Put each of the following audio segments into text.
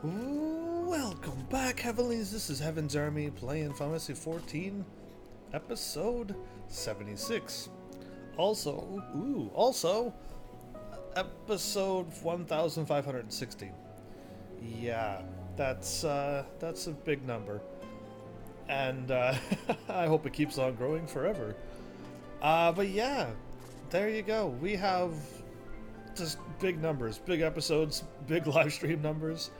Welcome back, Heavenlies. This is Heaven's Army playing Final Fantasy 14, episode 76. Also, episode 1560. Yeah, that's a big number, and I hope it keeps on growing forever. But yeah, there you go. We have just big numbers, big episodes, big live stream numbers.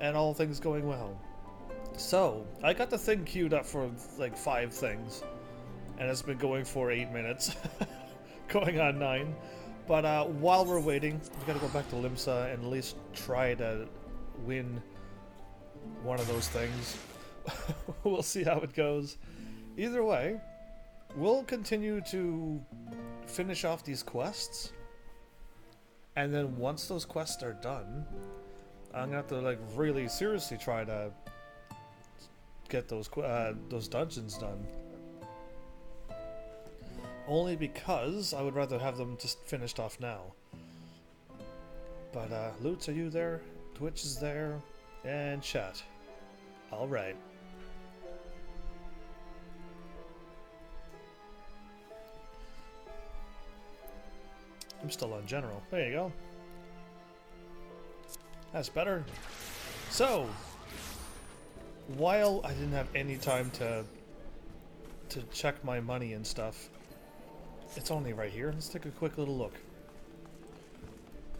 And all things going well. So, I got the thing queued up for like 5 things, and it's been going for 8 minutes, going on 9. But while we're waiting, we gotta go back to Limsa and at least try to win one of those things. We'll see how it goes. Either way, we'll continue to finish off these quests, and then once those quests are done, I'm gonna have to like really seriously try to get those dungeons done. Only because I would rather have them just finished off now. But Lutz, are you there? Twitch is there, and chat. All right. I'm still on general. There you go. That's better. So, while I didn't have any time to check my money and stuff, it's only right here. Let's take a quick little look.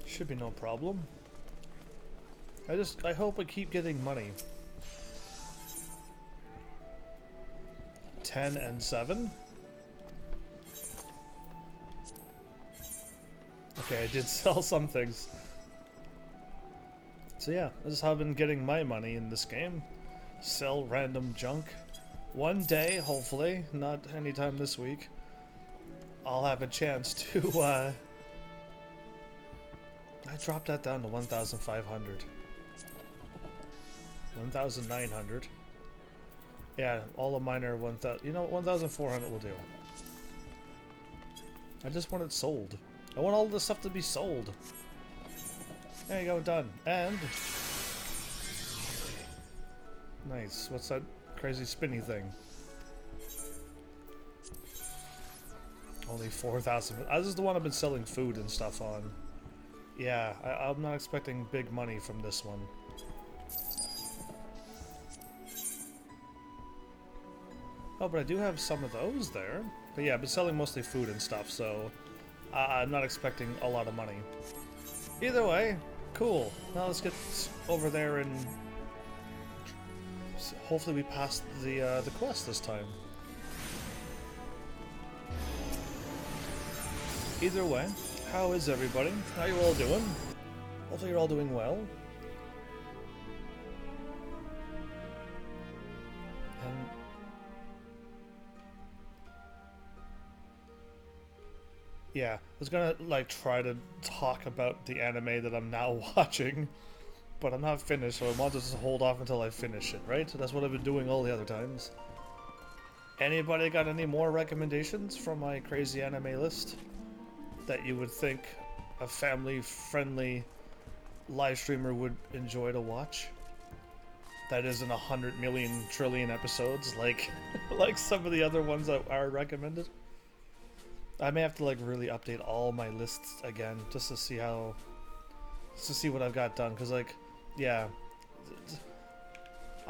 Should be no problem. I hope I keep getting money. 10 and 7. Okay, I did sell some things. So yeah, this is how I've been getting my money in this game. Sell random junk. One day, hopefully, not anytime this week, I'll have a chance to, I dropped that down to 1,500. 1,900. Yeah, all of mine are 1,000. You know what, 1,400 will do. I just want it sold. I want all this stuff to be sold. There you go, done. And nice. What's that crazy spinny thing? Only 4,000. This is the one I've been selling food and stuff on. Yeah, I'm not expecting big money from this one. Oh, but I do have some of those there. But yeah, I've been selling mostly food and stuff, so I'm not expecting a lot of money. Either way, cool. Now let's get over there and hopefully we pass the quest this time. Either way, how is everybody? How are you all doing? Hopefully you're all doing well. Yeah, I was gonna like try to talk about the anime that I'm now watching, but I'm not finished, so I want to just hold off until I finish it, right? That's what I've been doing all the other times. Anybody got any more recommendations from my crazy anime list that you would think a family-friendly live streamer would enjoy to watch? That isn't 100 million trillion episodes like like some of the other ones that are recommended. I may have to like really update all my lists again just to see what I've got done, because like, yeah,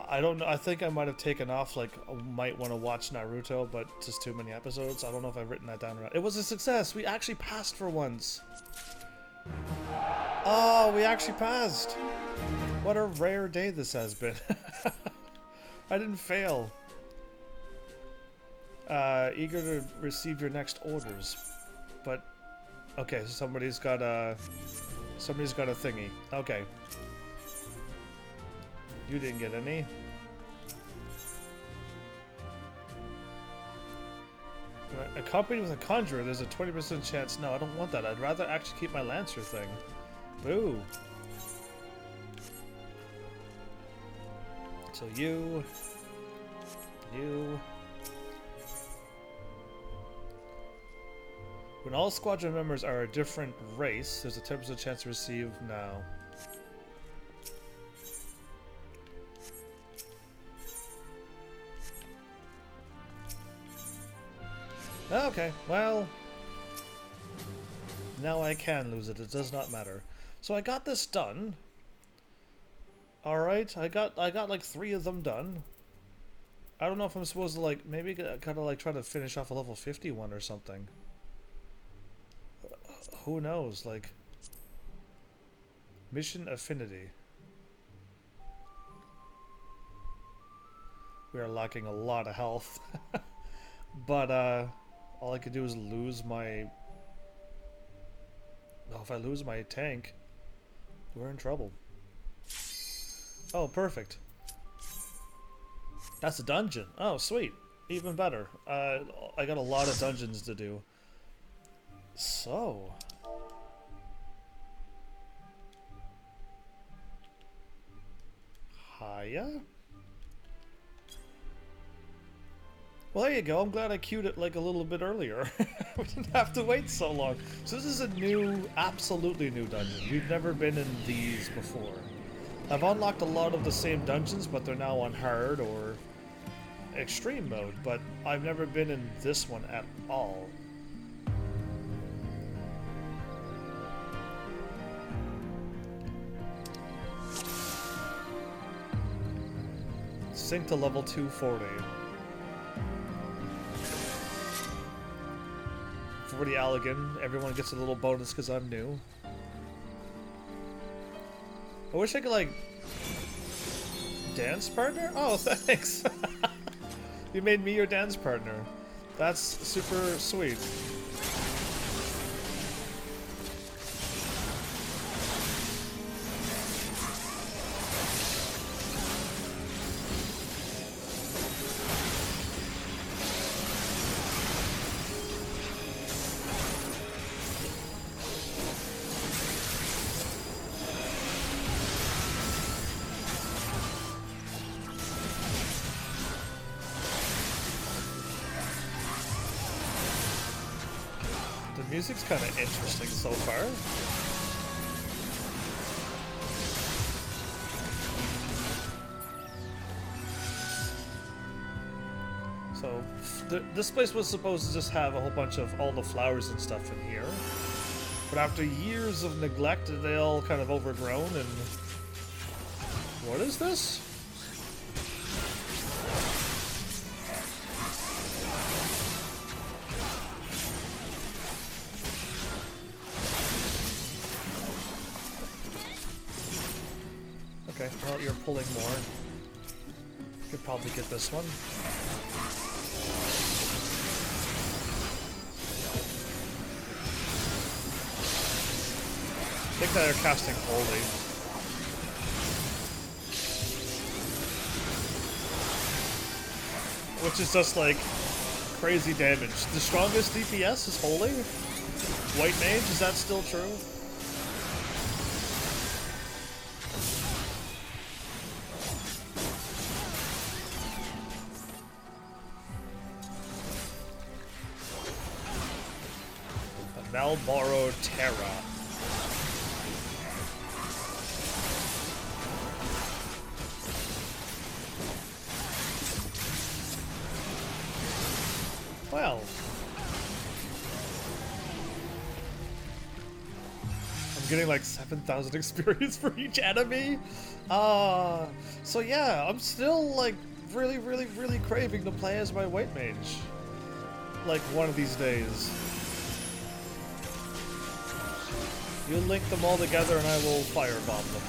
I don't know, I think I might have taken off, like, I might want to watch Naruto, but just too many episodes. I don't know if I've written that down or not. It was a success! We actually passed for once! Oh, we actually passed! What a rare day this has been. I didn't fail. Eager to receive your next orders. But, okay, so somebody's got a thingy. Okay. You didn't get any. Accompanied with a conjurer, there's a 20% chance. No, I don't want that. I'd rather actually keep my Lancer thing. Boo. So you. When all squadron members are a different race, there's a 10% chance to receive now. Okay, well... Now I can lose it. It does not matter. So I got this done. Alright, I got like 3 of them done. I don't know if I'm supposed to like maybe kind of like try to finish off a level 51 or something. Who knows? Like mission affinity. We are lacking a lot of health. But all I could do is lose my... Oh, if I lose my tank, we're in trouble. Oh, perfect. That's a dungeon. Oh, sweet. Even better. I got a lot of dungeons to do. So... Hiya? Well, there you go. I'm glad I queued it like a little bit earlier. We didn't have to wait so long. So this is a new, absolutely new dungeon. We've never been in these before. I've unlocked a lot of the same dungeons, but they're now on hard or extreme mode, but I've never been in this one at all. Sync to level 240. 40 Allegan. Everyone gets a little bonus because I'm new. I wish I could, like... Dance partner? Oh, thanks! You made me your dance partner. That's super sweet. The music's kind of interesting so far. So, this place was supposed to just have a whole bunch of all the flowers and stuff in here. But after years of neglect, they all kind of overgrown and... What is this? Okay, well, you're pulling more. Could probably get this one. I think they're casting Holy. Which is just like crazy damage. The strongest DPS is Holy? White Mage, is that still true? Malboro Terra. Well, I'm getting like 7,000 experience for each enemy. So yeah, I'm still like really craving to play as my White Mage. Like one of these days. You link them all together and I will firebomb them.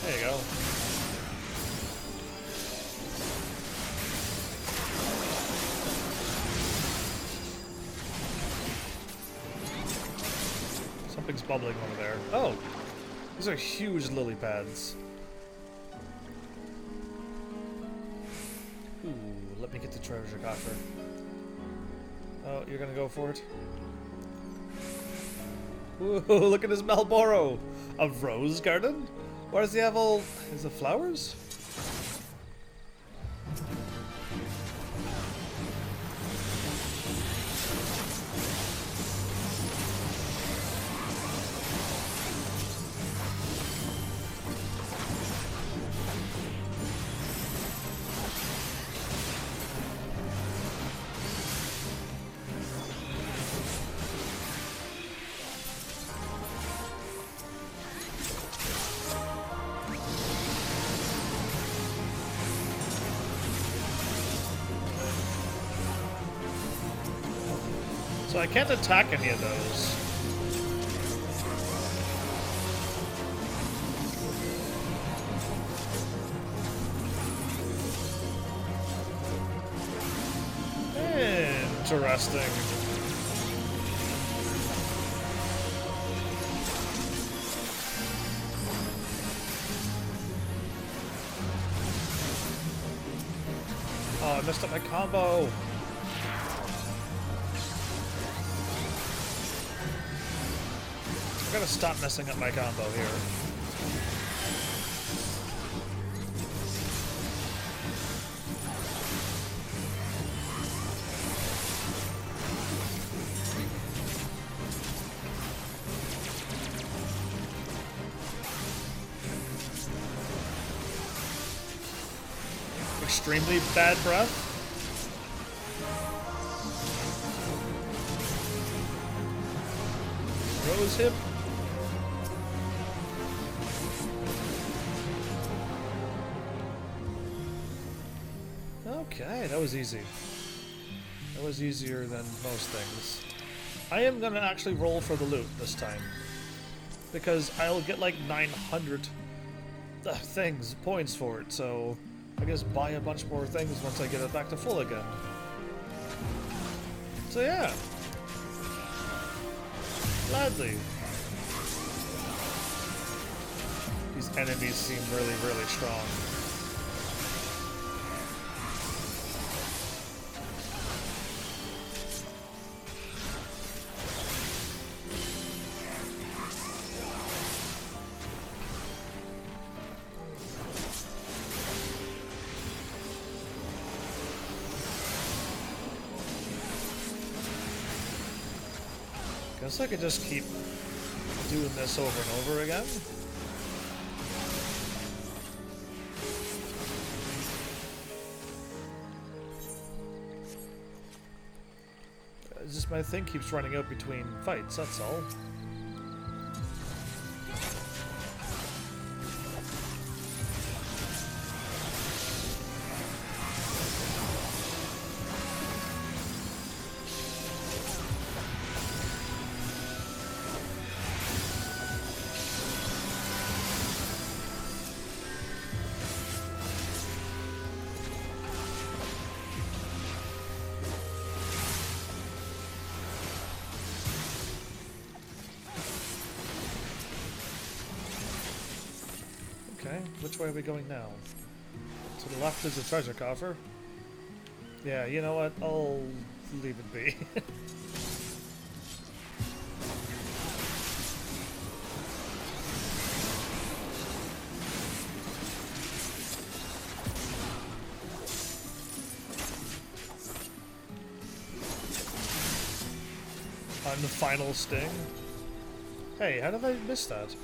There you go. Something's bubbling over there. Oh! These are huge lily pads. Ooh, let me get the treasure coffer. Oh, you're gonna go for it? Ooh, look at this Malboro! A rose garden? Why does he have all... Is it flowers? So I can't attack any of those. Interesting. Oh, I messed up my combo. I gotta stop messing up my combo here. Extremely bad breath. Rose hip. Okay, that was easy. That was easier than most things. I am gonna actually roll for the loot this time, because I'll get like 900 points for it, so I guess buy a bunch more things once I get it back to full again. So yeah. Gladly. These enemies seem really, really strong. Guess I could just keep doing this over and over again. It's just my thing keeps running out between fights, that's all. Okay, which way are we going now? To the left is the treasure coffer. Yeah, you know what? I'll leave it be. On the final sting. Hey, how did I miss that?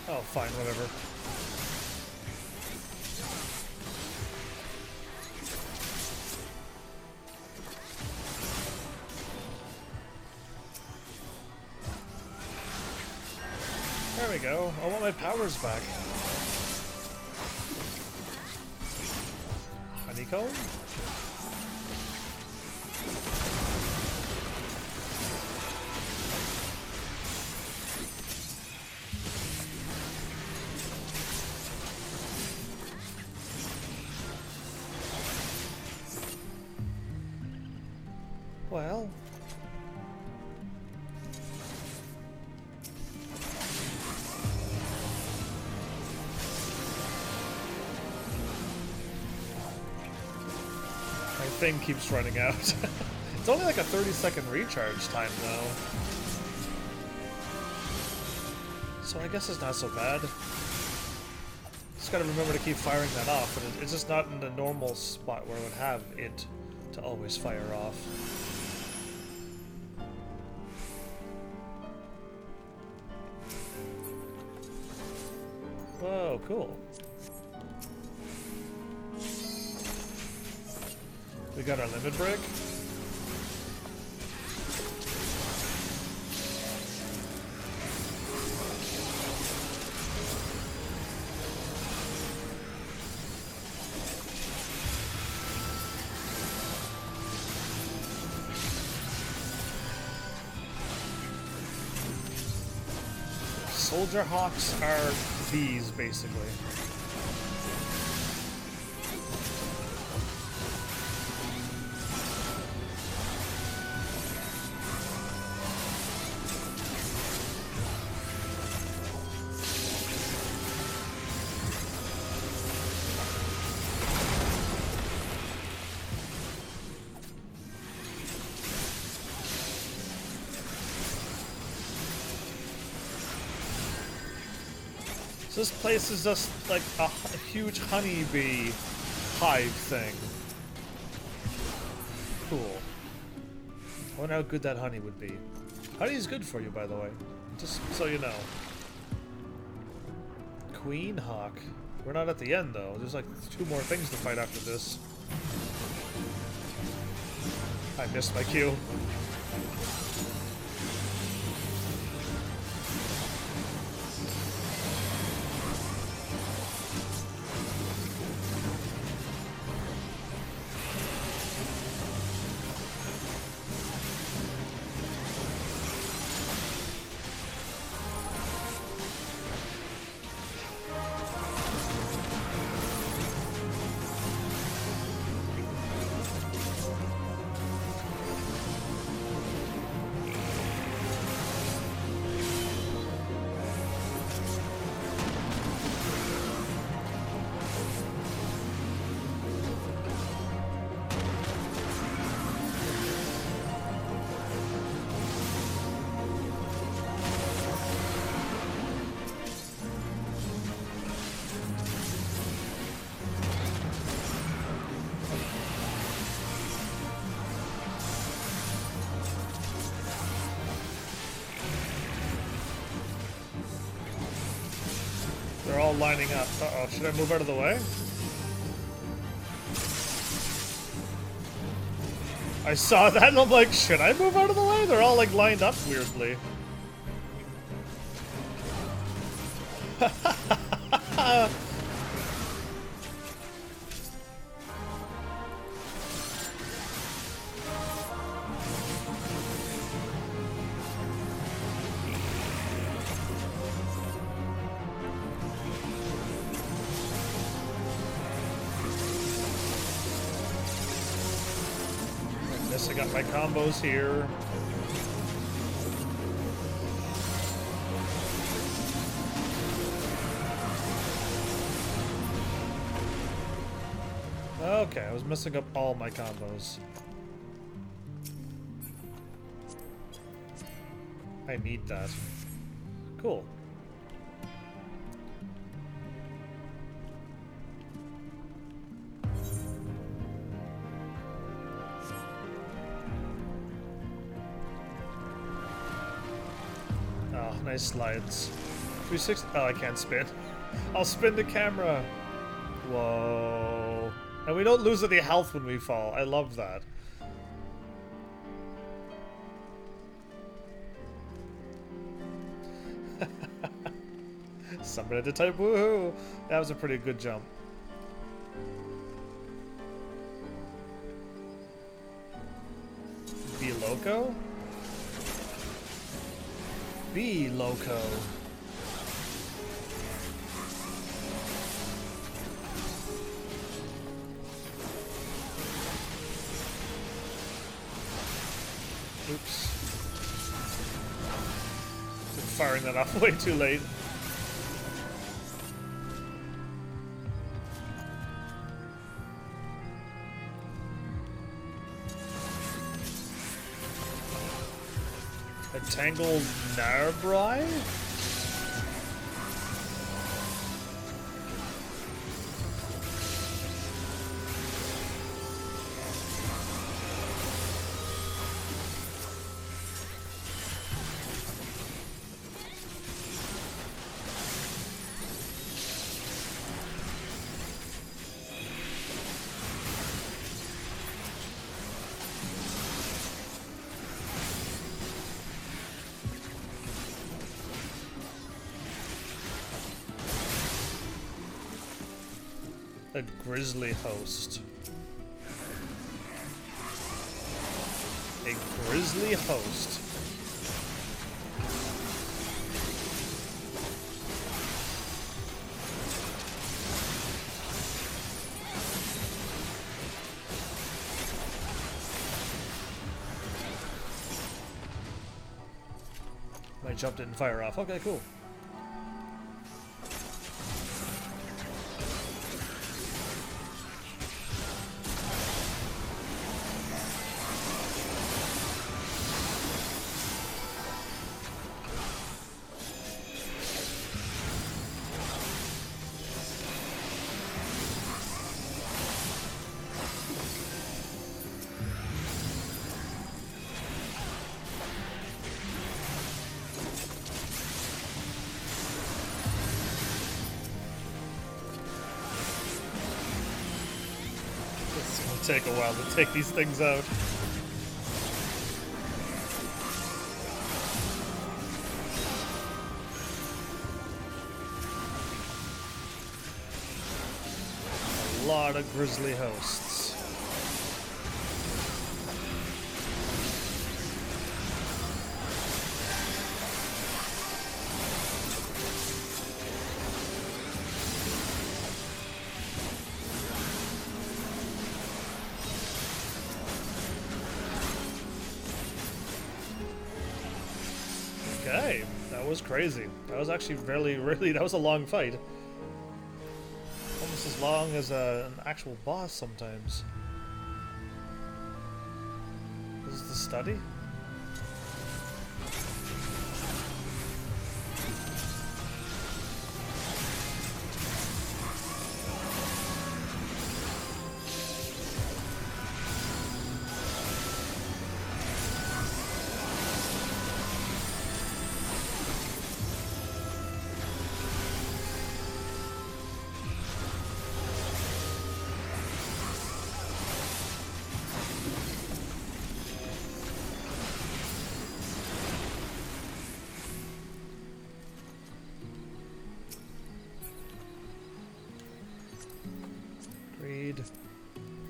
Oh, fine, whatever. There we go. I want my powers back. Honeycomb? Well... thing keeps running out. It's only like a 30-second recharge time though. So I guess it's not so bad. Just gotta remember to keep firing that off, but it's just not in the normal spot where I would have it to always fire off. Whoa, cool. We got our limit break. soldier hawks are these, basically. This place is just like a huge honeybee hive thing. Cool. I wonder how good that honey would be. Honey is good for you, by the way. Just so you know. Queen Hawk. We're not at the end, though. There's like 2 more things to fight after this. I missed my cue. They're all lining up. Uh-oh, should I move out of the way? I saw that and I'm like, should I move out of the way? They're all like lined up weirdly. I got my combos here. Okay, I was messing up all my combos. I need that. Cool. Nice slides. 360. Oh, I can't spin. I'll spin the camera. Whoa. And we don't lose any health when we fall. I love that. Somebody had to type woohoo. That was a pretty good jump. Be loco? Be loco. Oops. I'm firing that off way too late. A tangled Narbrai? A grizzly host. A grizzly host. jumped it and fire off. Okay, cool. Take a while to take these things out. A lot of grizzly hosts. Okay, that was crazy. That was actually really, that was a long fight. Almost as long as an actual boss sometimes. This is the study?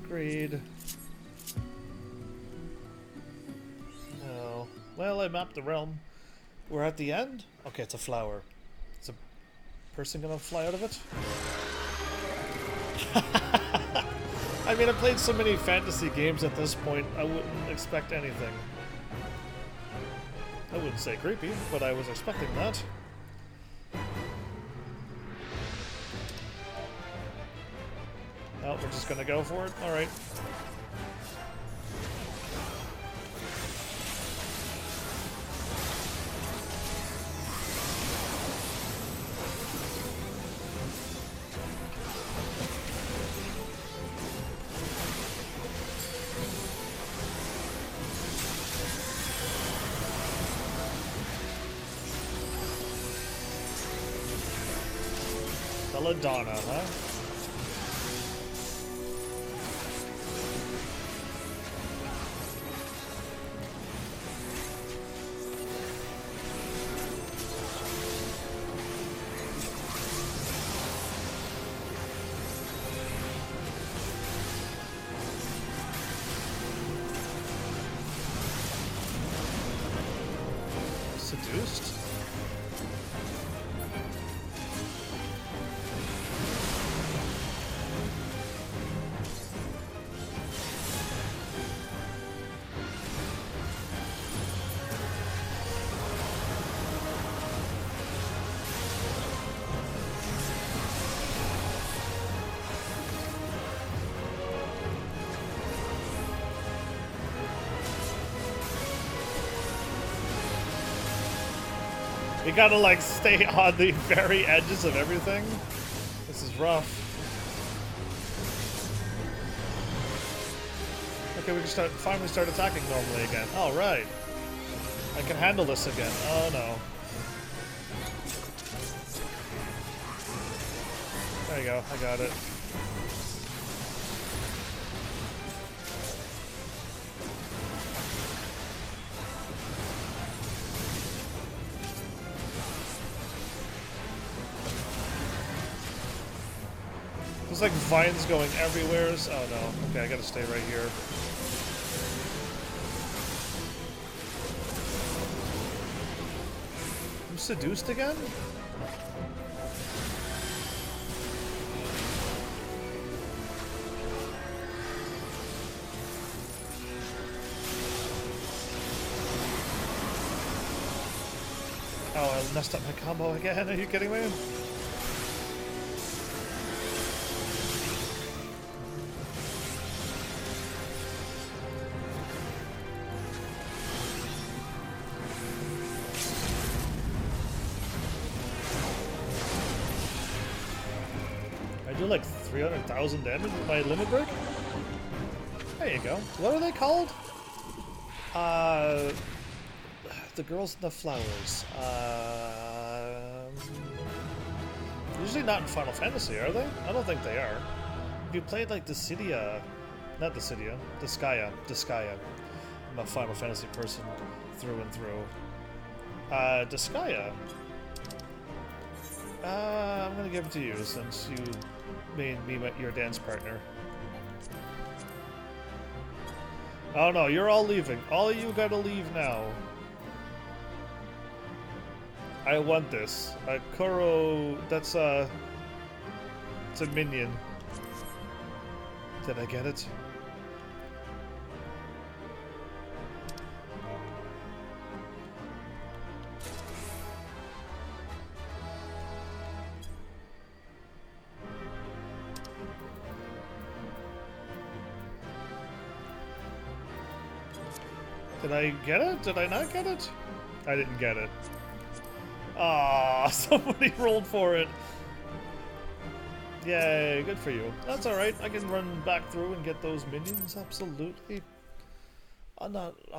Agreed. Oh. Well, I mapped the realm. We're at the end? Okay, it's a flower. Is a person gonna fly out of it? I mean, I've played so many fantasy games at this point, I wouldn't expect anything. I wouldn't say creepy, but I was expecting that. Oh, we're just gonna go for it? Alright. Belladonna, huh? Seduced? We gotta, like, stay on the very edges of everything. This is rough. Okay, we can finally start attacking normally again. All right. I can handle this again. Oh, no. There you go. I got it. There's like vines going everywhere. Oh no. Okay, I gotta stay right here. I'm seduced again? Oh, I messed up my combo again. Are you kidding me? I do like 300,000 damage with my limit break? There you go. What are they called? The girls in the flowers. Usually not in Final Fantasy, are they? I don't think they are. If you played like Dissidia, not Dissidia, Disgaea. I'm a Final Fantasy person through and through. Disgaea. I'm gonna give it to you since you made me your dance partner. Oh no, you're all leaving. All of you gotta leave now. I want this. Kuro, that's it's a minion. Did I get it? Did I get it? Did I not get it? I didn't get it. Ah, somebody rolled for it. Yay, good for you. That's alright. I can run back through and get those minions, absolutely. I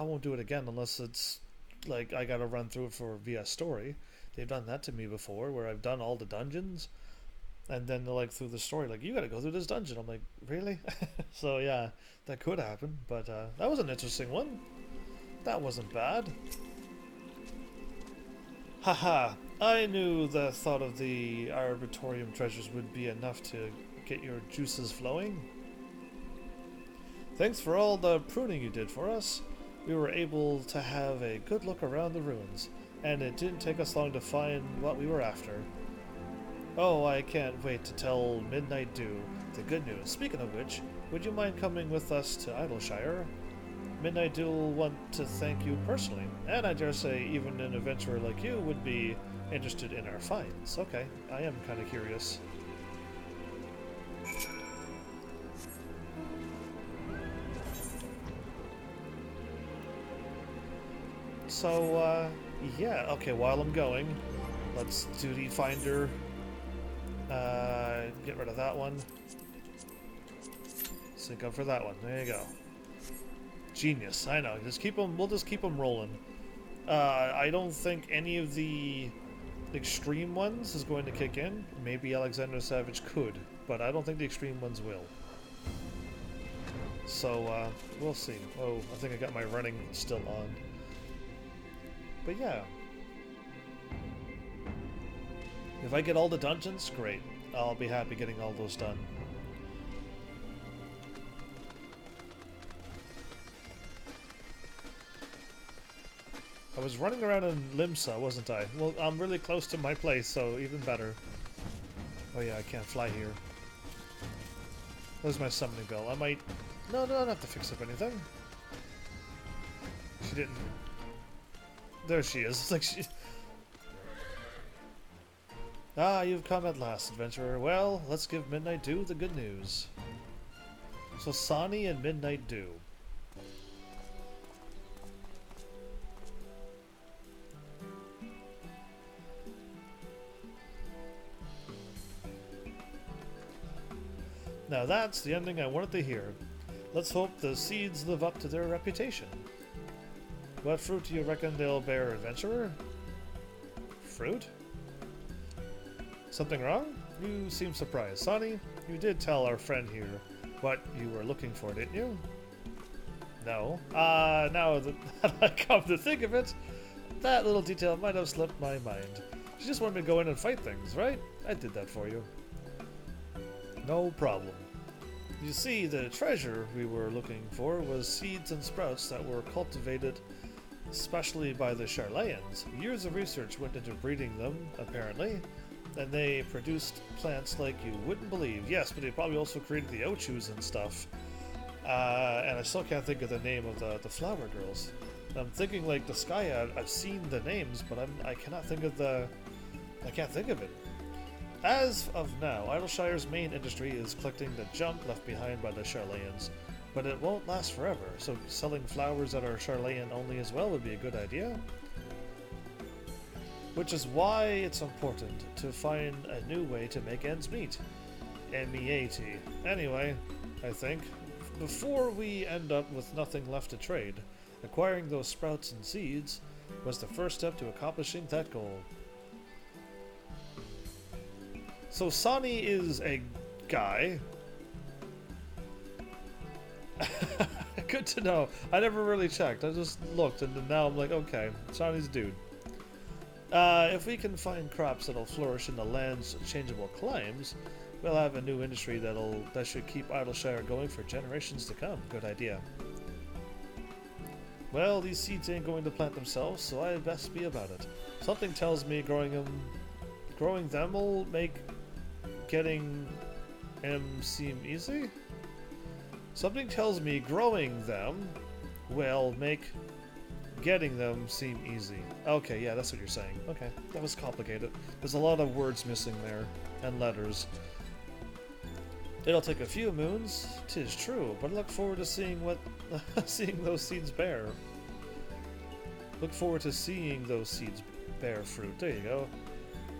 won't do it again unless it's like I gotta run through it via story. They've done that to me before where I've done all the dungeons and then they're like through the story like, you gotta go through this dungeon. I'm like, really? So yeah, that could happen, but that was an interesting one. That wasn't bad. Haha, I knew the thought of the Arbitorium treasures would be enough to get your juices flowing. Thanks for all the pruning you did for us. We were able to have a good look around the ruins, and it didn't take us long to find what we were after. Oh, I can't wait to tell Midnight Dew the good news. Speaking of which, would you mind coming with us to Idleshire? Midnight Dew will want to thank you personally, and I dare say even an adventurer like you would be interested in our finds. Okay, I am kind of curious. So, yeah, okay, while I'm going, let's duty finder, get rid of that one. Sync up for that one, there you go. Genius, I know. We'll just keep them rolling. I don't think any of the extreme ones is going to kick in. Maybe Alexander Savage could, but I don't think the extreme ones will. So, we'll see. Oh, I think I got my running still on. But yeah. If I get all the dungeons, great. I'll be happy getting all those done. I was running around in Limsa, wasn't I? Well, I'm really close to my place, so even better. Oh yeah, I can't fly here. There's my summoning bell. I might... No, I don't have to fix up anything. She didn't... There she is. It's like she... Ah, you've come at last, adventurer. Well, let's give Midnight Dew the good news. So, Sani and Midnight Dew. Now that's the ending I wanted to hear. Let's hope the seeds live up to their reputation. What fruit do you reckon they'll bear, adventurer? Fruit? Something wrong? You seem surprised. Sonny, you did tell our friend here what you were looking for, didn't you? No. Now that I come to think of it, that little detail might have slipped my mind. She just wanted me to go in and fight things, right? I did that for you. No problem. You see, the treasure we were looking for was seeds and sprouts that were cultivated especially by the Charlayans. Years of research went into breeding them, apparently, and they produced plants like you wouldn't believe. Yes, but they probably also created the Ochus and stuff. And I still can't think of the name of the flower girls. I'm thinking like the Skya, I've seen the names, but I cannot think of I can't think of it. As of now, Idleshire's main industry is collecting the junk left behind by the Charlayans, but it won't last forever, so selling flowers that are Charlayan only as well would be a good idea. Which is why it's important to find a new way to make ends meet. MEAT. Anyway, I think, before we end up with nothing left to trade, acquiring those sprouts and seeds was the first step to accomplishing that goal. So Sonny is a guy. Good to know. I never really checked. I just looked and then now I'm like, okay, Sonny's a dude. If we can find crops that'll flourish in the land's changeable climes, we'll have a new industry that should keep Idleshire going for generations to come. Good idea. Well, these seeds ain't going to plant themselves, so I best be about it. Something tells me growing them will make getting them seem easy? Something tells me growing them will make getting them seem easy. Okay, yeah, that's what you're saying. Okay, that was complicated. There's a lot of words missing there, and letters. It'll take a few moons, 'tis true, but I look forward to seeing seeing those seeds bear. Look forward to seeing those seeds bear fruit. There you go.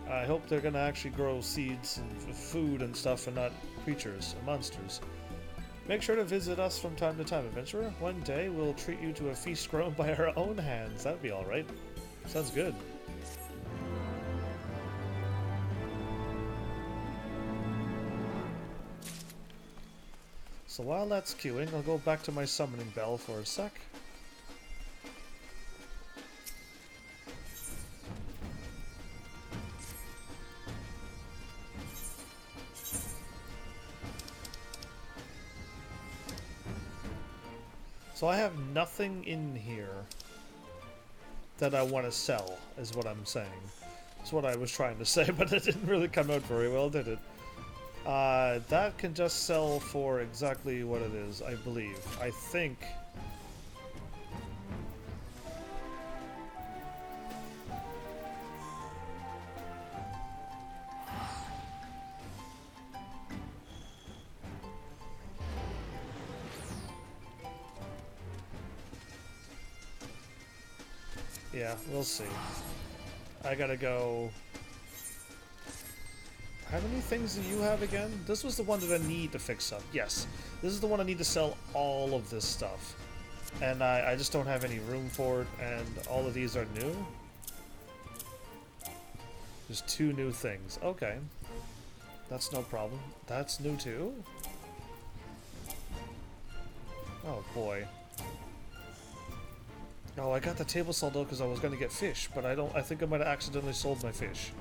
I hope they're gonna actually grow seeds and food and stuff and not creatures or monsters. Make sure to visit us from time to time, adventurer. One day we'll treat you to a feast grown by our own hands. That'd be alright. Sounds good. So while that's queuing, I'll go back to my summoning bell for a sec. So I have nothing in here that I want to sell, is what I'm saying. That's what I was trying to say, but it didn't really come out very well, did it? That can just sell for exactly what it is, I believe. I think... Yeah, we'll see. I gotta go... How many things do you have again? This was the one that I need to fix up. Yes. This is the one I need to sell all of this stuff. And I just don't have any room for it, and all of these are new. There's 2 new things. Okay. That's no problem. That's new too? Oh boy. Oh, I got the table sold out because I was going to get fish, but I think I might have accidentally sold my fish.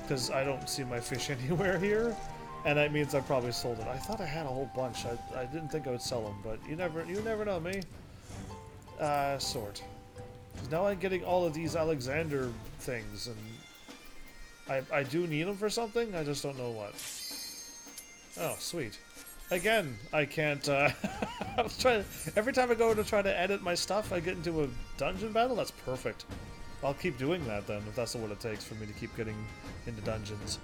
Because I don't see my fish anywhere here, and that means I probably sold it. I thought I had a whole bunch. I didn't think I would sell them, but you never know me. Sort. Because now I'm getting all of these Alexander things, and I do need them for something, I just don't know what. Oh, sweet. Again, I can't, I was trying to, every time I go to try to edit my stuff, I get into a dungeon battle. That's perfect. I'll keep doing that then, if that's what it takes for me to keep getting into dungeons.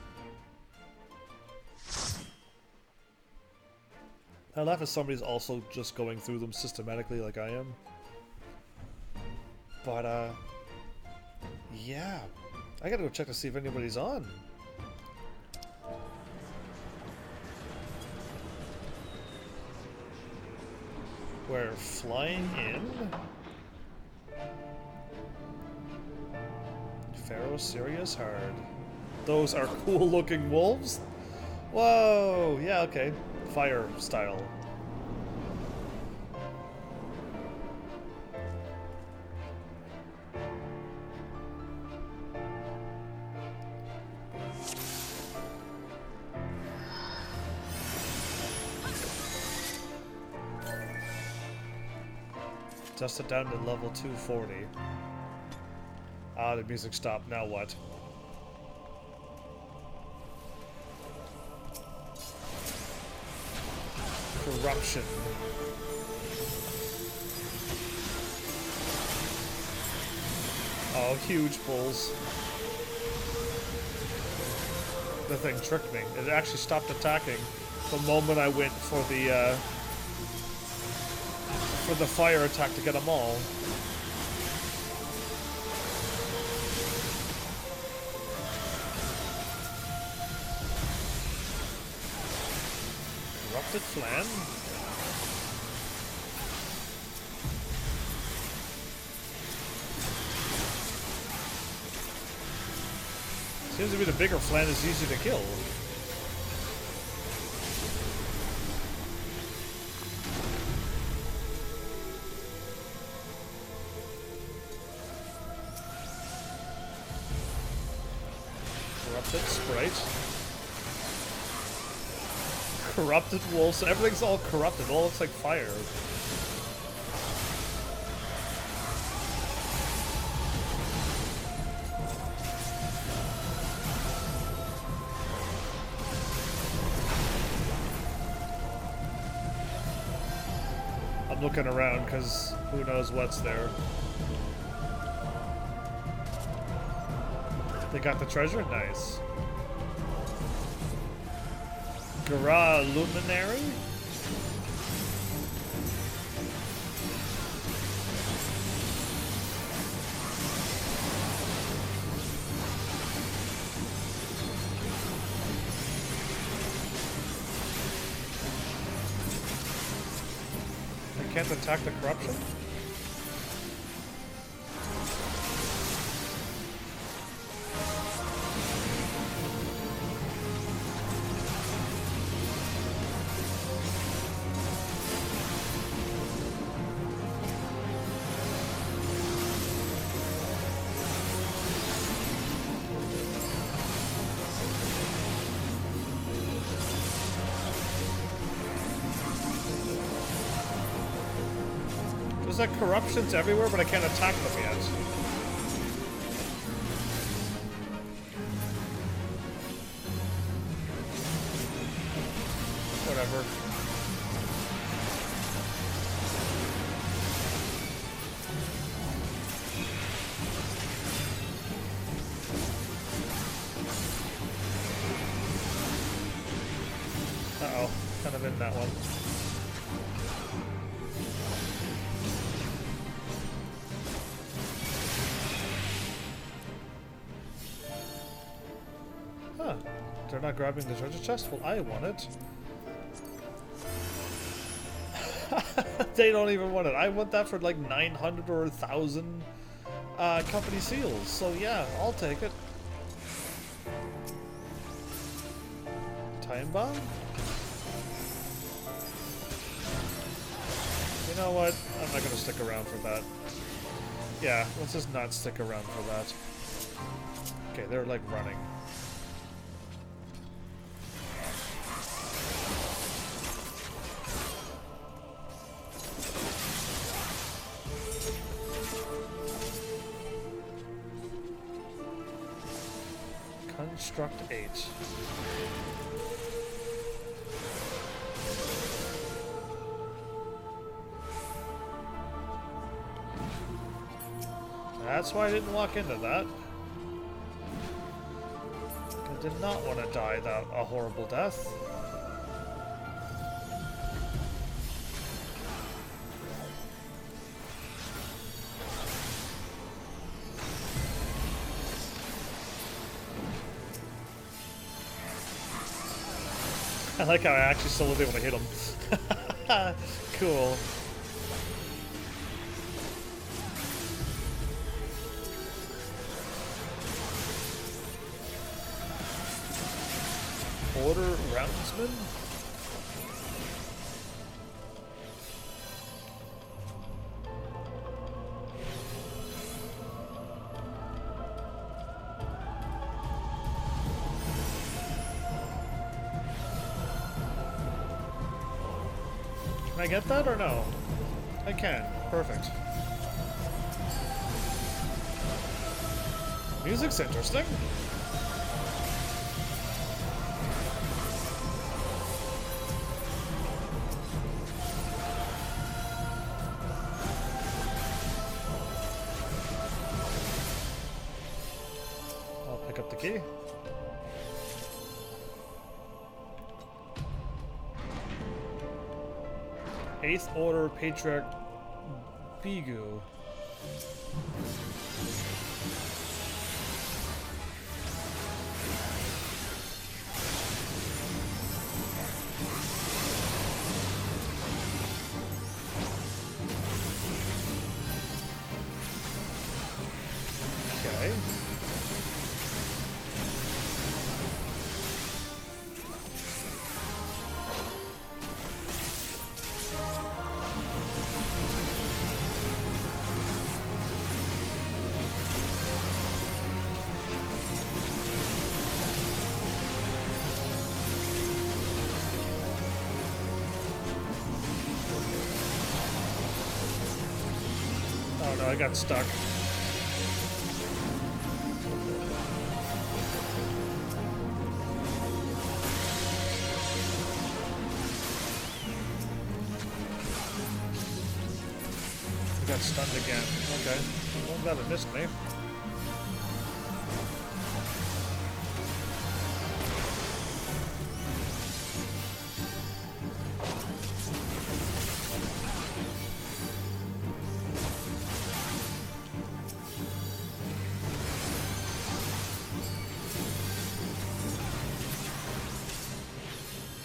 I laugh if somebody's also just going through them systematically like I am. But, yeah. I gotta go check to see if anybody's on. We're flying in. Pharaoh Sirius Hard. Those are cool looking wolves. Whoa, yeah, okay. Fire style. Just it down to level 240. Ah, the music stopped. Now what? Corruption. Oh, huge bulls. The thing tricked me. It actually stopped attacking the moment I went for the fire attack to get them all. Corrupted Flan. Seems to be the bigger Flan is easy to kill. Corrupted Sprite. Corrupted Wolves. Everything's all corrupted. It all looks like fire. I'm looking around because who knows what's there. They got the treasure? Nice. Gara Luminary? They can't attack the corruption? There's like corruptions everywhere, but I can't attack them yet. Whatever. Uh-oh. Kind of in that one. They're not grabbing the treasure chest? Well, I want it. They don't even want it. I want that for like 900 or 1,000 company seals. So yeah, I'll take it. Time bomb? You know what? I'm not gonna stick around for that. Yeah, let's just not stick around for that. Okay, they're like running. Construct 8. That's why I didn't walk into that. I did not want to die a horrible death. I like how I actually still was able to hit him. Cool. Order roundsman? Can I get that or no? I can. Perfect. Music's interesting. the key. Eighth Order Patriarch Bigu. Okay. Oh no, I got stuck. I got stunned again. Okay. Well, I'm glad it missed me.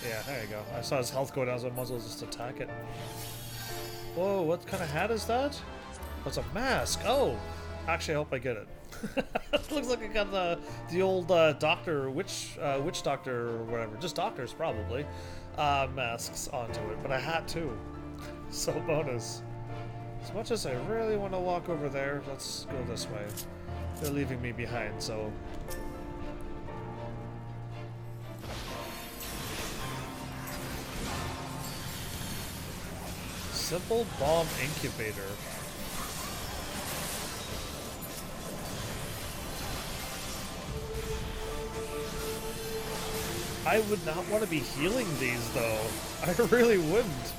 Yeah, there you go. I saw his health go down, so I might as well just attack it. Whoa, what kind of hat is that? That's a mask. Oh, actually, I hope I get it. It looks like I got the old doctor, witch doctor or whatever. Just doctors, probably. Masks onto it, but a hat too. So bonus. As much as I really want to walk over there, let's go this way. They're leaving me behind, so... Simple bomb incubator. I would not want to be healing these though. I really wouldn't.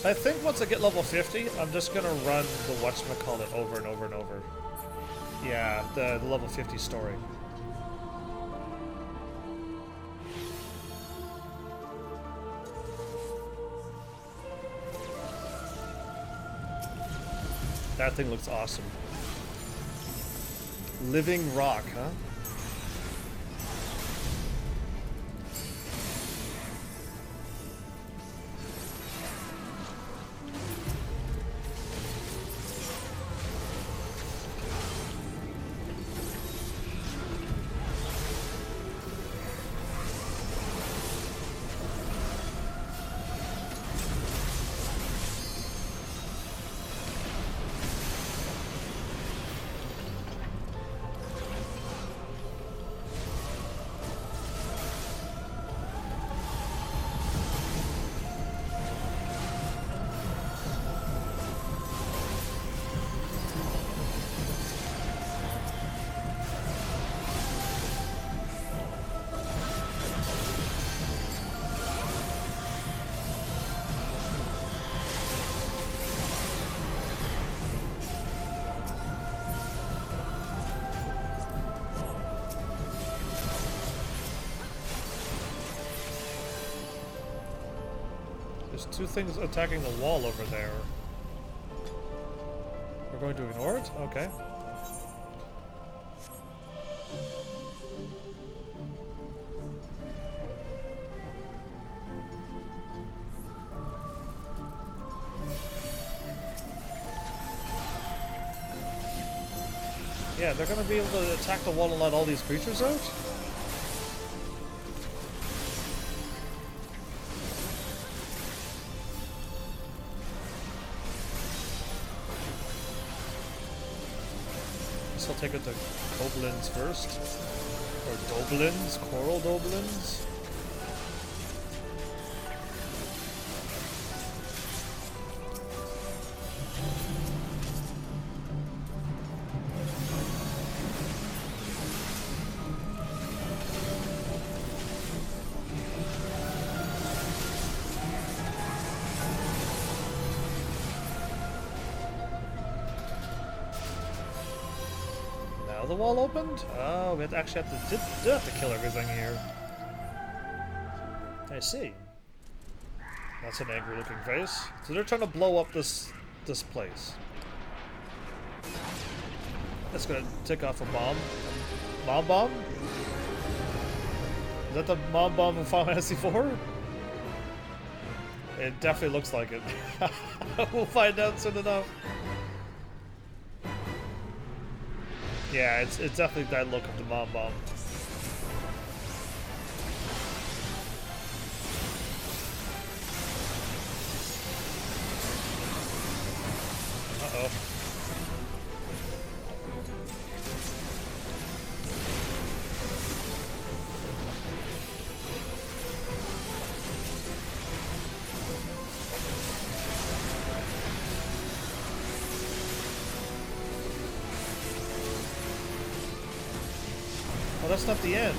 I think once I get level 50, I'm just gonna run the whatchamacallit over and over and over. Yeah, the level 50 story. That thing looks awesome. Living rock, huh? There's two things attacking the wall over there. We're going to ignore it? Okay. Yeah, they're gonna be able to attack the wall and let all these creatures out? I'll take it to goblins first. Or doblins? Coral doblins? Now the wall opened? Oh, we actually did have to kill everything here. I see. That's an angry looking face. So they're trying to blow up this place. That's gonna tick off a bomb. Mom bomb? Is that the mom bomb from Final Fantasy IV? It definitely looks like it. We'll find out soon enough. Yeah, it's definitely that look of the mom bomb. Uh-oh. Well, that's not the end.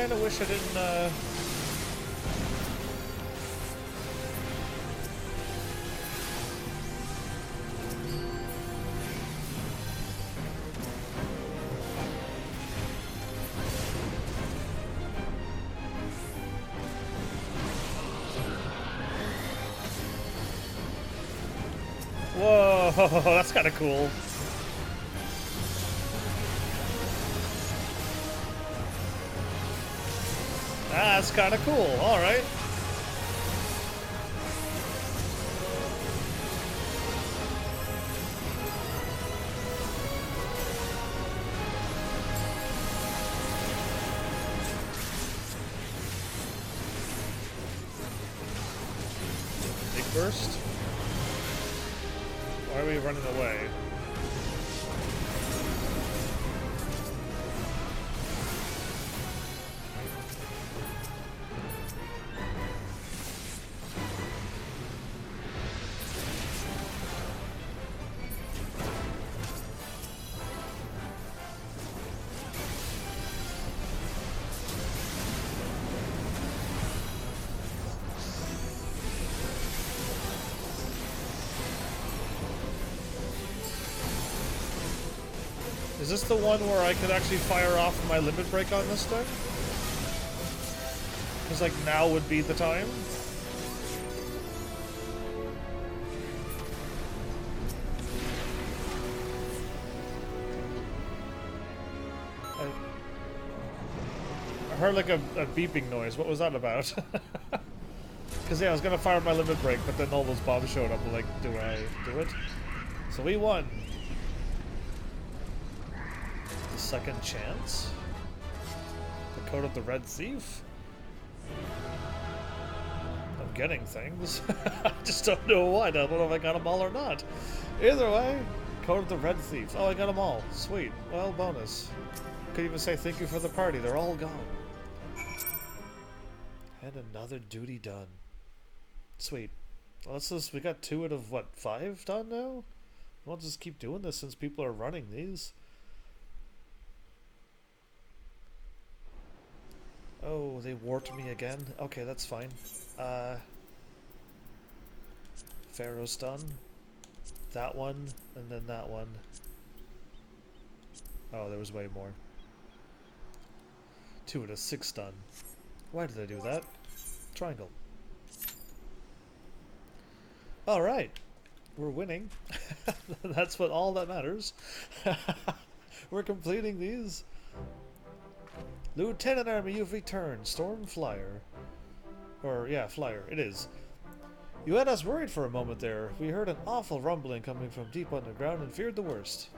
I wish I didn't, Whoa, that's kind of cool. That's kind of cool. All right. Big burst. Why are we running away? Is this the one where I could actually fire off my limit break on this thing? Because, like, now would be the time? I heard, like, a beeping noise. What was that about? Because, yeah, I was going to fire my limit break, but then all those bombs showed up. I'm like, do I do it? So we won. Second chance? The Code of the Red Thief? I'm getting things. I just don't know what. I don't know if I got them all or not. Either way, Code of the Red Thief. Oh, I got them all. Sweet. Well, bonus. Could even say thank you for the party. They're all gone. And another duty done. Sweet. Well, we got 2 out of, what, 5 done now? We'll just keep doing this since people are running these. Oh, they warped me again? Okay, that's fine. Pharaoh's done. That one, and then that one. Oh, there was way more. 2 out of 6 done. Why did I do that? Triangle. Alright. We're winning. That's what all that matters. We're completing these. Lieutenant Army, you've returned. Storm Flyer. Or, yeah, Flyer. It is. You had us worried for a moment there. We heard an awful rumbling coming from deep underground and feared the worst.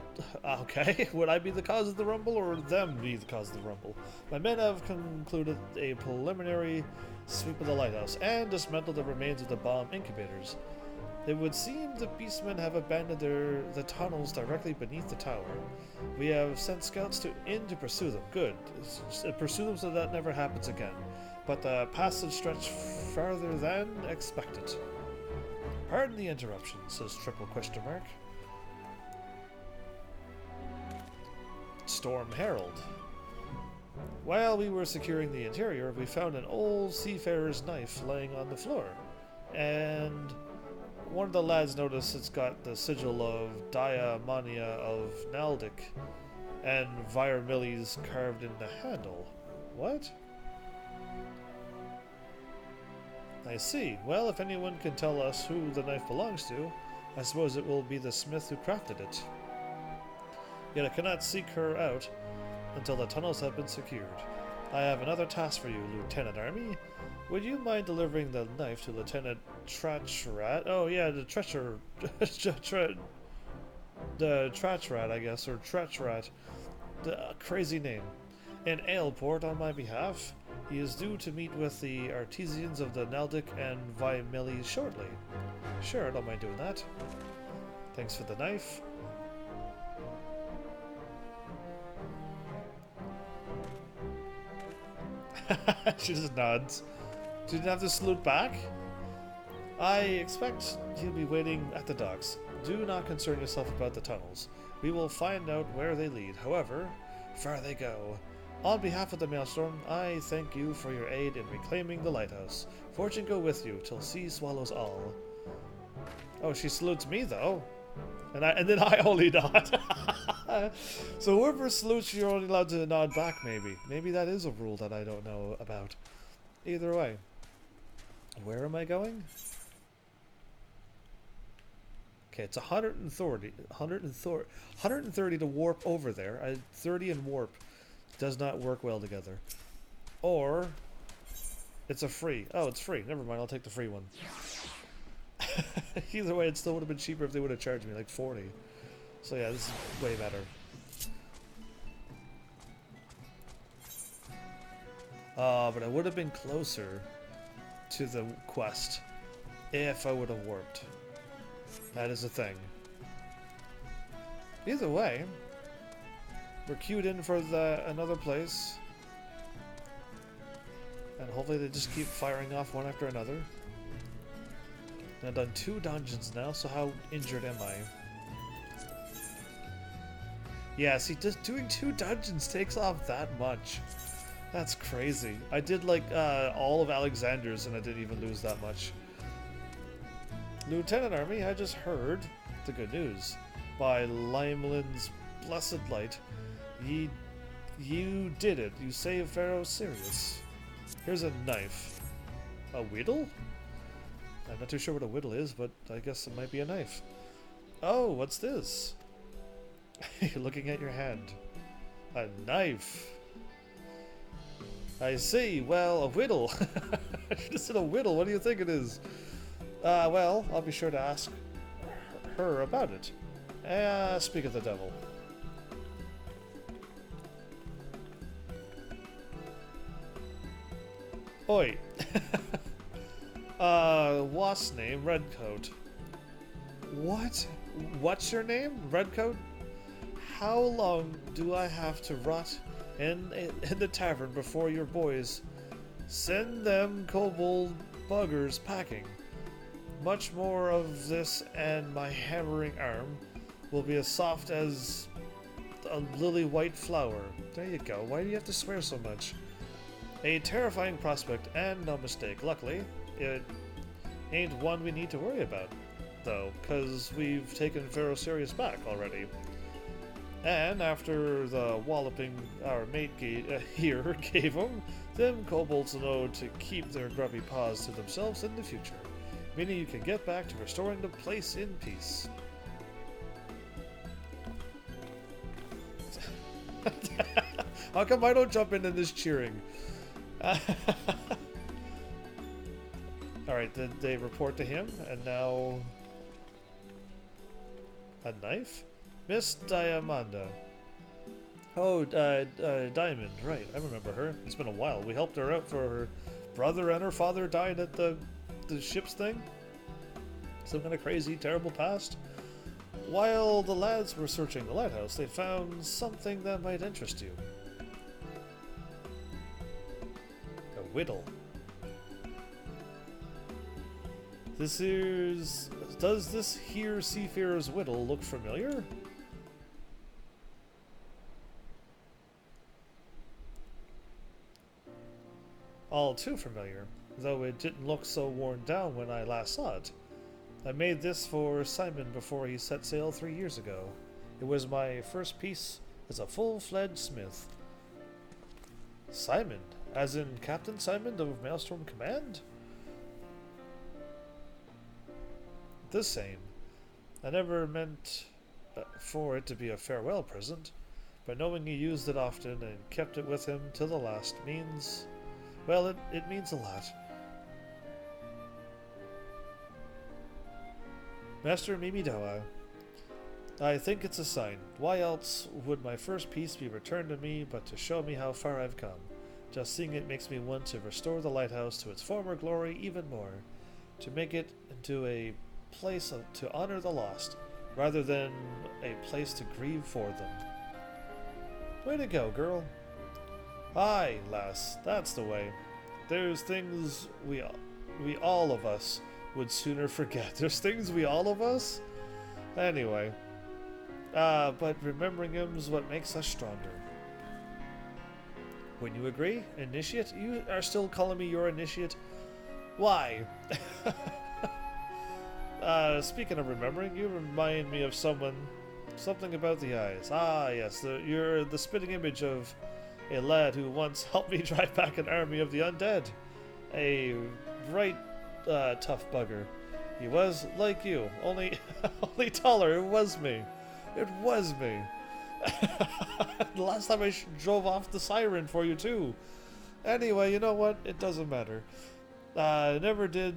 Okay, would I be the cause of the rumble or them be the cause of the rumble? My men have concluded a preliminary sweep of the lighthouse and dismantled the remains of the bomb incubators. It would seem the beastmen have abandoned the tunnels directly beneath the tower. We have sent scouts in to pursue them. Good. Pursue them so that never happens again. But the passage stretched farther than expected. Pardon the interruption, says triple question mark. Storm Herald. While we were securing the interior, we found an old seafarer's knife laying on the floor. And one of the lads noticed it's got the sigil of Diamonia of Naldic and Viramilis carved in the handle. What? I see. Well, if anyone can tell us who the knife belongs to, I suppose it will be the smith who crafted it. Yet I cannot seek her out until the tunnels have been secured. I have another task for you, Lieutenant Army. Would you mind delivering the knife to Lieutenant Trachrat? Oh yeah, the Treacher... the Trachrat, I guess, or Trachrat. The crazy name. In Aleport on my behalf. He is due to meet with the artisans of the Naldic and Vimeli shortly. Sure, I don't mind doing that. Thanks for the knife. She just nods. She didn't have to salute back? I expect he'll be waiting at the docks. Do not concern yourself about the tunnels. We will find out where they lead. However, far they go. On behalf of the Maelstrom, I thank you for your aid in reclaiming the lighthouse. Fortune go with you till sea swallows all. Oh, she salutes me though, and then I only nod. So whoever salutes, you're only allowed to nod back. Maybe that is a rule that I don't know about. Either way, where am I going? Okay, it's 130 to warp over there. 30 and warp does not work well together. Or it's a free. Oh, it's free. Never mind. I'll take the free one. Either way, it still would have been cheaper if they would have charged me like 40. So yeah, this is way better. But I would have been closer to the quest if I would have warped. That is a thing. Either way, we're queued in for another place. And hopefully they just keep firing off one after another. And I've done 2 dungeons now, so how injured am I? Yeah, see, just doing 2 dungeons takes off that much. That's crazy. I did like all of Alexander's and I didn't even lose that much. Lieutenant Army, I just heard the good news. By Limelin's blessed light, you did it. You saved Pharaoh Sirius. Here's a knife. A whittle? I'm not too sure what a whittle is, but I guess it might be a knife. Oh, what's this? You're looking at your hand. A knife. I see. Well, a whittle. I should have said a whittle. What do you think it is? Well, I'll be sure to ask her about it. Speak of the devil. Oi. What's name? Redcoat. What? What's your name? Redcoat? How long do I have to rot in the tavern before your boys send them kobold buggers packing? Much more of this and my hammering arm will be as soft as a lily white flower. There you go. Why do you have to swear so much? A terrifying prospect, and no mistake. Luckily, it ain't one we need to worry about, though, because we've taken Pharaoh Sirius back already. And after the walloping our mate here gave them, them kobolds know to keep their grubby paws to themselves in the future, meaning you can get back to restoring the place in peace. How come I don't jump into this cheering? Alright, did they report to him? And now... a knife? Miss Diamanda. Oh, Diamond, right. I remember her. It's been a while. We helped her out for her brother and her father died at the ship's thing. Some kind of crazy, terrible past. While the lads were searching the lighthouse, they found something that might interest you. A whittle. This here's... Does this here seafarer's whittle look familiar? all too familiar, though it didn't look so worn down when I last saw it. I made this for Simon before he set sail 3 years ago. It was my first piece as a full-fledged smith. Simon? As in Captain Simon of Maelstrom Command? The same. I never meant for it to be a farewell present, but knowing he used it often and kept it with him till the last means... well, it means a lot. Master Mimidoa, I think it's a sign. Why else would my first piece be returned to me but to show me how far I've come? Just seeing it makes me want to restore the lighthouse to its former glory even more, to make it into a place to honor the lost, rather than a place to grieve for them. Way to go, girl. Aye, lass, that's the way. There's things we all of us would sooner forget. There's things we all of us? Anyway. But remembering him's what makes us stronger. Wouldn't you agree? Initiate? You are still calling me your initiate? Why? Speaking of remembering, you remind me of something about the eyes. Ah, yes, you're the spitting image of a lad who once helped me drive back an army of the undead. A right tough bugger. He was like you, only taller. It was me. It was me. The last time I drove off the siren for you too. Anyway, you know what? It doesn't matter. I never did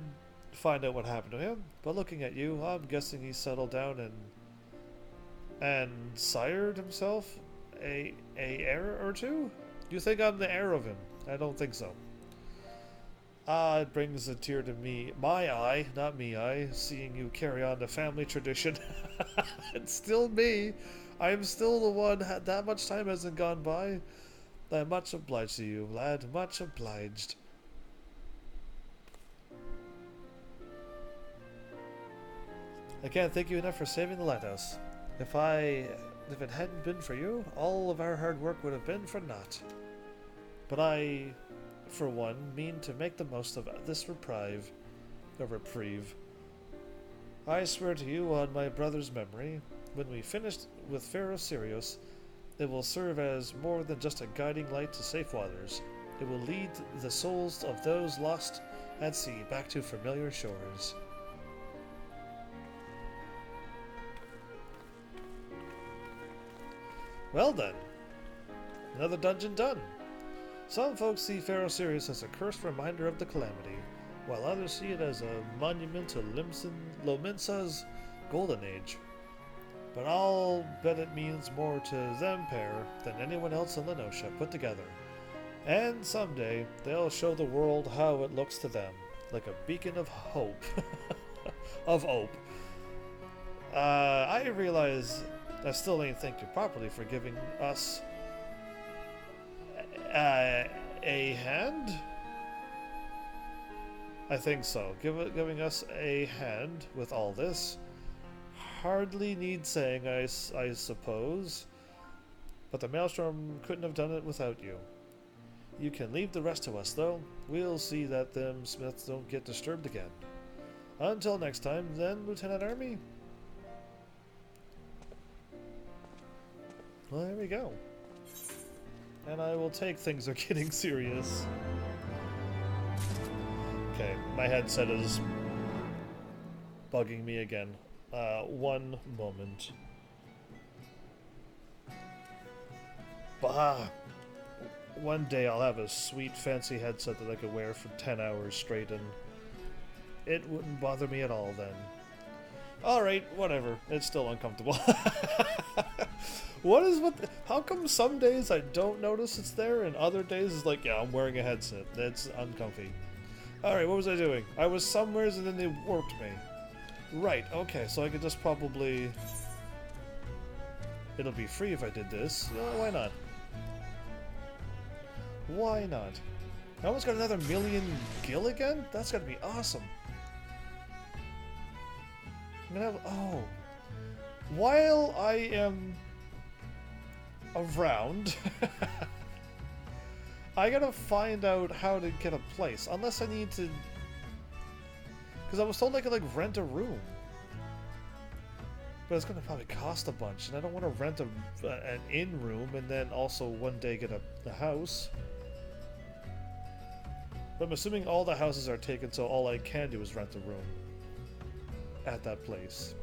find out what happened to him, but looking at you, I'm guessing he settled down and sired himself a heir or two? You think I'm the heir of him? I don't think so. It brings a tear to my eye, not me eye, seeing you carry on the family tradition. It's still me. I am still the one. That much time hasn't gone by. I'm much obliged to you, lad. Much obliged. I can't thank you enough for saving the lighthouse. If it hadn't been for you, all of our hard work would have been for naught. But I, for one, mean to make the most of this reprieve. I swear to you on my brother's memory, when we finished with Pharaoh Sirius, it will serve as more than just a guiding light to safe waters. It will lead the souls of those lost at sea back to familiar shores. Well then, another dungeon done. Some folks see Pharaoh Sirius as a cursed reminder of the calamity, while others see it as a monument to Lominsa's golden age. But I'll bet it means more to them pair than anyone else in Lenosha put together. And someday, they'll show the world how it looks to them, like a beacon of hope. Of hope. I realize I still ain't thanked you properly for giving us a hand? I think so. Giving us a hand with all this. Hardly need saying, I suppose. But the Maelstrom couldn't have done it without you. You can leave the rest to us, though. We'll see that them Smiths don't get disturbed again. Until next time, then, Lieutenant Army. Well, there we go. And I will take things are getting serious. Okay, my headset is bugging me again. One moment. Bah! One day I'll have a sweet fancy headset that I could wear for 10 hours straight and it wouldn't bother me at all then. Alright, whatever. It's still uncomfortable. How come some days I don't notice it's there and other days it's like, yeah, I'm wearing a headset. That's uncomfy. Alright, what was I doing? I was somewheres and then they warped me. Right, okay, so I could just probably... It'll be free if I did this. Why not? Why not? I almost got another million gil again? That's gotta be awesome. I'm gonna have... Oh. While I am... around... I gotta find out how to get a place. Unless I need to... Because I was told I could, like, rent a room. But it's gonna probably cost a bunch, and I don't want to rent an inn room and then also one day get a house. But I'm assuming all the houses are taken, so all I can do is rent a room at that place.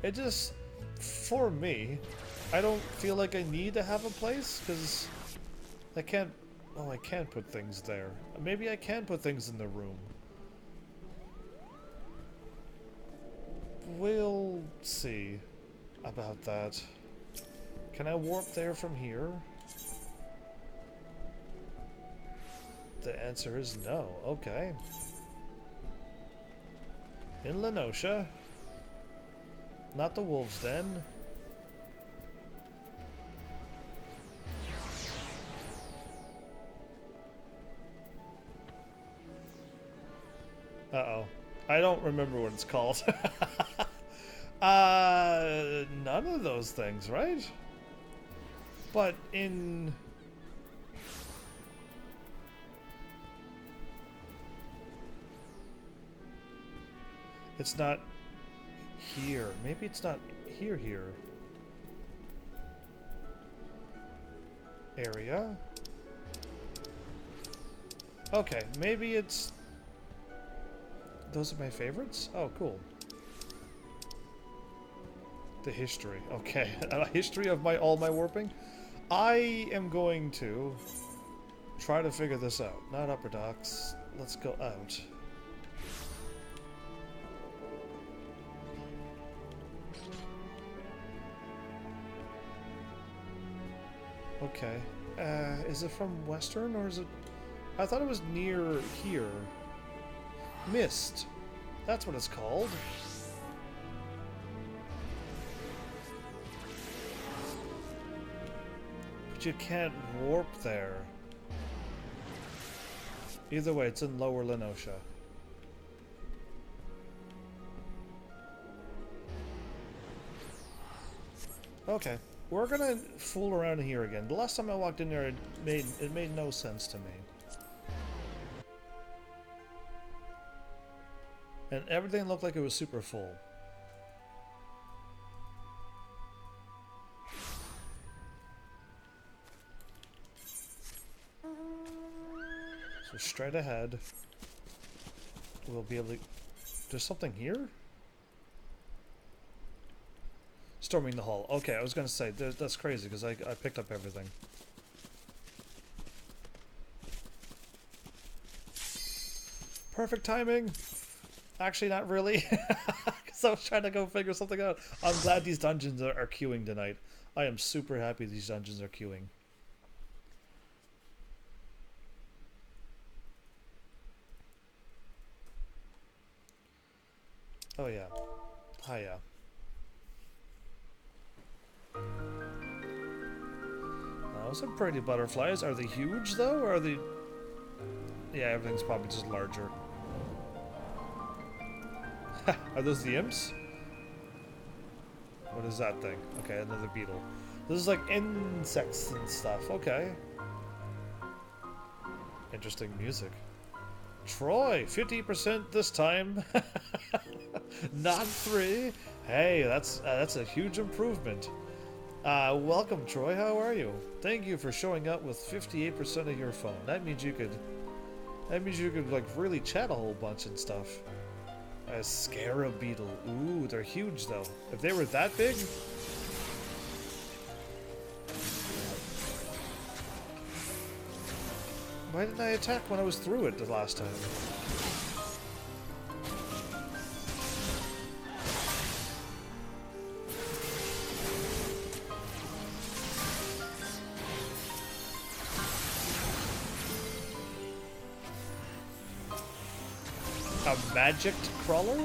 It just, for me, I don't feel like I need to have a place, because I can't, oh, I can't put things there. Maybe I can put things in the room. We'll see about that. Can I warp there from here? The answer is no. Okay. In Lenosha. Not the Wolves Den. Uh-oh. I don't remember what it's called. None of those things, right? But in... It's not here. Maybe it's not here. Area. Okay, maybe it's... Those are my favorites? Oh, cool. The history. Okay, a history of all my warping. I am going to try to figure this out. Not upper docks. Let's go out. Okay. Is it from Western or is it... I thought it was near here. Mist. That's what it's called. But you can't warp there. Either way, it's in Lower Lenosha. Okay. We're gonna fool around here again. The last time I walked in there, it made no sense to me. And everything looked like it was super full. So straight ahead, we'll be able to... There's something here? Storming the hall. Okay, I was gonna say, that's crazy, because I picked up everything. Perfect timing! Actually, not really, because I was trying to go figure something out. I'm glad these dungeons are queuing tonight. I am super happy these dungeons are queuing. Oh yeah. Hiya. Those are pretty butterflies. Are they huge, though, or are they... Yeah, everything's probably just larger. Are those the imps? What is that thing? Okay, another beetle. This is like insects and stuff. Okay. Interesting music. Troy, 50% this time. Not 3. Hey, that's a huge improvement. Welcome, Troy. How are you? Thank you for showing up with 58% of your phone. That means you could like really chat a whole bunch and stuff. A scarab beetle. Ooh, they're huge though. If they were that big. Why didn't I attack when I was through it the last time? A magicked crawler?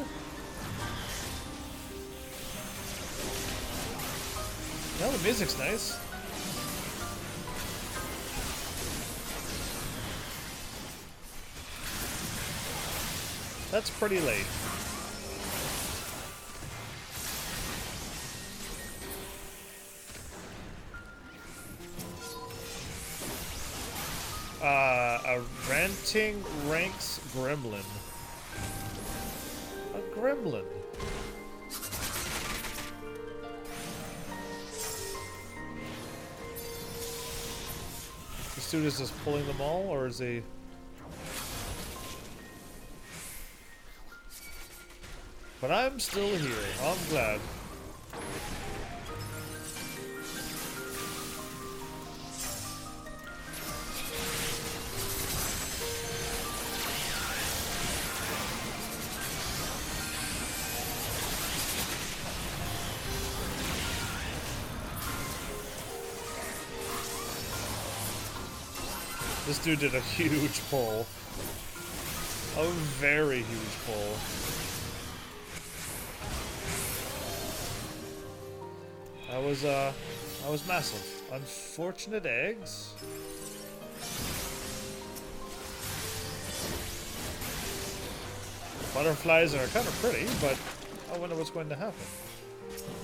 Well, the music's nice. That's pretty late. A ranting ranks gremlin. A gremlin. This dude is just pulling them all, or is he... But I'm still here. I'm glad. This dude did a huge pull. A very huge pull. That was massive. Unfortunate eggs. Butterflies are kind of pretty, but I wonder what's going to happen.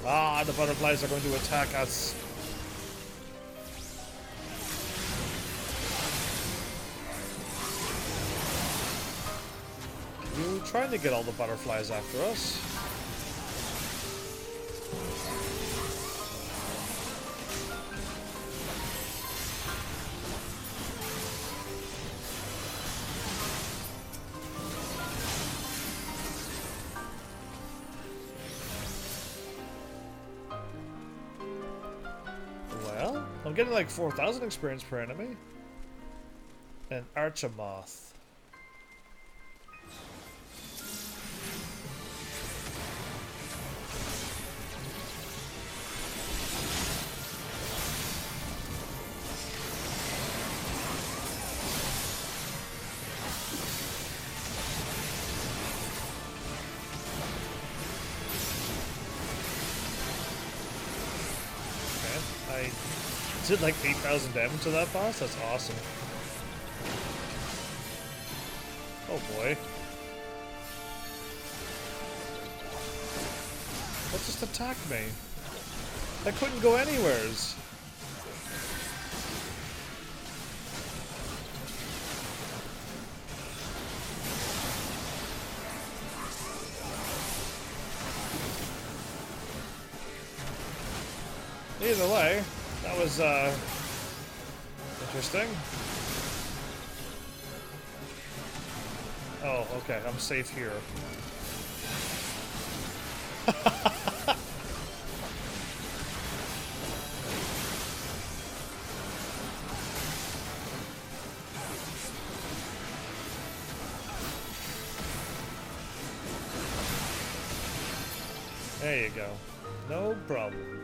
Ah, the butterflies are going to attack us. You trying to get all the butterflies after us? Well, I'm getting like 4,000 experience per enemy. An Archamoth. I did like 8,000 damage to that boss? That's awesome. Oh boy. What just attacked me? I couldn't go anywheres. Either way, that was interesting. Oh, okay, I'm safe here. There you go. No problem.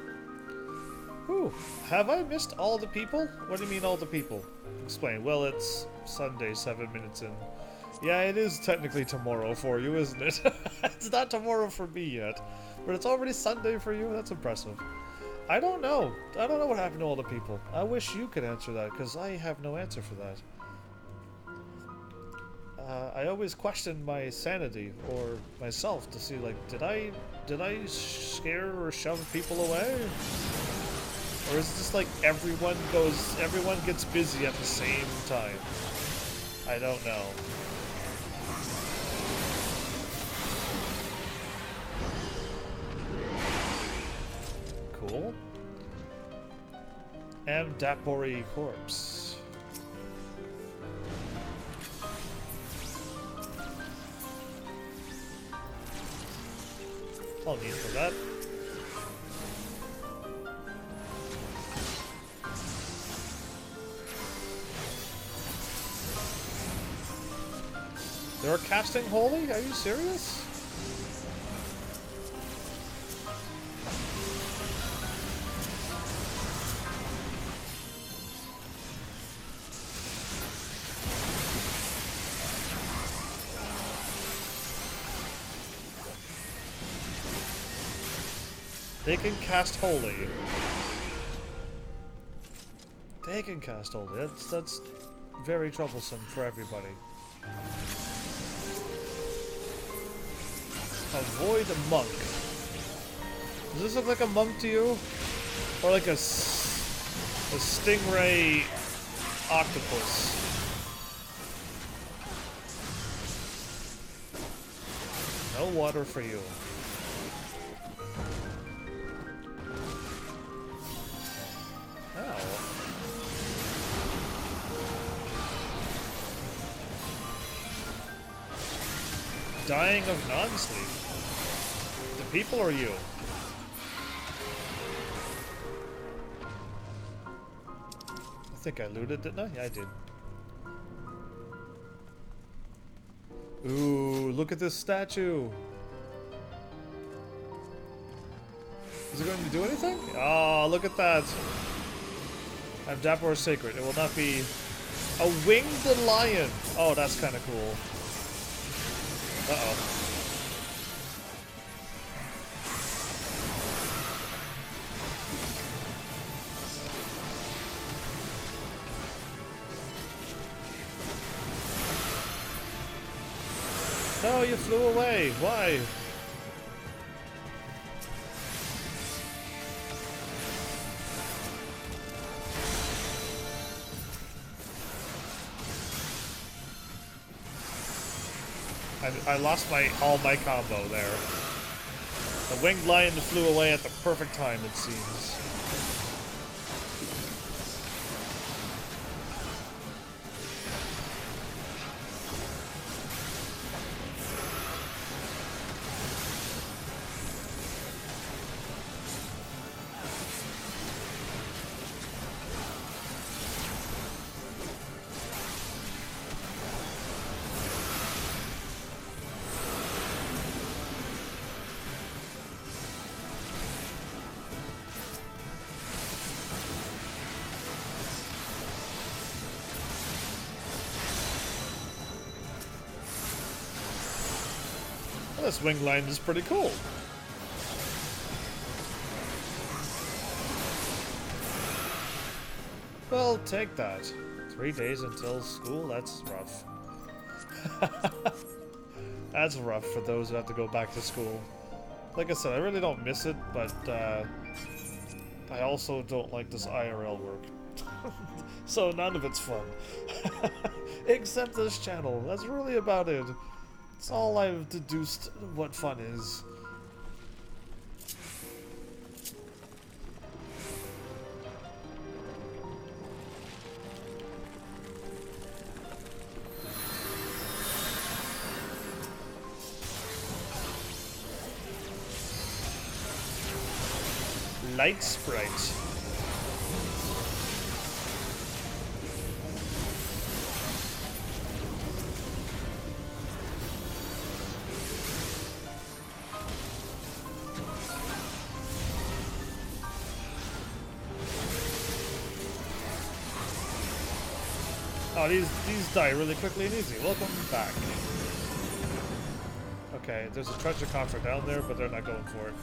Whew. Have I missed all the people? What do you mean all the people? Explain. Well, it's Sunday, 7 minutes in. Yeah, it is technically tomorrow for you, isn't it? It's not tomorrow for me yet. But it's already Sunday for you? That's impressive. I don't know. I don't know what happened to all the people. I wish you could answer that, because I have no answer for that. I always question my sanity, or myself, to see, like, did I scare or shove people away? Or is it just like everyone gets busy at the same time? I don't know. Cool. And Dapori Corpse. I'll need for that. They're casting holy? Are you serious? They can cast holy. They can cast holy. That's very troublesome for everybody. Avoid a monk. Does this look like a monk to you? Or like a stingray octopus? No water for you. Ow. Dying of non-sleep. The people or you? I think I looted, didn't I? Yeah, I did. Ooh, look at this statue. Is it going to do anything? Oh, look at that. I'm Dapper Sacred. It will not be a winged lion. Oh, that's kind of cool. Uh-oh. No, you flew away. Why? I lost all my combo there. The winged lion flew away at the perfect time, it seems. This winged lion is pretty cool. Well, take that. 3 days until school, that's rough. That's rough for those who have to go back to school. Like I said, I really don't miss it, but I also don't like this IRL work. So none of it's fun. Except this channel. That's really about it. It's all I've deduced what fun is. Light Sprite. Oh, these die really quickly and easy. Welcome back. Okay, there's a treasure coffer down there, but they're not going for it.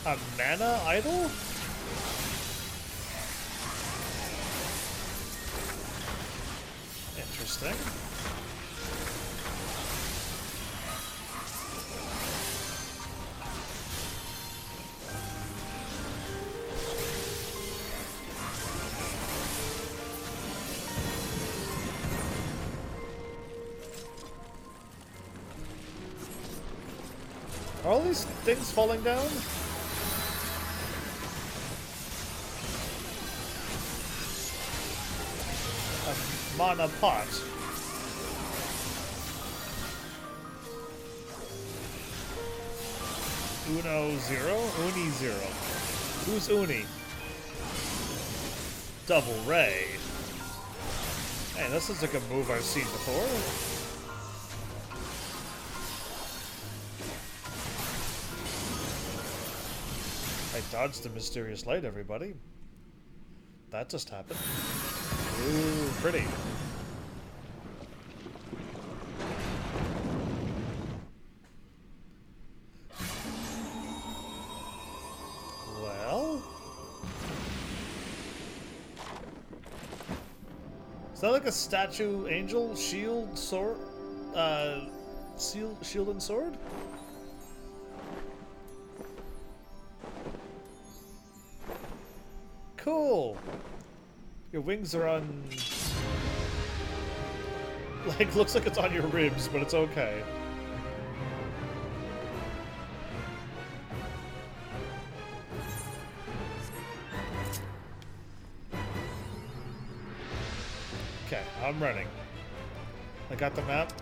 A mana idol? Interesting. Are all these things falling down? A mana pot. Uno zero? Uni zero. Who's Uni? Double Ray. Hey, this is like a move I've seen before. I dodged the mysterious light, everybody. That just happened. Ooh, pretty. Well? Is that like a statue angel? Shield, sword? Shield and sword? Your wings are on... Like, looks like it's on your ribs, but it's okay. Okay, I'm running. I got the map.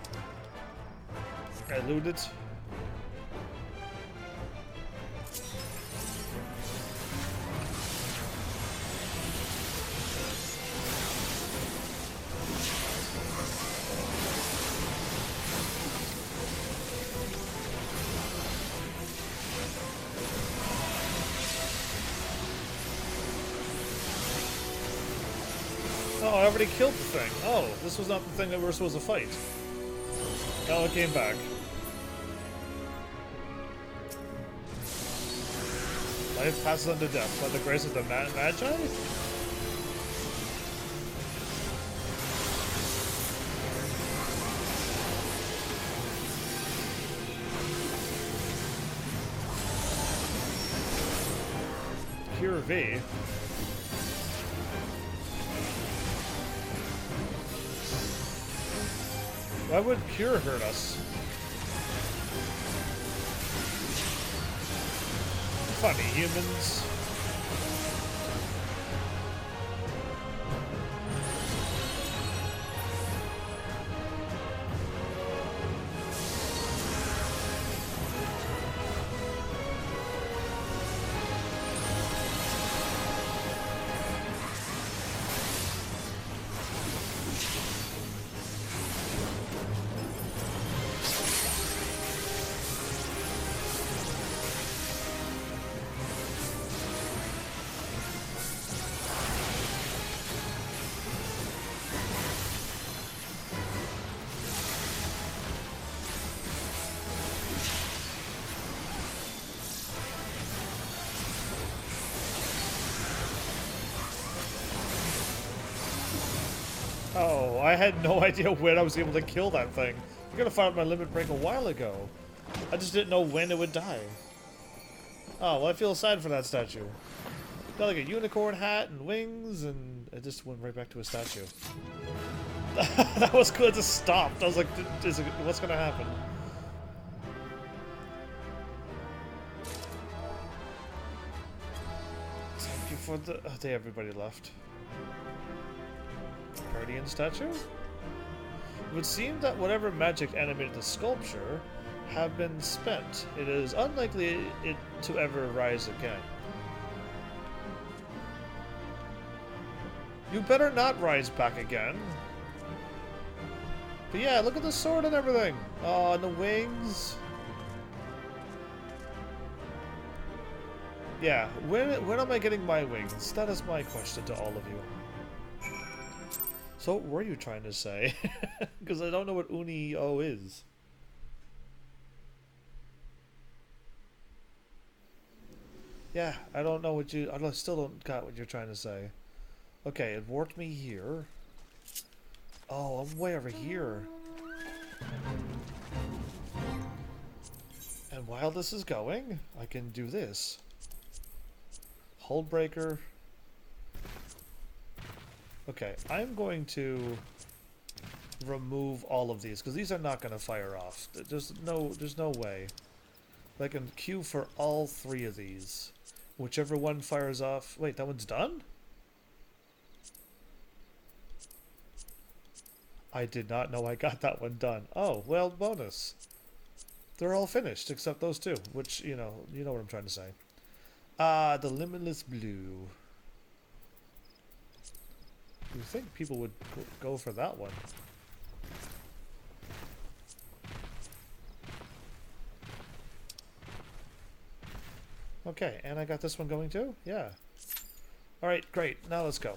I looted. Oh, I already killed the thing. Oh, this was not the thing that we were supposed to fight. Oh, it came back. Life passes unto death by the grace of the Magi? Cure V. Why would Cure hurt us? Funny humans. Oh, I had no idea when I was able to kill that thing. I gotta find out my limit break a while ago. I just didn't know when it would die. Oh, well, I feel sad for that statue. Got like a unicorn hat and wings, and it just went right back to a statue. That was good. It just stopped. I was like, what's gonna happen? Before the day everybody left. Guardian statue? It would seem that whatever magic animated the sculpture have been spent. It is unlikely it to ever rise again. You better not rise back again. But yeah, look at the sword and everything. Oh, and the wings. Yeah, when am I getting my wings? That is my question to all of you. So what were you trying to say? Because I don't know what Uni-O is. Yeah, I don't know what you... I still don't got what you're trying to say. Okay, it warped me here. Oh, I'm way over here. And while this is going, I can do this. Hold breaker. Okay, I'm going to remove all of these because these are not going to fire off. There's no way. I can queue for all three of these. Whichever one fires off. Wait, that one's done? I did not know I got that one done. Oh, well, bonus. They're all finished except those two, which, you know what I'm trying to say. The Limitless Blue. You think people would go for that one? Okay, and I got this one going too? Yeah. Alright, great. Now let's go.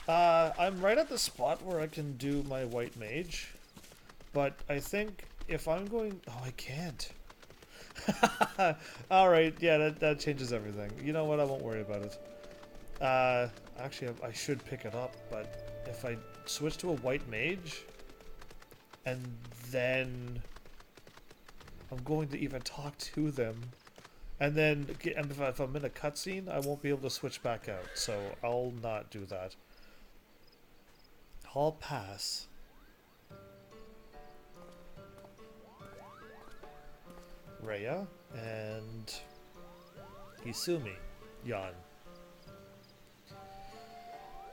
I'm right at the spot where I can do my white mage. But I think if I'm going... Oh, I can't. Alright, yeah, that changes everything. You know what? I won't worry about it. Actually, I should pick it up, but if I switch to a white mage, and then I'm going to even talk to them, And then and if I'm in a cutscene, I won't be able to switch back out, so I'll not do that. Hall Pass. Rhea and Isumi. Yan.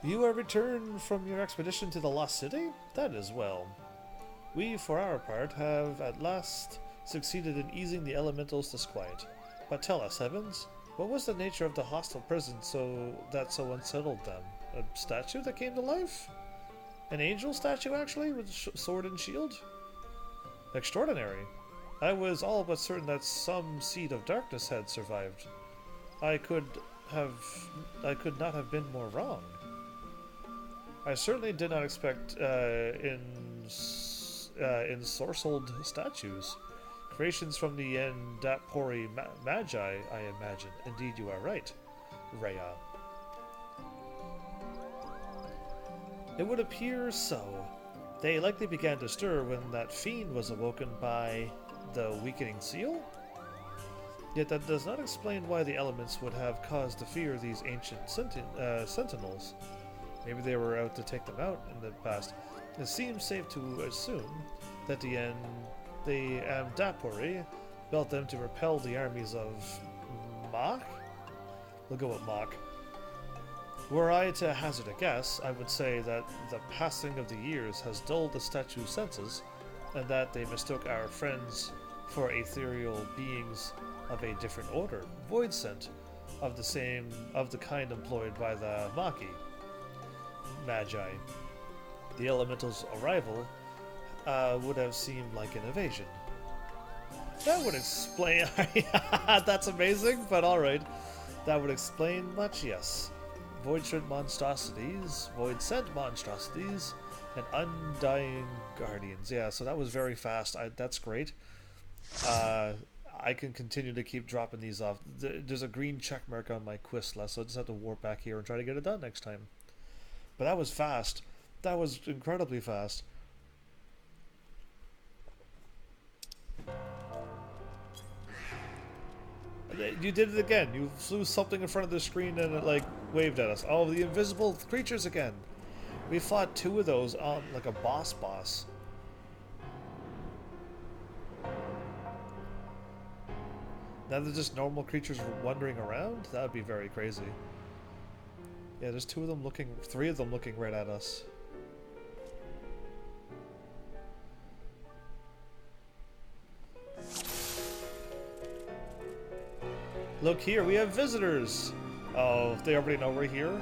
You are returned from your expedition to the Lost City? That is well. We, for our part, have at last succeeded in easing the elemental's disquiet. But tell us, Heavens, what was the nature of the hostile prison that so unsettled them? A statue that came to life? An angel statue, actually, with sword and shield? Extraordinary. I was all but certain that some seed of darkness had survived. I could not have been more wrong. I certainly did not expect ensorcelled statues. Creations from the Endapori Magi, I imagine. Indeed, you are right, Rhea. It would appear so. They likely began to stir when that fiend was awoken by the weakening seal? Yet that does not explain why the elements would have cause to fear these ancient sentinels. Maybe they were out to take them out in the past. It seems safe to assume that the Amdapori built them to repel the armies of Mach? We'll go with Mach. Were I to hazard a guess, I would say that the passing of the years has dulled the statue's senses, and that they mistook our friends for ethereal beings of a different order, void sent, of the kind employed by the Magi. The elemental's arrival would have seemed like an invasion. That would explain. That's amazing, but alright. That would explain much, yes. Void-sent monstrosities, void-sent monstrosities, and undying guardians. Yeah, so that was very fast. That's great. I can continue to keep dropping these off. There's a green check mark on my quest list, so I just have to warp back here and try to get it done next time. But that was fast. That was incredibly fast. You did it again. You flew something in front of the screen and it like waved at us. Oh, the invisible creatures again. We fought 2 of those on like a boss. Now they're just normal creatures wandering around? That would be very crazy. Yeah, there's 3 of them looking right at us. Look here, we have visitors! Oh, they already know we're here?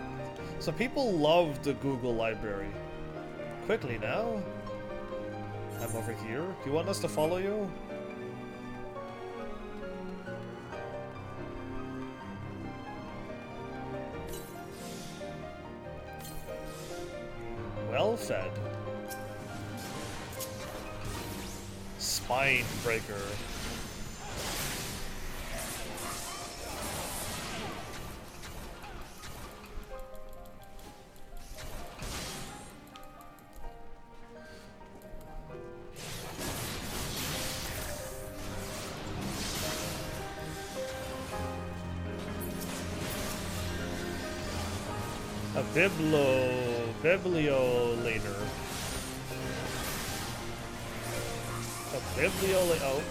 So people love the Google library. Quickly now. I'm over here. Do you want us to follow you? Well fed. Spine breaker. A bibliolator. A bibliolator. Oh.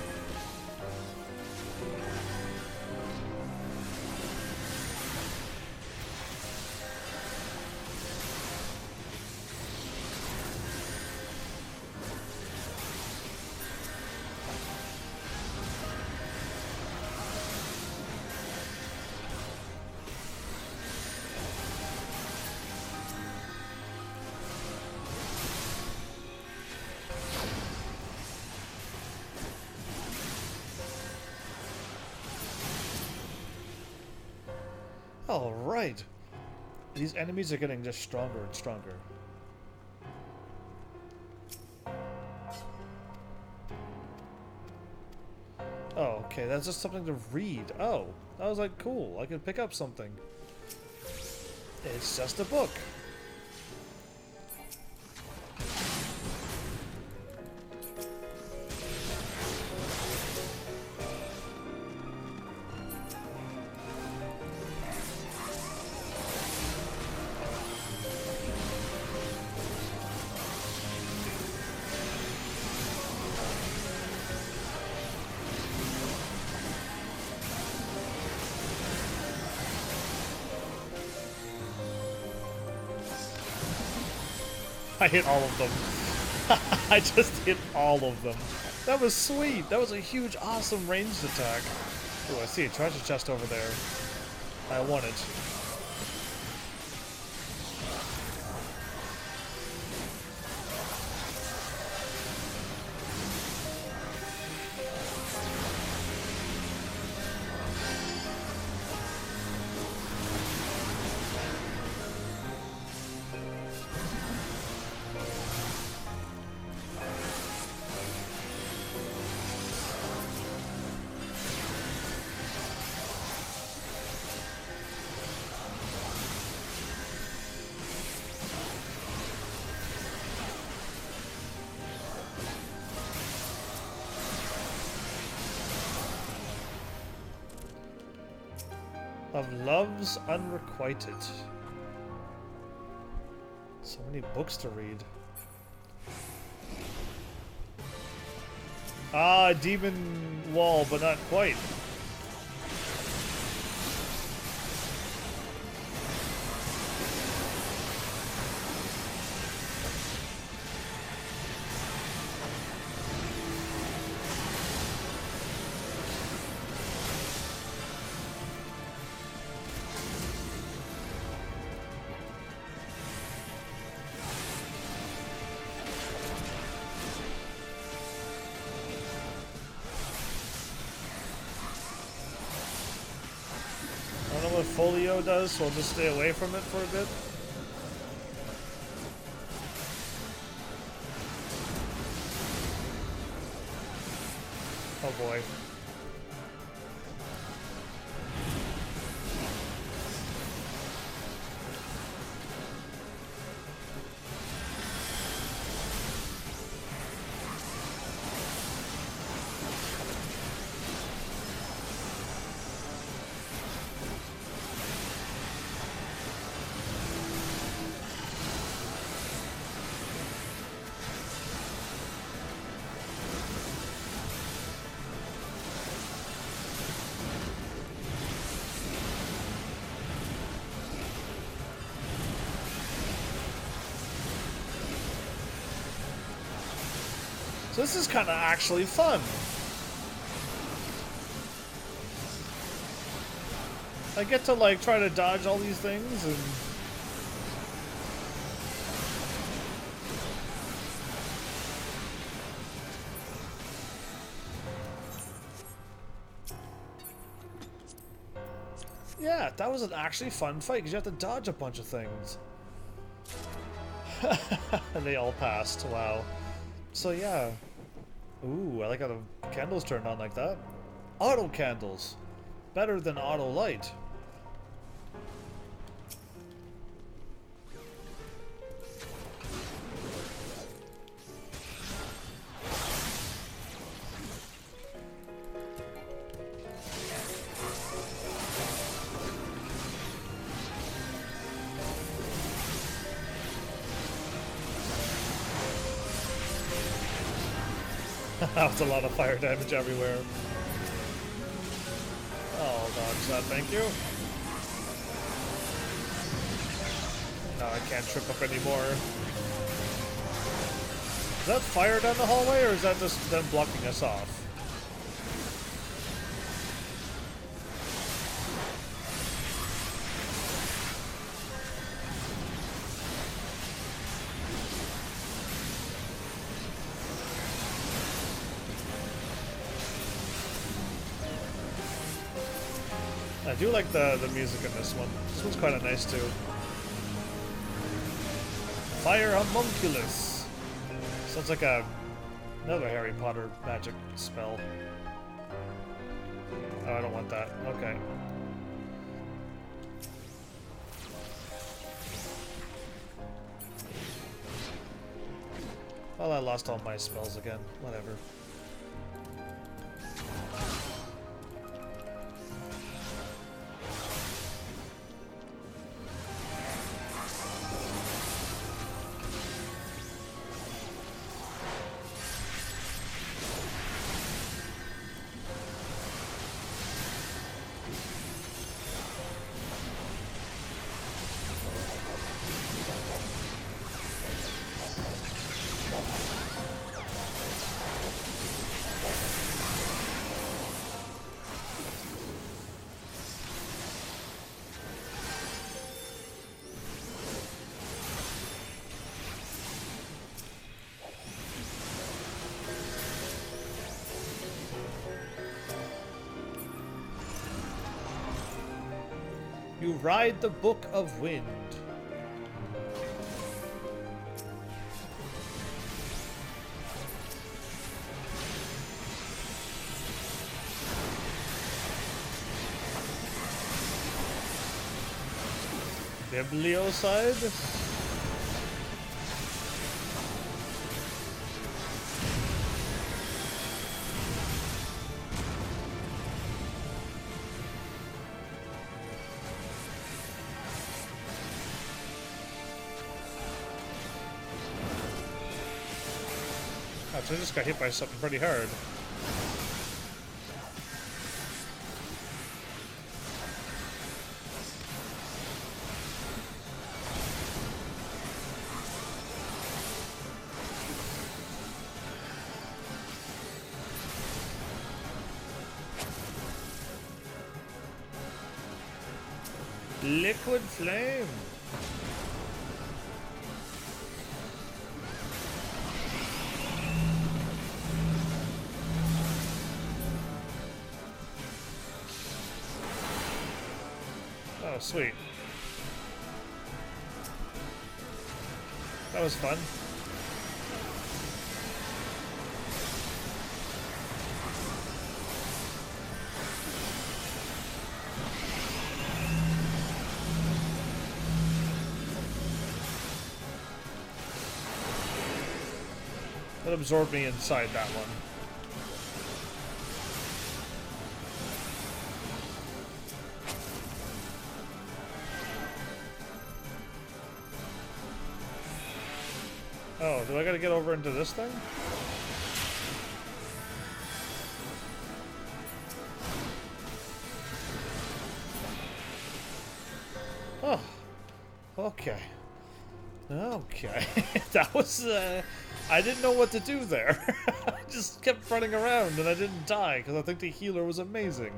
Alright. These enemies are getting just stronger and stronger. Oh, okay, that's just something to read. Oh, I was like, cool, I can pick up something. It's just a book. I hit all of them. I just hit all of them. That was sweet. That was a huge, awesome ranged attack. Oh, I see a treasure chest over there. I want it. Of loves unrequited. So many books to read. Ah, demon wall, but not quite. I don't know what Folio does, so I'll just stay away from it for a bit. Oh boy. So this is kind of actually fun. I get to like try to dodge all these things and yeah, that was an actually fun fight because you have to dodge a bunch of things. And they all passed. Wow. So yeah. Ooh, I like how the candles turned on like that. Auto candles. Better than auto light. That was a lot of fire damage everywhere. Oh, dodge that, thank you. No, I can't trip up anymore. Is that fire down the hallway, or is that just them blocking us off? I do like the music in this one. This one's kind of nice too. Fire Homunculus. Sounds like another Harry Potter magic spell. Oh, I don't want that. Okay. Well, I lost all my spells again. Whatever. ride the Book of Wind. Bibliocide? I just got hit by something pretty hard. Liquid flame. Oh, sweet. That was fun. That absorbed me inside that one. Oh, do I gotta get over into this thing? Oh, okay. Okay. That was, I didn't know what to do there. I just kept running around and I didn't die because I think the healer was amazing.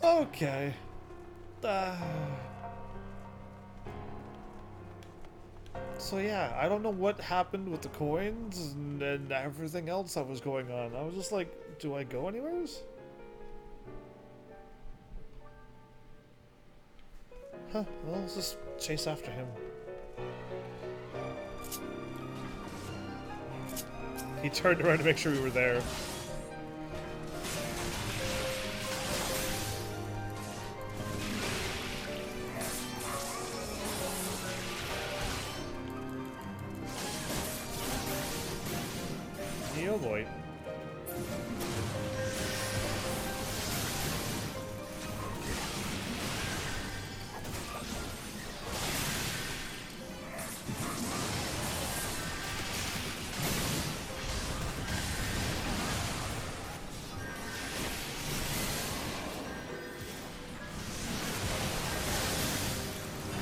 Okay. So yeah, I don't know what happened with the coins and everything else that was going on. I was just like, do I go anywheres? Huh, well, let's just chase after him. He turned around to make sure we were there. Oh boy.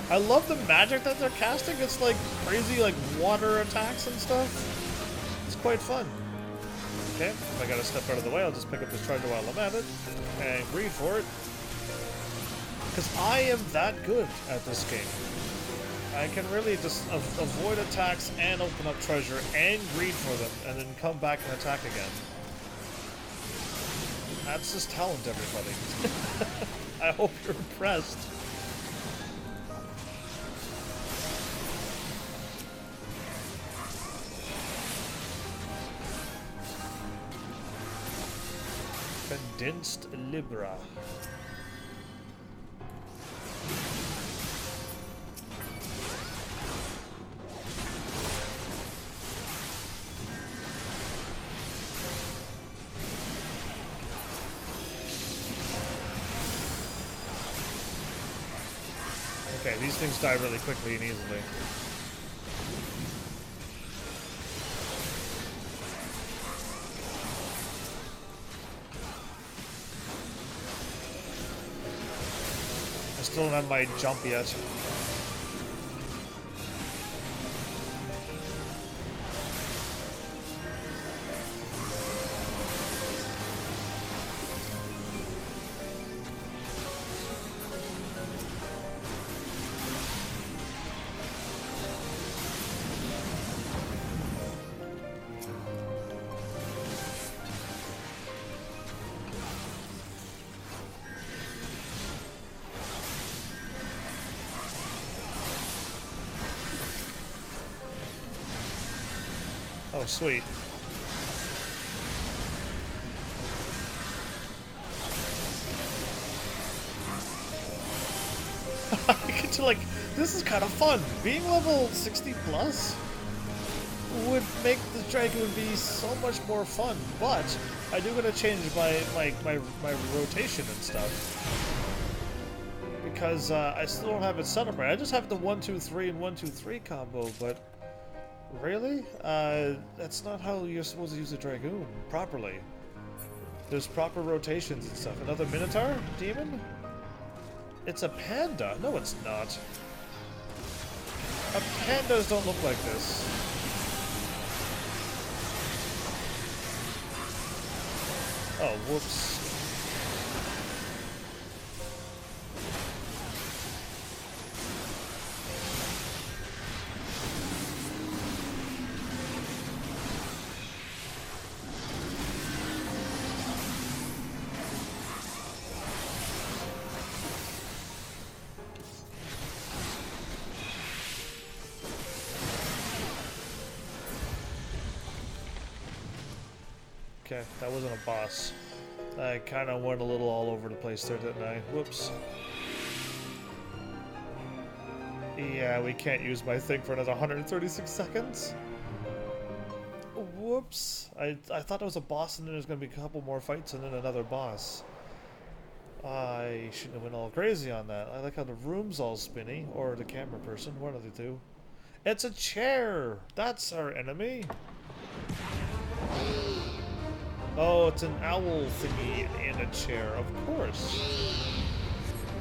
I love the magic that they're casting. It's like crazy, like water attacks and stuff. It's quite fun. Okay, if I gotta step out of the way, I'll just pick up this treasure while I'm at it and greed for it. Because I am that good at this game. I can really just avoid attacks and open up treasure and greed for them and then come back and attack again. That's just talent, everybody. I hope you're impressed. Condensed Libra. Okay, these things die really quickly and easily. Still don't have my jump yet. Oh, sweet. I get to, like, this is kind of fun. Being level 60 plus would make the Dragoon be so much more fun, but I do gotta change my rotation and stuff. Because I still don't have it set up right. I just have the 1-2-3 and 1-2-3 combo, but really? That's not how you're supposed to use a Dragoon properly. There's proper rotations and stuff. Another Minotaur? Demon? It's a panda. No, it's not. Pandas don't look like this. Oh, whoops. Okay, that wasn't a boss. I kind of went a little all over the place there, didn't I? Whoops. Yeah, we can't use my thing for another 136 seconds. Whoops. I thought it was a boss and then there's going to be a couple more fights and then another boss. I shouldn't have went all crazy on that. I like how the room's all spinny. Or the camera person, one of the two. It's a chair! That's our enemy! Oh, it's an owl thingy in a chair, of course.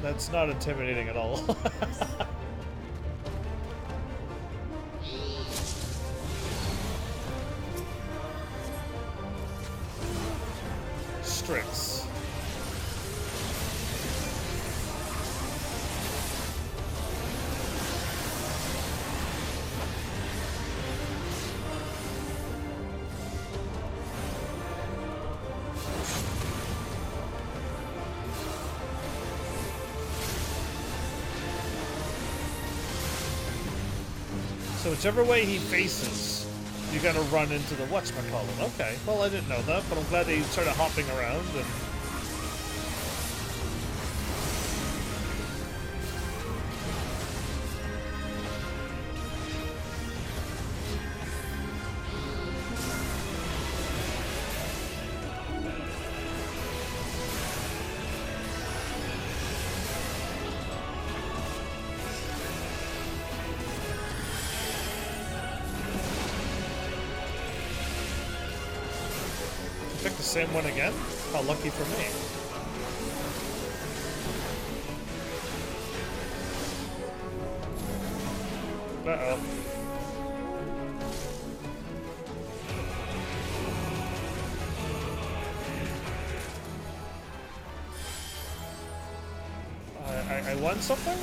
That's not intimidating at all. Strix. So whichever way he faces, you gotta run into the whatchamacallit. Okay, well I didn't know that, but I'm glad they started hopping around and... Pick the same one again? How lucky for me. Uh-oh. I won something?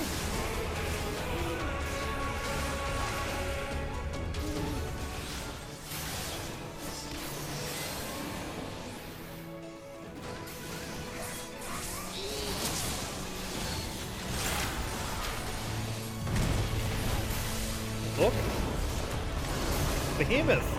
Look. Behemoth.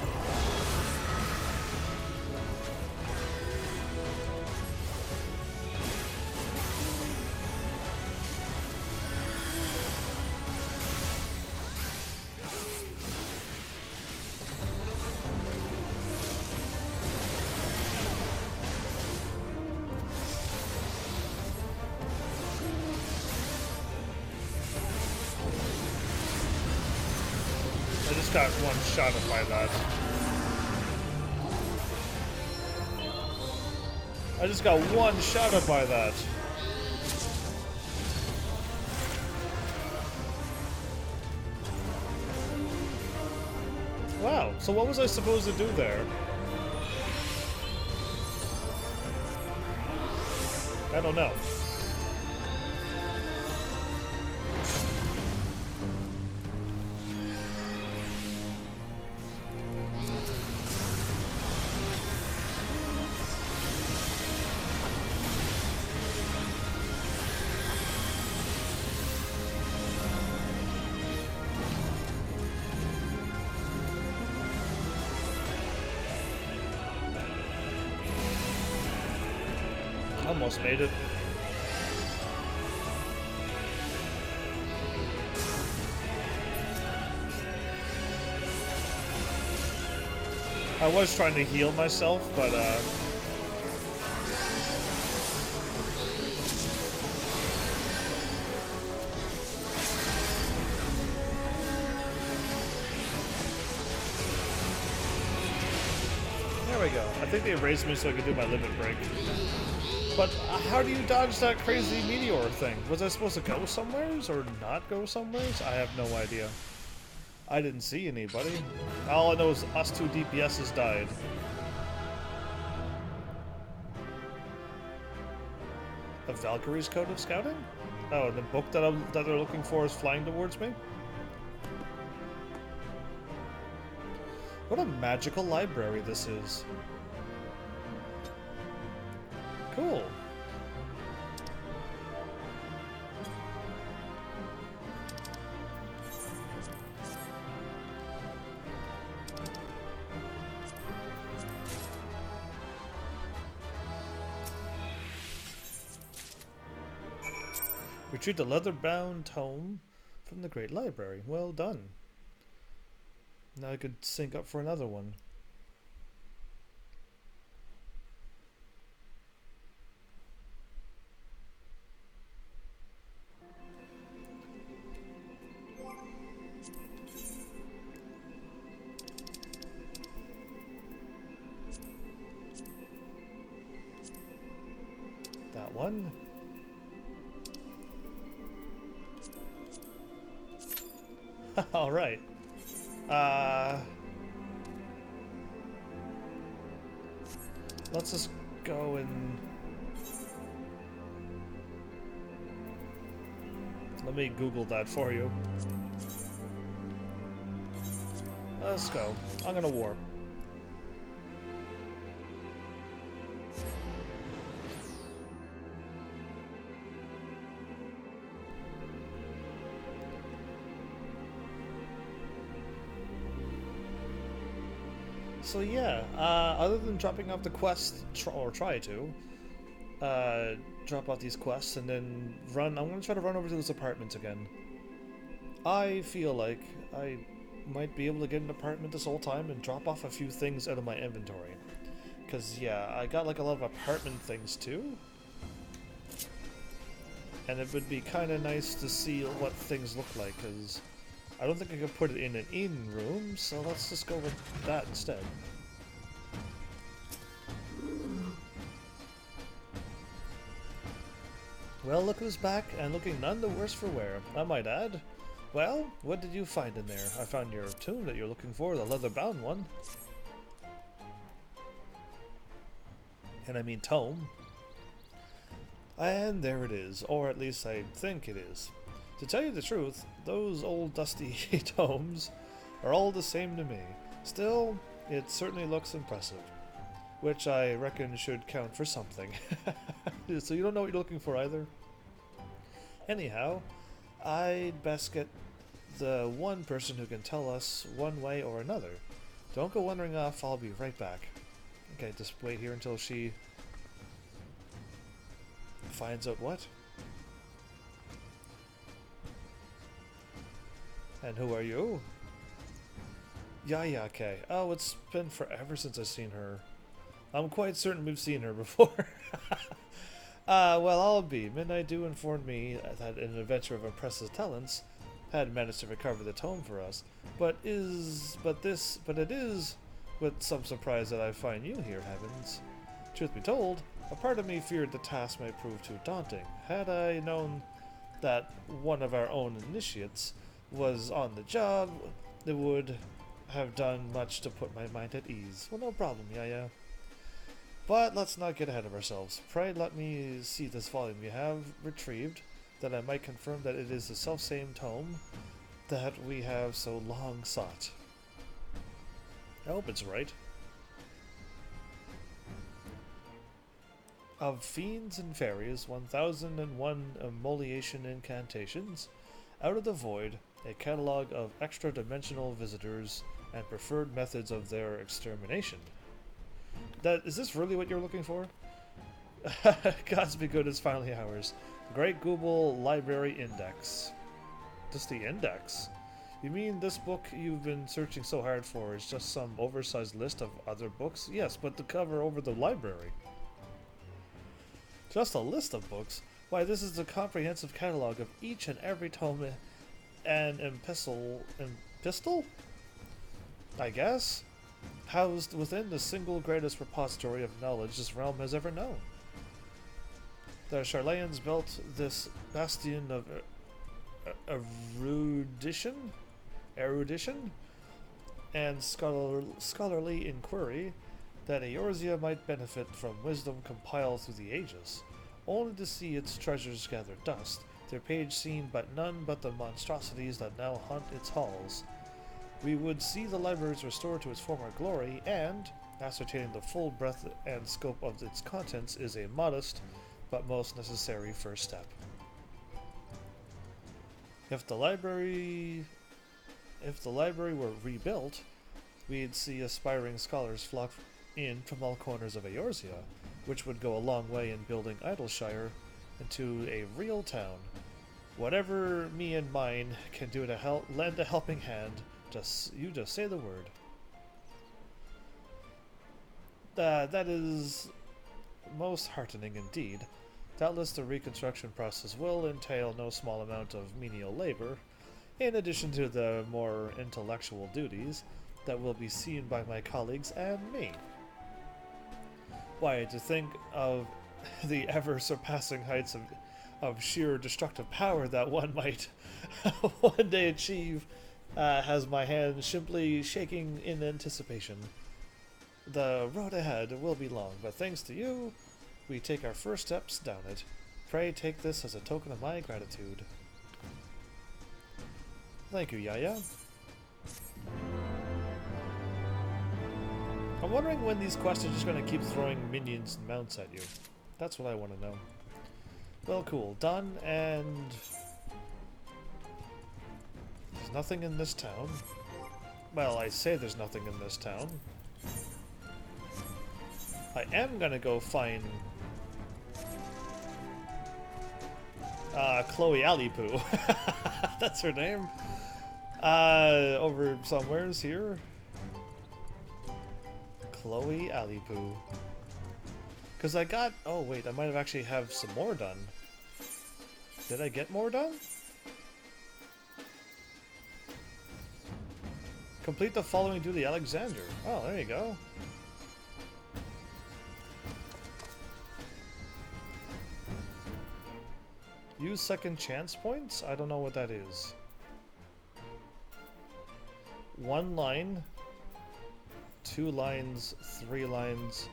I just got one shot by that. I just got one shot by that. Wow, so what was I supposed to do there? I don't know. Almost made it. I was trying to heal myself, but there we go. I think they raised me so I could do my limit break. But how do you dodge that crazy meteor thing? Was I supposed to go somewheres or not go somewheres? I have no idea. I didn't see anybody. All I know is us two DPSs died. A Valkyrie's Code of Scouting? Oh, the book that they're looking for is flying towards me? What a magical library this is. Cool. Retrieve the leather-bound tome from the Great Library. Well done. Now I could sync up for another one. That one. All right. Let's just go and let me Google that for you. Let's go. I'm gonna warp. So yeah, other than dropping off the quest, or try to, drop off these quests and then run, I'm going to try to run over to those apartments again. I feel like I might be able to get an apartment this whole time and drop off a few things out of my inventory. Because yeah, I got like a lot of apartment things too. And it would be kind of nice to see what things look like, because I don't think I could put it in an inn room, so let's just go with that instead. Well, look who's back, and looking none the worse for wear, I might add. Well, what did you find in there? I found your tome that you're looking for, the leather-bound one. And I mean tome. And there it is, or at least I think it is. To tell you the truth, those old dusty tomes are all the same to me. Still, it certainly looks impressive, which I reckon should count for something. So you don't know what you're looking for either? Anyhow, I'd best get the one person who can tell us one way or another. Don't go wandering off, I'll be right back. Okay, just wait here until she finds out what? And who are you? Okay. Oh, it's been forever since I've seen her. I'm quite certain we've seen her before. Well, I'll be. Midnight Dew informed me that an adventurer of impressive talents had managed to recover the tome for us, but it is with some surprise that I find you here, Heavens. Truth be told, a part of me feared the task might prove too daunting. Had I known that one of our own initiates was on the job, it would have done much to put my mind at ease. Well, no problem, yeah. But let's not get ahead of ourselves. Pray let me see this volume you have retrieved, that I might confirm that it is the self-same tome that we have so long sought. I hope it's right. Of Fiends and Fairies, 1001 Immolation Incantations, Out of the Void, a catalogue of extra-dimensional visitors and preferred methods of their extermination. Is this really what you're looking for? Gods be good, it's finally ours. Great Google Library Index. Just the index? You mean this book you've been searching so hard for is just some oversized list of other books? Yes, but the cover over the library. Just a list of books? Why, this is a comprehensive catalog of each and every tome and epistle? I guess? Housed within the single greatest repository of knowledge this realm has ever known. The Charlayans built this bastion of erudition and scholarly inquiry that Eorzea might benefit from wisdom compiled through the ages, only to see its treasures gather dust, their page seen by none but the monstrosities that now haunt its halls. We would see the libraries restored to its former glory, and ascertaining the full breadth and scope of its contents is a modest but most necessary first step. If the library were rebuilt, we'd see aspiring scholars flock in from all corners of Eorzea, which would go a long way in building Idleshire into a real town. Whatever me and mine can do to lend a helping hand, you just say the word. That is most heartening indeed. Doubtless the reconstruction process will entail no small amount of menial labor, in addition to the more intellectual duties that will be seen by my colleagues and me. Why, to think of the ever-surpassing heights of sheer destructive power that one might one day achieve has my hand simply shaking in anticipation. The road ahead will be long, but thanks to you, we take our first steps down it. Pray take this as a token of my gratitude. Thank you, Yaya. I'm wondering when these quests are just going to keep throwing minions and mounts at you. That's what I want to know. Well, cool. Done, and... there's nothing in this town. Well, I say there's nothing in this town. I am gonna go find... Chloe Alipu. That's her name. Over somewheres here. Chloe Alipu. Because I got... oh wait, I might have actually have some more done. Did I get more done? Complete the following duty, Alexander. Oh, there you go. Use second chance points? I don't know what that is. 1 line, 2 lines, 3 lines,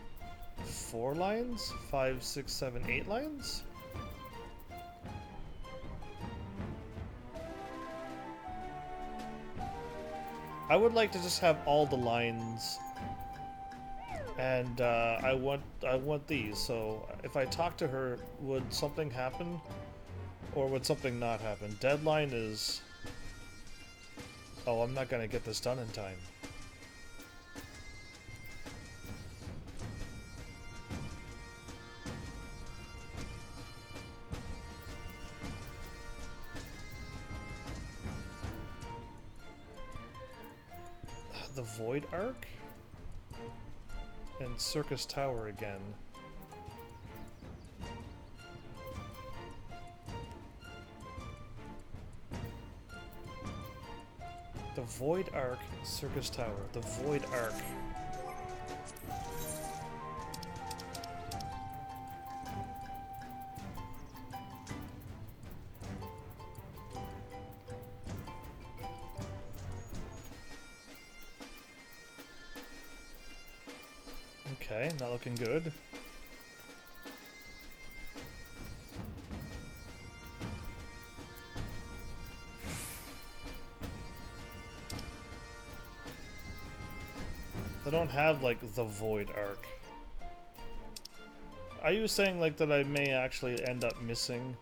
4 lines, 5, 6, 7, 8 lines? I would like to just have all the lines, and I want these. So if I talk to her, would something happen, or would something not happen? Deadline is... oh, I'm not gonna get this done in time. The Void Arc? And Circus Tower again. The Void Arc, Circus Tower. The Void Arc. Okay, not looking good. I don't have, like, the Void Arc. Are you saying, like, that I may actually end up missing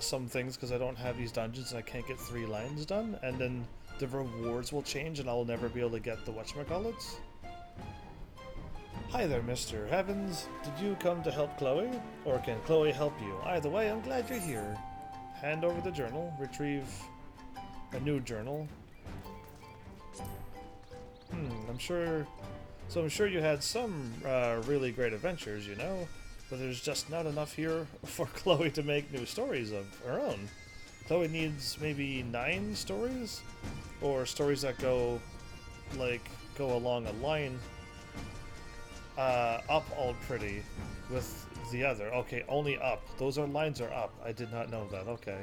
some things because I don't have these dungeons and I can't get 3 lines done? And then the rewards will change and I'll never be able to get the whatchamacallits? Hi there, Mr. Heavens. Did you come to help Chloe? Or can Chloe help you? Either way, I'm glad you're here. Hand over the journal. Retrieve a new journal. I'm sure you had some really great adventures, you know? But there's just not enough here for Chloe to make new stories of her own. Chloe needs maybe 9 stories? Or stories that go along a line up all pretty with the other. Okay, only up. Those lines are up. I did not know that. Okay.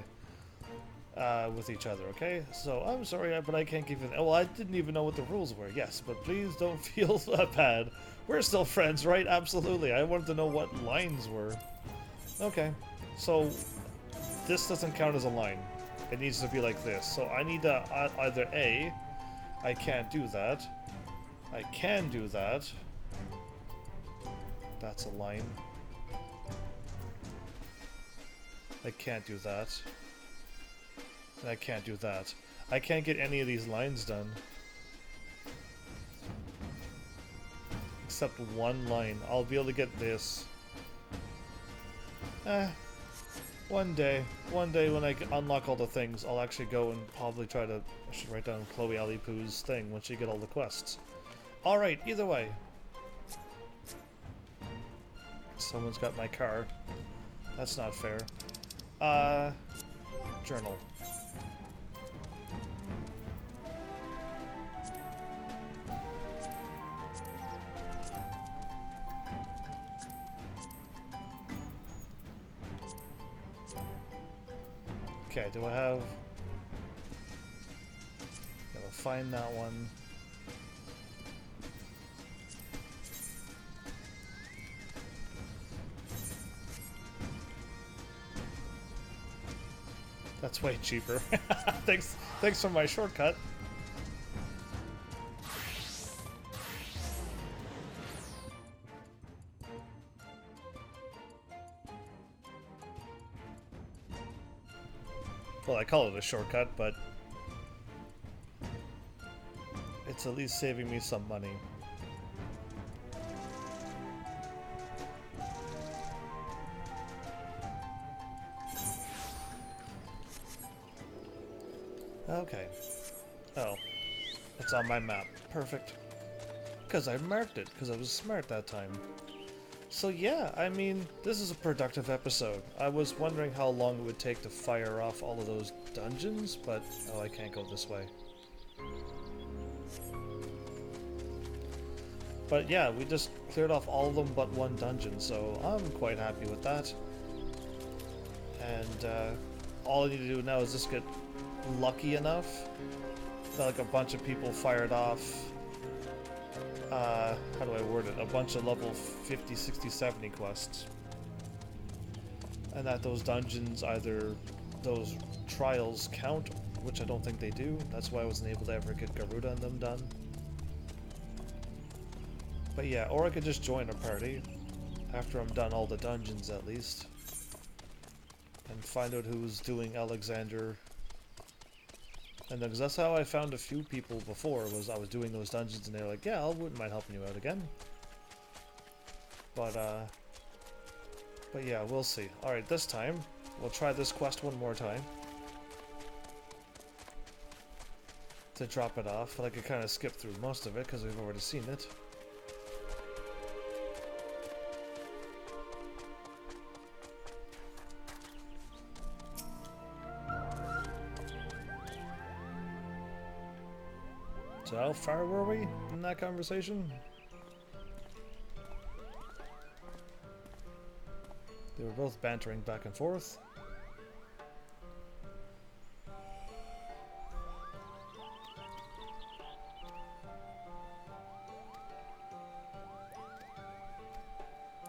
With each other, okay? So, I'm sorry, but I can't give you... Well, I didn't even know what the rules were. Yes, but please don't feel bad. We're still friends, right? Absolutely. I wanted to know what lines were. Okay. So, this doesn't count as a line. It needs to be like this. So, I need to either A... I can't do that. I can do that. That's a line. I can't do that. And I can't do that. I can't get any of these lines done. Except one line. I'll be able to get this. One day when I unlock all the things, I'll actually go and probably try to... I should write down Chloe Alipu's thing once you get all the quests. Alright, either way. Someone's got my car. That's not fair. Journal. Okay, do I have... Gotta find that one. That's way cheaper. Thanks for my shortcut. Well, I call it a shortcut, but it's at least saving me some money. Okay. Oh. It's on my map. Perfect. Because I marked it, because I was smart that time. So yeah, I mean, this is a productive episode. I was wondering how long it would take to fire off all of those dungeons, but... Oh, I can't go this way. But yeah, we just cleared off all of them but one dungeon, so I'm quite happy with that. And all I need to do now is just get lucky enough that like a bunch of people fired off how do I word it? A bunch of level 50, 60, 70 quests. And that those dungeons, either those trials count, which I don't think they do. That's why I wasn't able to ever get Garuda and them done. But yeah, or I could just join a party after I'm done all the dungeons at least. And find out who's doing Alexander. And because that's how I found a few people before, was I was doing those dungeons and they were like, yeah, I wouldn't mind helping you out again. But yeah, we'll see. Alright, this time, we'll try this quest one more time. To drop it off, but I could kind of skip through most of it because we've already seen it. So how far were we in that conversation? They were both bantering back and forth.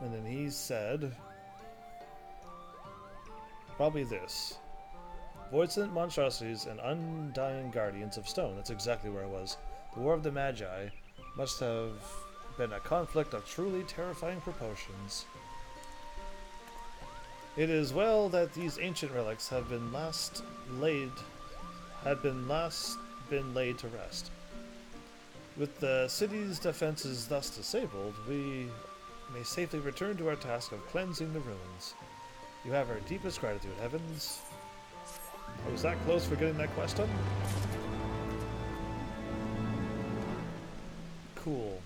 And then he said, probably this. Voidsent monstrosities and undying guardians of stone. That's exactly where I was. The War of the Magi must have been a conflict of truly terrifying proportions. It is well that these ancient relics have been laid to rest. With the city's defenses thus disabled, we may safely return to our task of cleansing the ruins. You have our deepest gratitude, Heavens. I was that close for getting that quest done? Cool.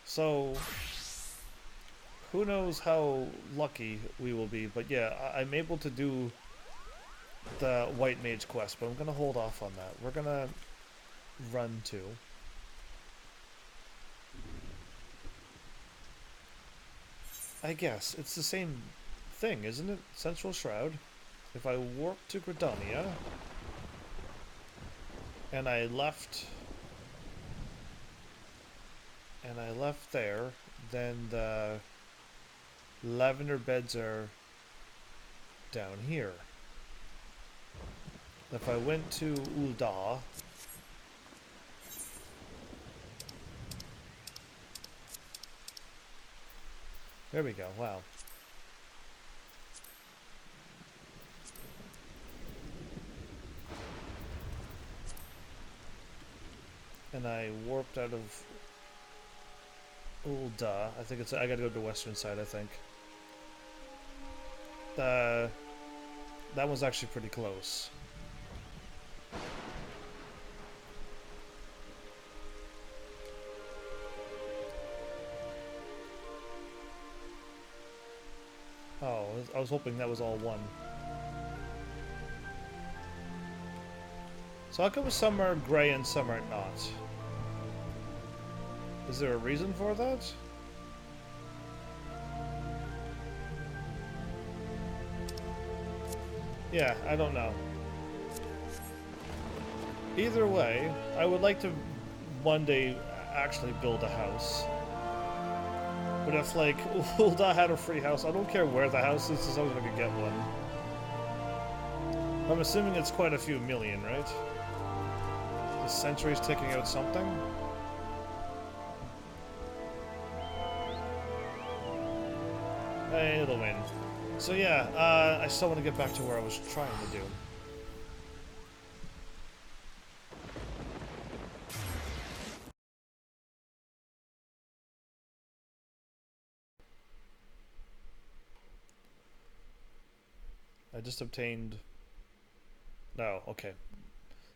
So, who knows how lucky we will be, but yeah, I'm able to do the White Mage quest, but I'm gonna hold off on that. We're gonna run to. I guess it's the same thing, isn't it? Central Shroud. If I warp to Gridania and I left there, then the lavender beds are down here. If I went to Ul'dah, there we go, wow. And I warped out of Ul'dah. I think I gotta go to the western side, I think. That was actually pretty close. Oh, I was hoping that was all one. So how come some are gray and some are not? Is there a reason for that? Yeah, I don't know. Either way, I would like to one day actually build a house. But if, like, Ul'dah had a free house, I don't care where the house is, as long as I can get one. I'm assuming it's quite a few million, right? The century's ticking out something? Hey, it'll win. So yeah, I still want to get back to where I was trying to do. I just obtained... No, okay.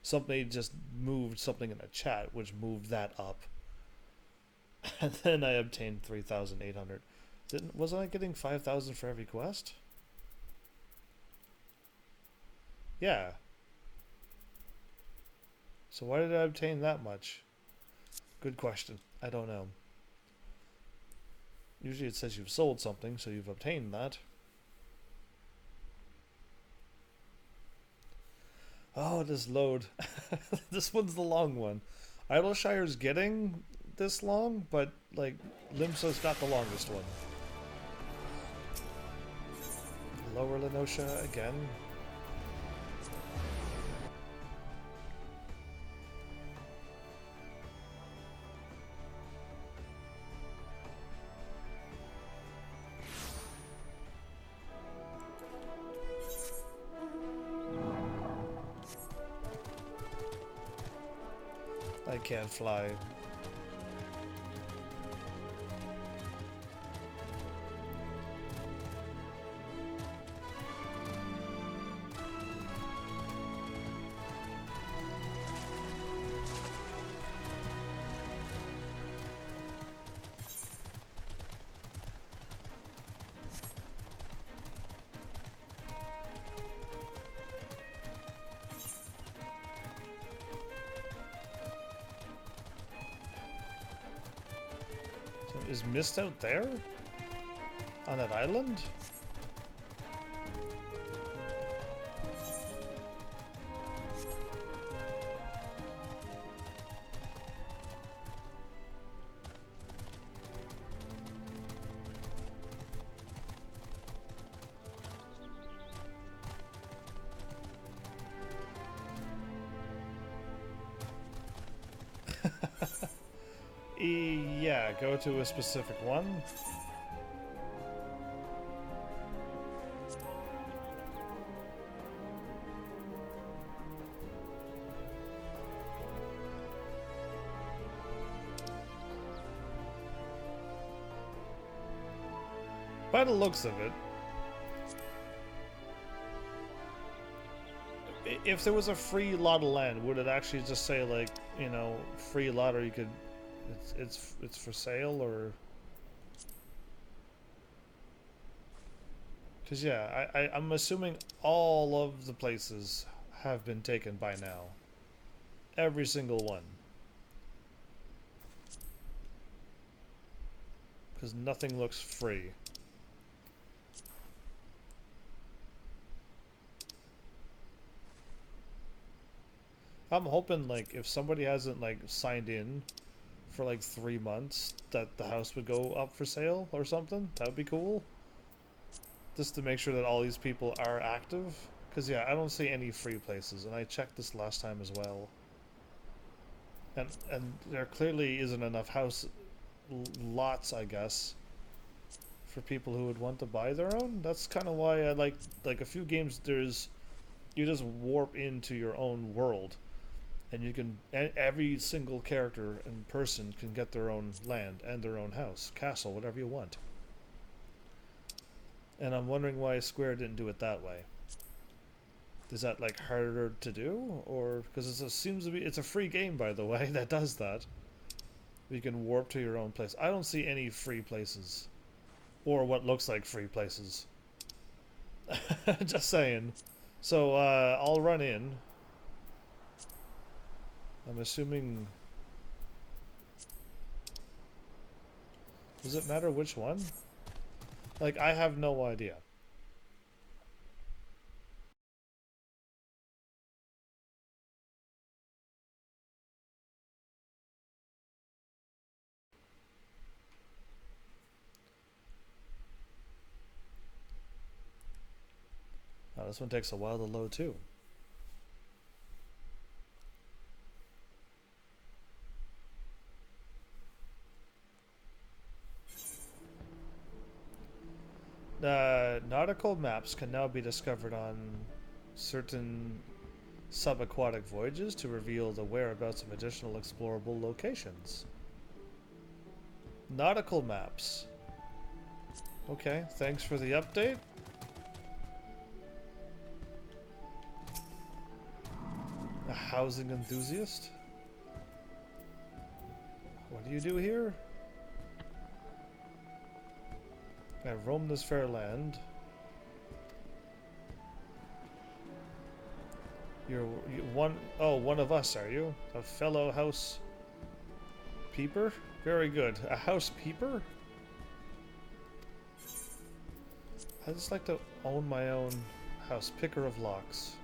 Somebody just moved something in the chat, which moved that up. And then I obtained 3,800. Wasn't I getting 5,000 for every quest? Yeah. So why did I obtain that much? Good question. I don't know. Usually it says you've sold something, so you've obtained that. Oh, this load. This one's the long one. Idleshire's getting this long, but, like, Limsa's not the longest one. Lower Lenosha again. I can't fly. Is Mist out there? On that island? Yeah, go to a specific one. By the looks of it, if there was a free lot of land, would it actually just say like, you know, free lot, or you could, it's for sale, or? Because yeah, I'm assuming all of the places have been taken by now. Every single one. Because nothing looks free. I'm hoping, like, if somebody hasn't, like, signed in for, like, 3 months, that the house would go up for sale or something. That would be cool. Just to make sure that all these people are active. Because, yeah, I don't see any free places, and I checked this last time as well. And there clearly isn't enough house lots, I guess, for people who would want to buy their own. That's kind of why I like a few games, there's, you just warp into your own world. And you can, every single character and person can get their own land and their own house, castle, whatever you want. And I'm wondering why Square didn't do it that way. Is that like harder to do, or because it seems to be, it's a free game, by the way, that does that. You can warp to your own place. I don't see any free places, or what looks like free places. Just saying. So I'll run in. I'm assuming. Does it matter which one? Like, I have no idea. Oh, this one takes a while to load too. Nautical maps can now be discovered on certain subaquatic voyages to reveal the whereabouts of additional explorable locations. Nautical maps. Okay, thanks for the update. A housing enthusiast? What do you do here? I roam this fair land. You're one of us, are you? A fellow house peeper? Very good. A house peeper? I just like to own my own house. Picker of locks.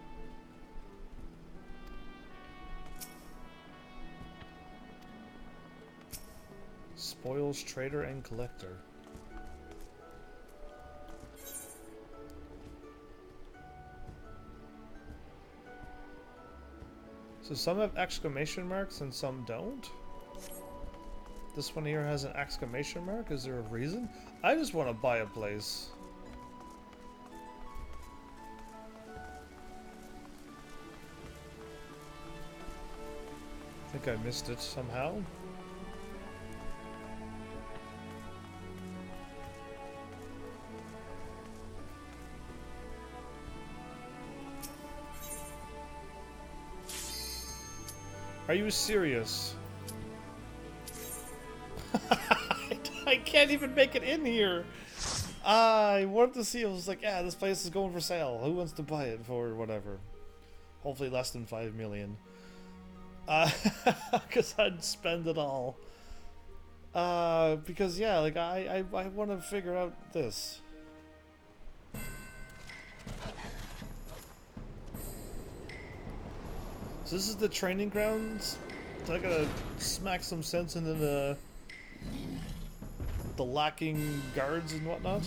Spoils trader and collector. So some have exclamation marks and some don't? This one here has an exclamation mark? Is there a reason? I just want to buy a place. I think I missed it somehow. Are you serious? I can't even make it in here. I wanted to see. I was like, yeah, this place is going for sale. Who wants to buy it for whatever? Hopefully less than 5 million. Because I'd spend it all. Because yeah, like I want to figure out this. So this is the training grounds. So I gotta smack some sense into the lacking guards and whatnot.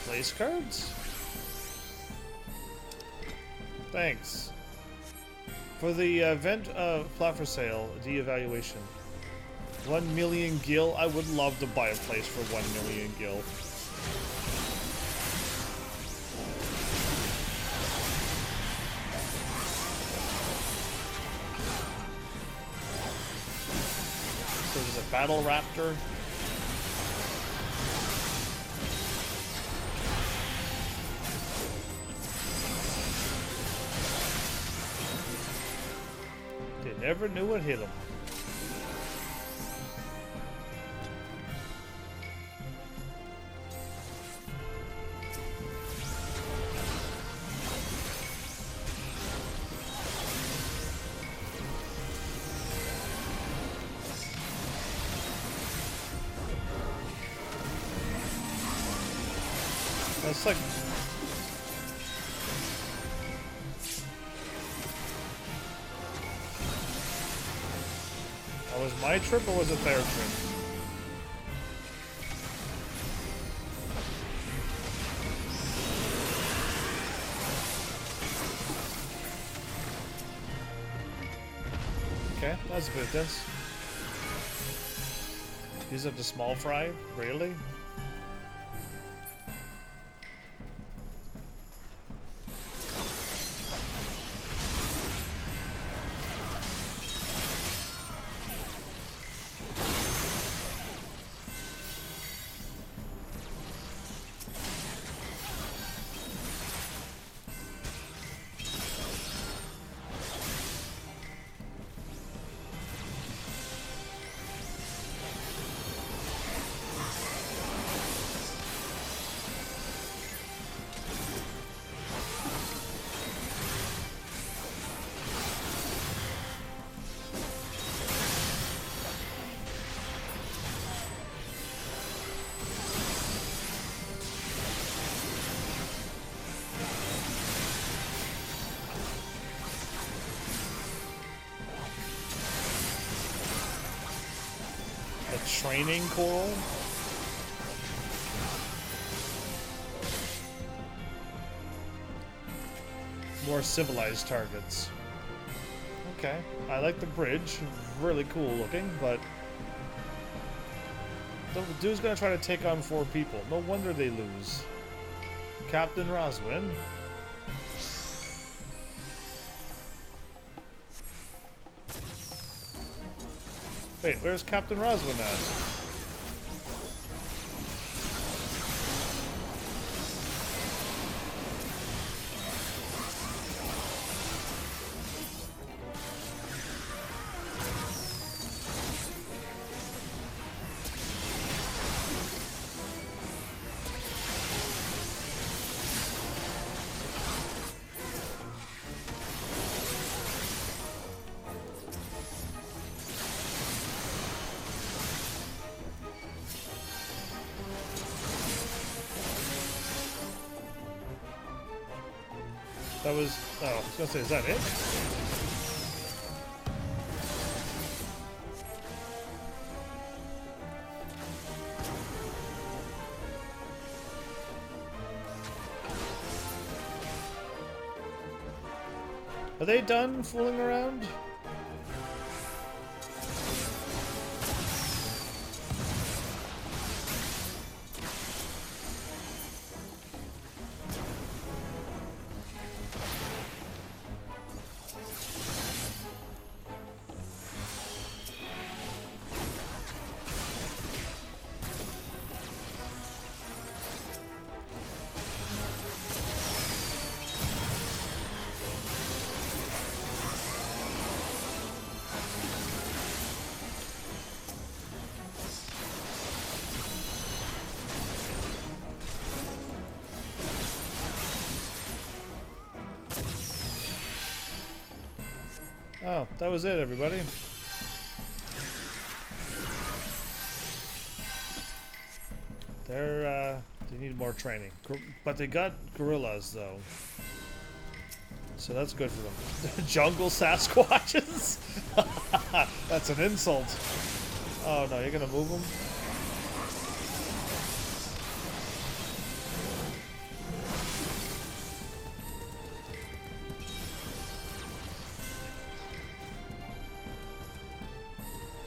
Place cards? Thanks. For the event of plot for sale, the evaluation. 1 million gil. I would love to buy a place for 1 million gil. So there's a battle raptor. They never knew what hit him. That's like... That was my trip or was it their trip? Okay, that's a bit intense. Use up the small fry? Really? Training coral? More civilized targets. Okay, I like the bridge. Really cool looking, but the dude's gonna try to take on 4 people. No wonder they lose. Captain Roswin. Wait, where's Captain Roswin at? That was... Oh, I was gonna say, is that it? Are they done fooling around? Oh, that was it, everybody. They need more training. But they got gorillas, though. So that's good for them. Jungle Sasquatches? That's an insult. Oh no, you're gonna move them?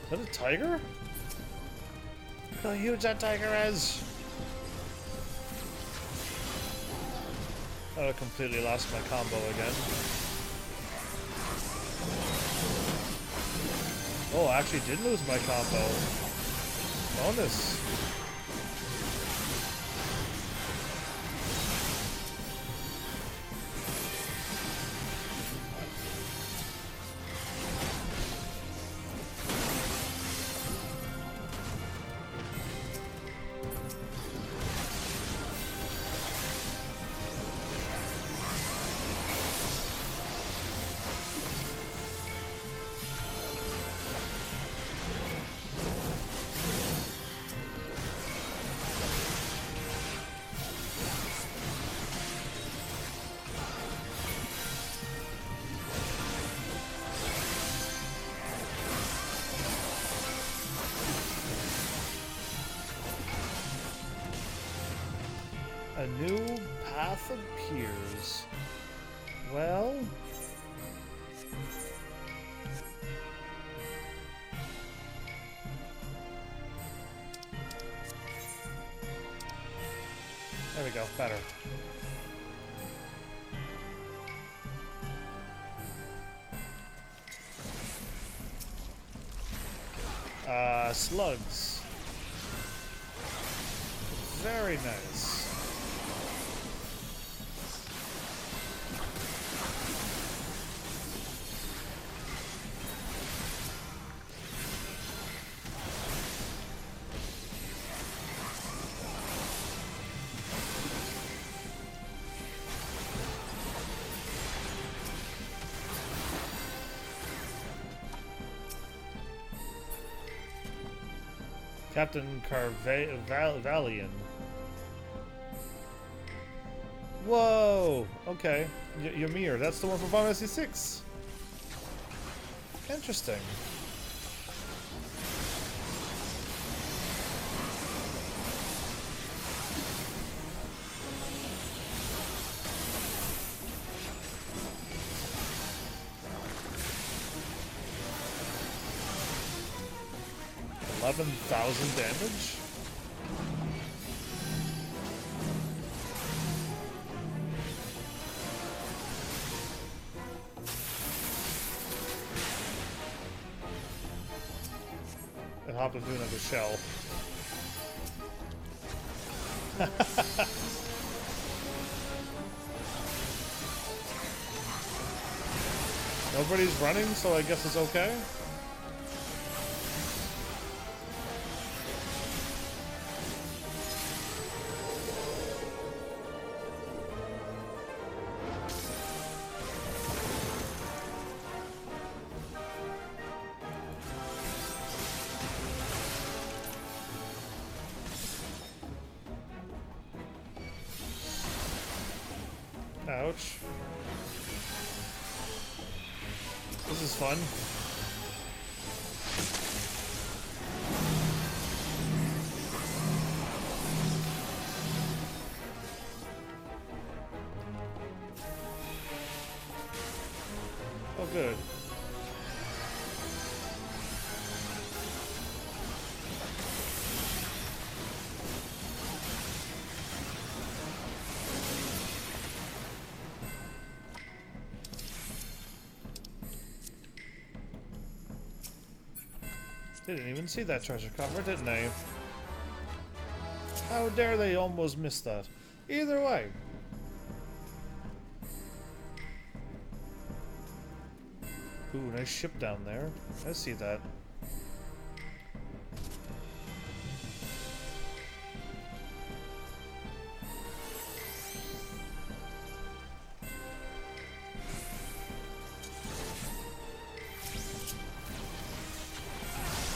Is that a tiger? Look how huge that tiger is! Oh, I completely lost my combo again. Oh, I actually did lose my combo. Bonus. A new path appears. Well... there we go, better. Slugs. Very nice. Captain Carvalian. Whoa! Okay. Ymir, that's the one from Final Fantasy 6. Interesting. $11,000 damage? And hop into another shell. Nobody's running, so I guess it's okay. Ouch. This is fun. Oh, good. Didn't even see that treasure cover, didn't they? How dare they almost miss that? Either way. Ooh, nice ship down there. I see that.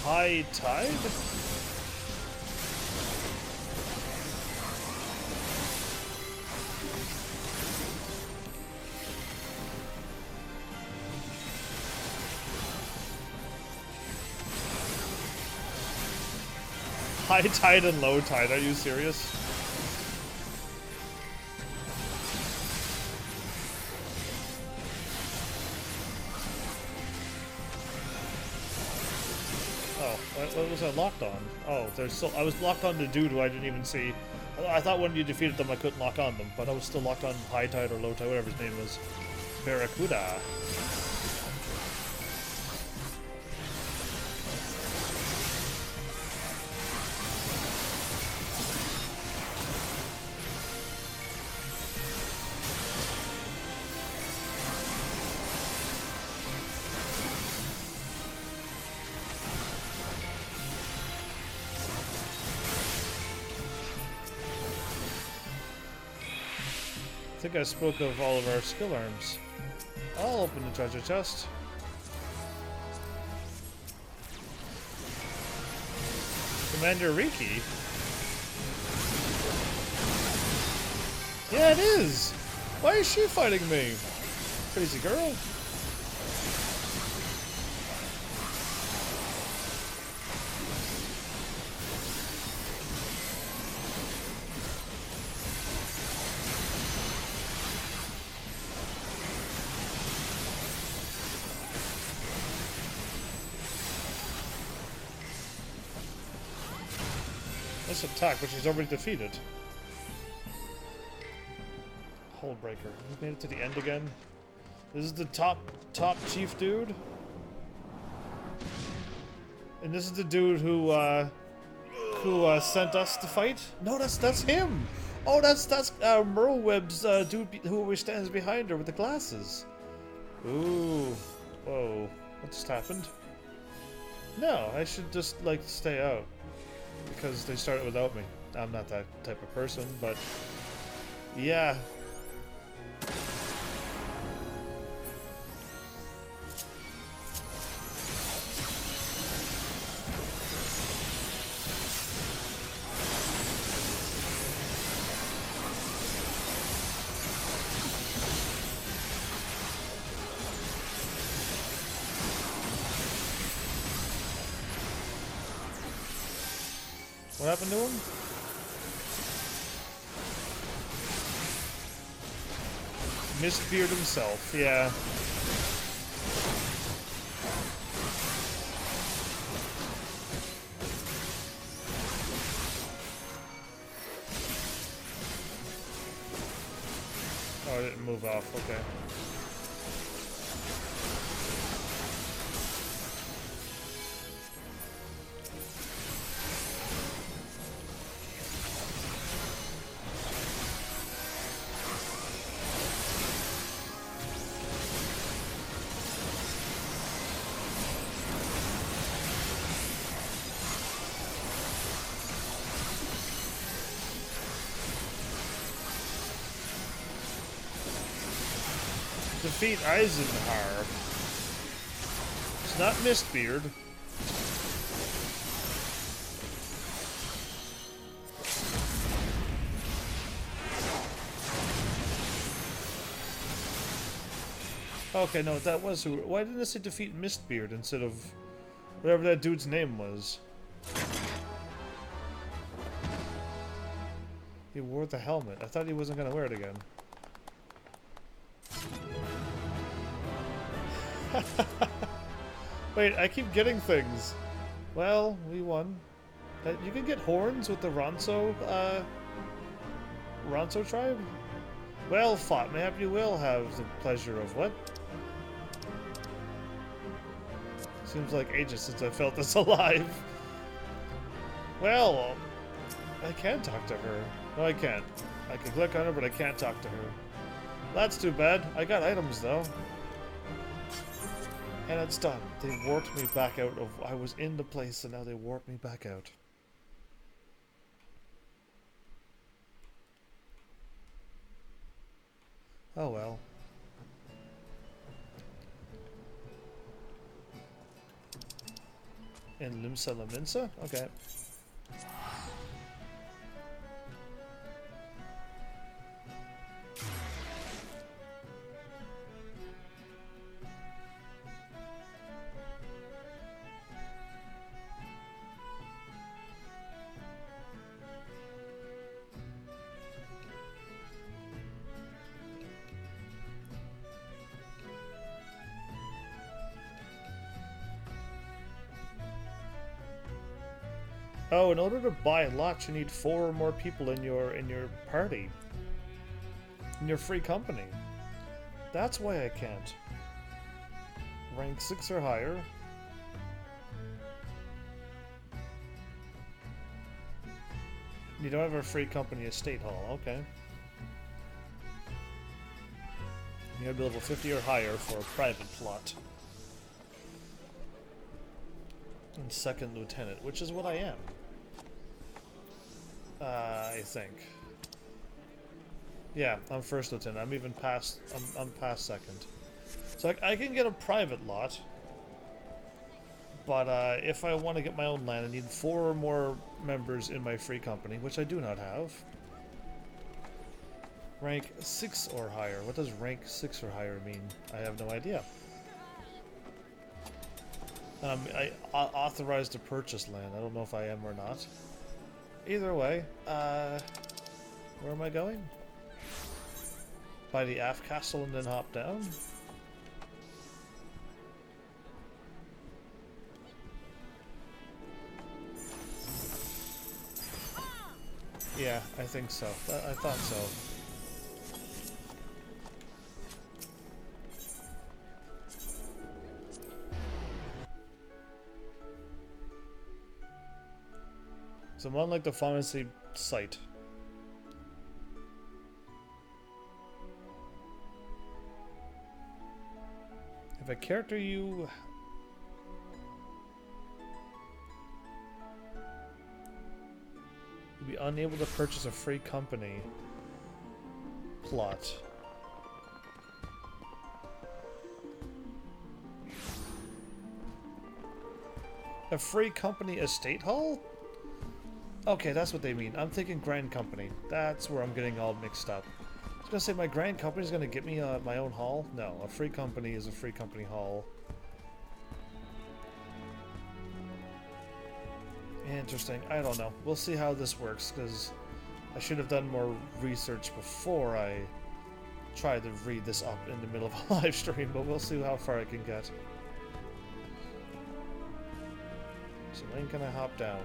High tide? High tide and low tide, are you serious? Oh. What was I locked on? Oh, there's still. I was locked on the dude who I didn't even see. I thought when you defeated them, I couldn't lock on them, but I was still locked on High Tide or Low Tide, whatever his name was. Barracuda. I think I spoke of all of our skill arms. I'll open the treasure chest. Commander Riki? Yeah, it is! Why is she fighting me? Crazy girl. Nice attack, but she's already defeated. Hullbreaker. We made it to the end again. This is the top chief dude. And this is the dude who sent us to fight? No, that's him! Oh, that's Merlweb's dude who always stands behind her with the glasses. Ooh. Whoa. What just happened? No, I should just, like, stay out. Because they started without me. I'm not that type of person, but... yeah. What happened to him? Mistbeard himself, yeah. Oh, I didn't move off, okay. Defeat Eisenhower. It's not Mistbeard. Okay, no, that was who. Why didn't I say defeat Mistbeard instead of whatever that dude's name was? He wore the helmet. I thought he wasn't gonna wear it again. Wait, I keep getting things. Well, we won. You can get horns with the Ronso tribe? Well fought. Mayhap you will have the pleasure of what? Seems like ages since I felt this alive. Well, I can talk to her. No, I can't. I can click on her, but I can't talk to her. That's too bad. I got items, though. And it's done. They warped me back out of... I was in the place, and now they warped me back out. Oh well. In Limsa Laminsa? Okay. Oh, in order to buy lots, you need 4 or more people in your party, in your free company. That's why I can't. Rank 6 or higher. You don't have a free company estate hall. Okay. You gotta be level 50 or higher for a private plot. And second lieutenant, which is what I am. I think. Yeah, I'm first lieutenant. I'm even past. I'm past second. So I can get a private lot, but if I want to get my own land, I need 4 or more members in my free company, which I do not have. Rank 6 or higher. What does rank 6 or higher mean? I have no idea. I authorized to purchase land. I don't know if I am or not. Either way, where am I going? By the aft castle and then hop down? Yeah, I think so. I thought so. So I'm on like the pharmacy site. If a character you... You'll be unable to purchase a free company plot. A free company estate hall? Okay, that's what they mean. I'm thinking Grand Company. That's where I'm getting all mixed up. I was gonna say my Grand Company is gonna get me my own hall. No, a free company is a free company hall. Interesting. I don't know. We'll see how this works, because I should have done more research before I tried to read this up in the middle of a live stream, but we'll see how far I can get. So when can I hop down?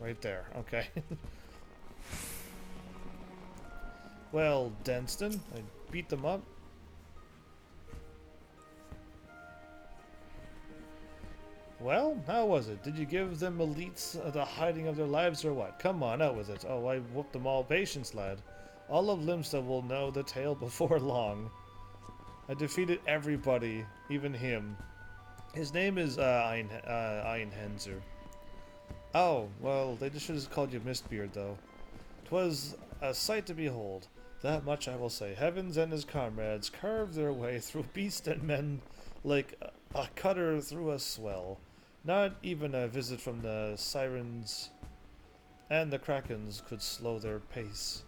Right there. Okay. Well, Denston, I beat them up. Well, how was it? Did you give them elites the hiding of their lives or what? Come on, out with it. Oh, I whooped them all. Patience, lad. All of Limsta will know the tale before long. I defeated everybody, even him. His name is Einhenzer. Oh, well, they just should have called you Mistbeard, though. 'Twas a sight to behold. That much I will say. Heavens and his comrades carved their way through beast and men like a cutter through a swell. Not even a visit from the sirens and the krakens could slow their pace.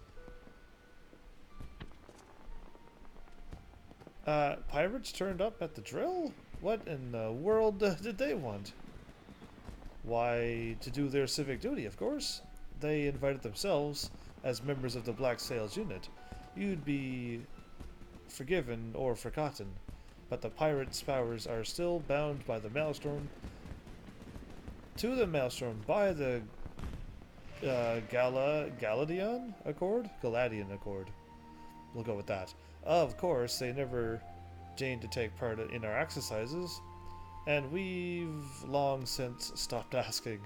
Pirates turned up at the drill? What in the world did they want? Why, to do their civic duty, of course. They invited themselves as members of the Black Sails unit. You'd be forgiven or forgotten, but the pirates' powers are still bound by the Maelstrom. To the Maelstrom by the Galadian Accord? Galadian Accord. We'll go with that. Of course, they never deigned to take part in our exercises, and we've long since stopped asking.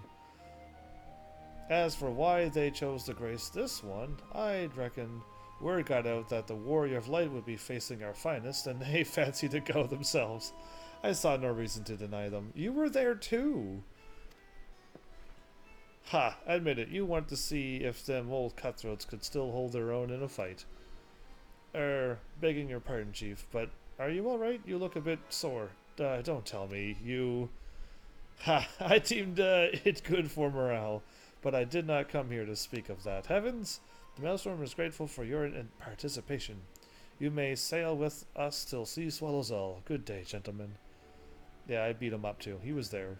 As for why they chose to grace this one, I'd reckon word got out that the Warrior of Light would be facing our finest, and they fancied to go themselves. I saw no reason to deny them. You were there too! Ha! Admit it, you want to see if them old cutthroats could still hold their own in a fight. Begging your pardon, Chief, but are you alright? You look a bit sore. Don't tell me. You... Ha! I deemed it good for morale, but I did not come here to speak of that. Heavens! The Maelstrom is grateful for your participation. You may sail with us till sea swallows all. Good day, gentlemen. Yeah, I beat him up too. He was there.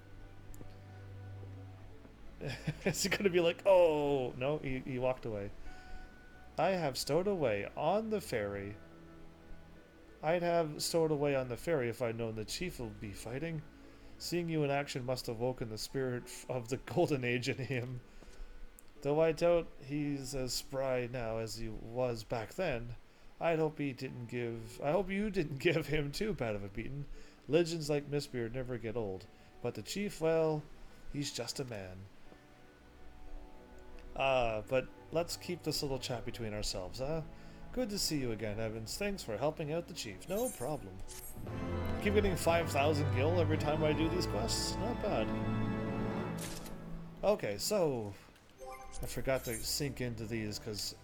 Is he gonna be like, oh... No, he walked away. I have stowed away on the ferry. I'd have stowed away on the ferry if I'd known the chief would be fighting. Seeing you in action must have woken the spirit of the golden age in him. Though I doubt he's as spry now as he was back then, I hope you didn't give him too bad of a beating. Legends like Mistbeard never get old. But the chief, well, he's just a man. But let's keep this little chat between ourselves, huh? Good to see you again, Evans. Thanks for helping out the chief. No problem. Keep getting 5,000 gil every time I do these quests. Not bad. Okay, so I forgot to sink into these because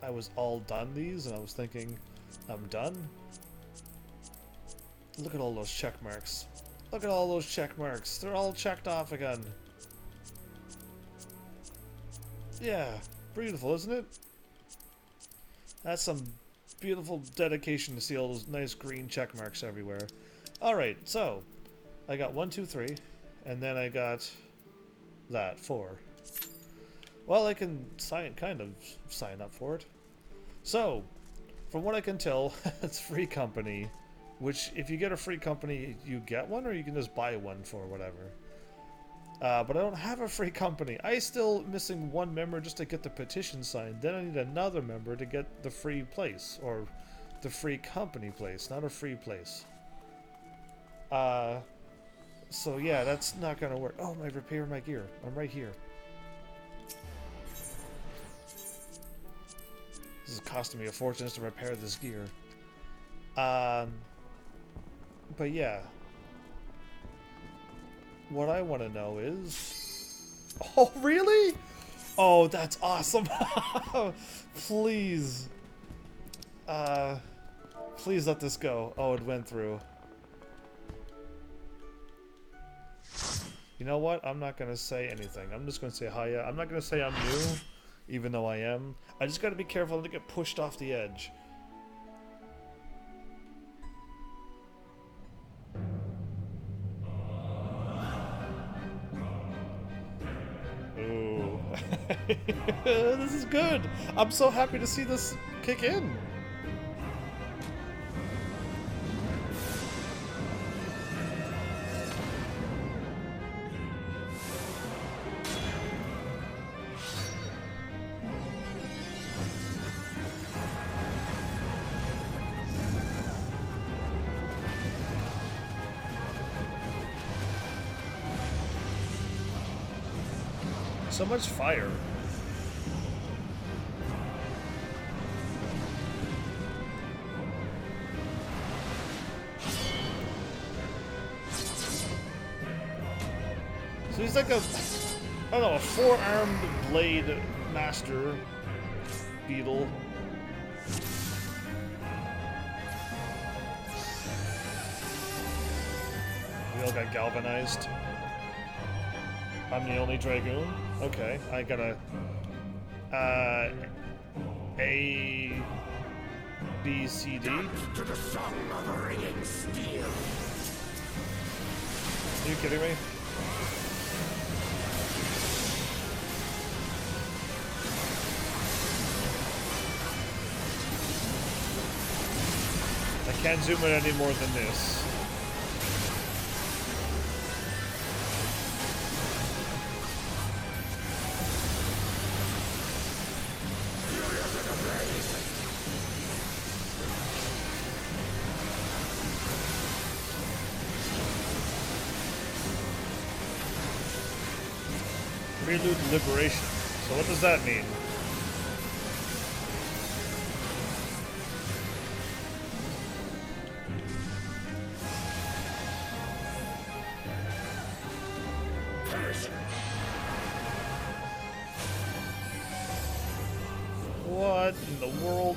I was all done these and I was thinking I'm done. Look at all those check marks. Look at all those check marks. They're all checked off again. Yeah, beautiful, isn't it? That's some beautiful dedication to see all those nice green check marks everywhere. Alright, so I got 1, 2, 3, and then I got that 4. Well, I can kind of sign up for it. So, from what I can tell, it's free company. Which, if you get a free company, you get one, or you can just buy one for whatever. But I don't have a free company. I still missing one member just to get the petition signed. Then I need another member to get the free place, or the free company place, not a free place. So yeah, that's not gonna work. Oh, my repair my gear. I'm right here. This is costing me a fortune just to repair this gear. But yeah. What I want to know is... Oh, really? Oh, that's awesome. Please. Please let this go. Oh, it went through. You know what? I'm not going to say anything. I'm just going to say hiya. I'm not going to say I'm new, even though I am. I just got to be careful not to get pushed off the edge. Ooh. This is good. I'm so happy to see this kick in. So much fire. So he's like a, I don't know, a four-armed blade master beetle. We all got galvanized. I'm the only Dragoon? Okay, I gotta... A... B, C, D? To the song of ringing steel. Are you kidding me? I can't zoom in any more than this. Prelude Liberation. So what does that mean? What in the world?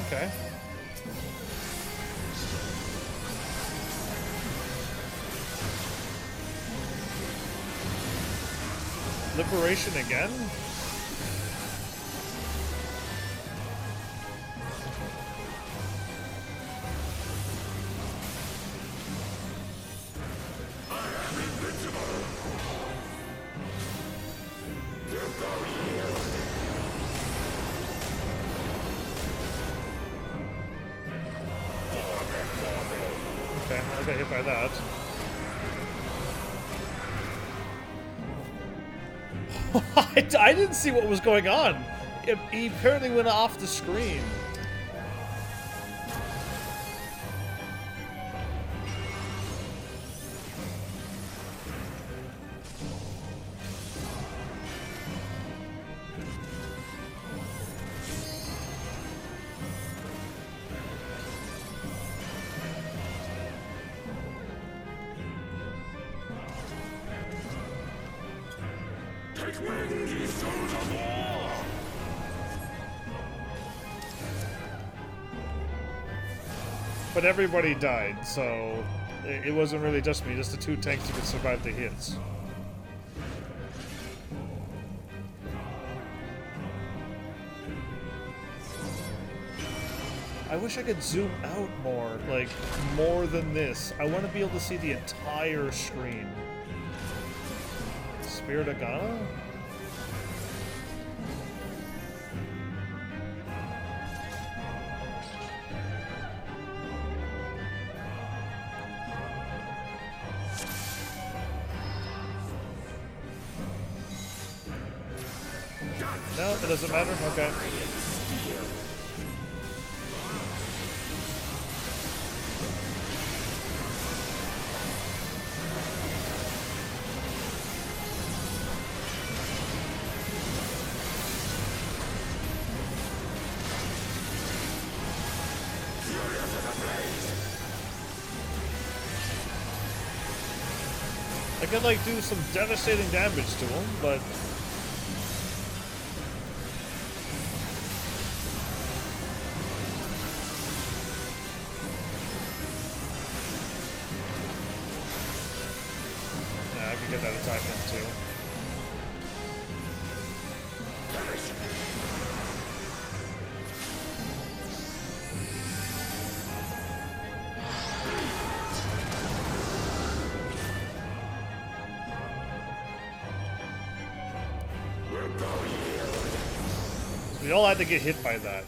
Okay. Liberation again? Okay, I got hit by that. I didn't see what was going on. He apparently went off the screen. But everybody died, so it wasn't really just me, just the two tanks who could survive the hits. I wish I could zoom out more, like, more than this. I want to be able to see the entire screen. Spirit of Ghana? No, it doesn't matter? Okay. I could, like, do some devastating damage to him, but... yeah, I could get that attack in, too. We all had to get hit by that.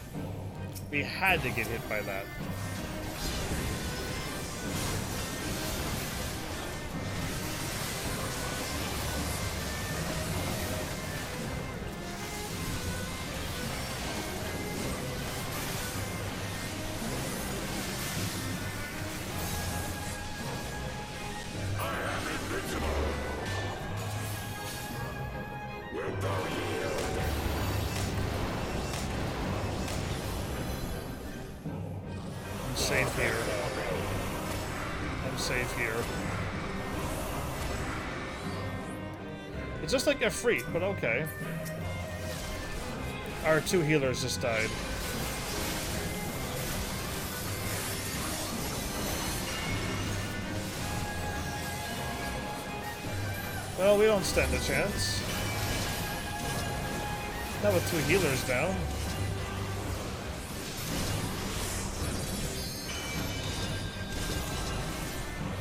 We had to get hit by that. I'm safe here. I'm safe here. It's just like a freak, but okay. Our two healers just died. Well, we don't stand a chance. Not with two healers down.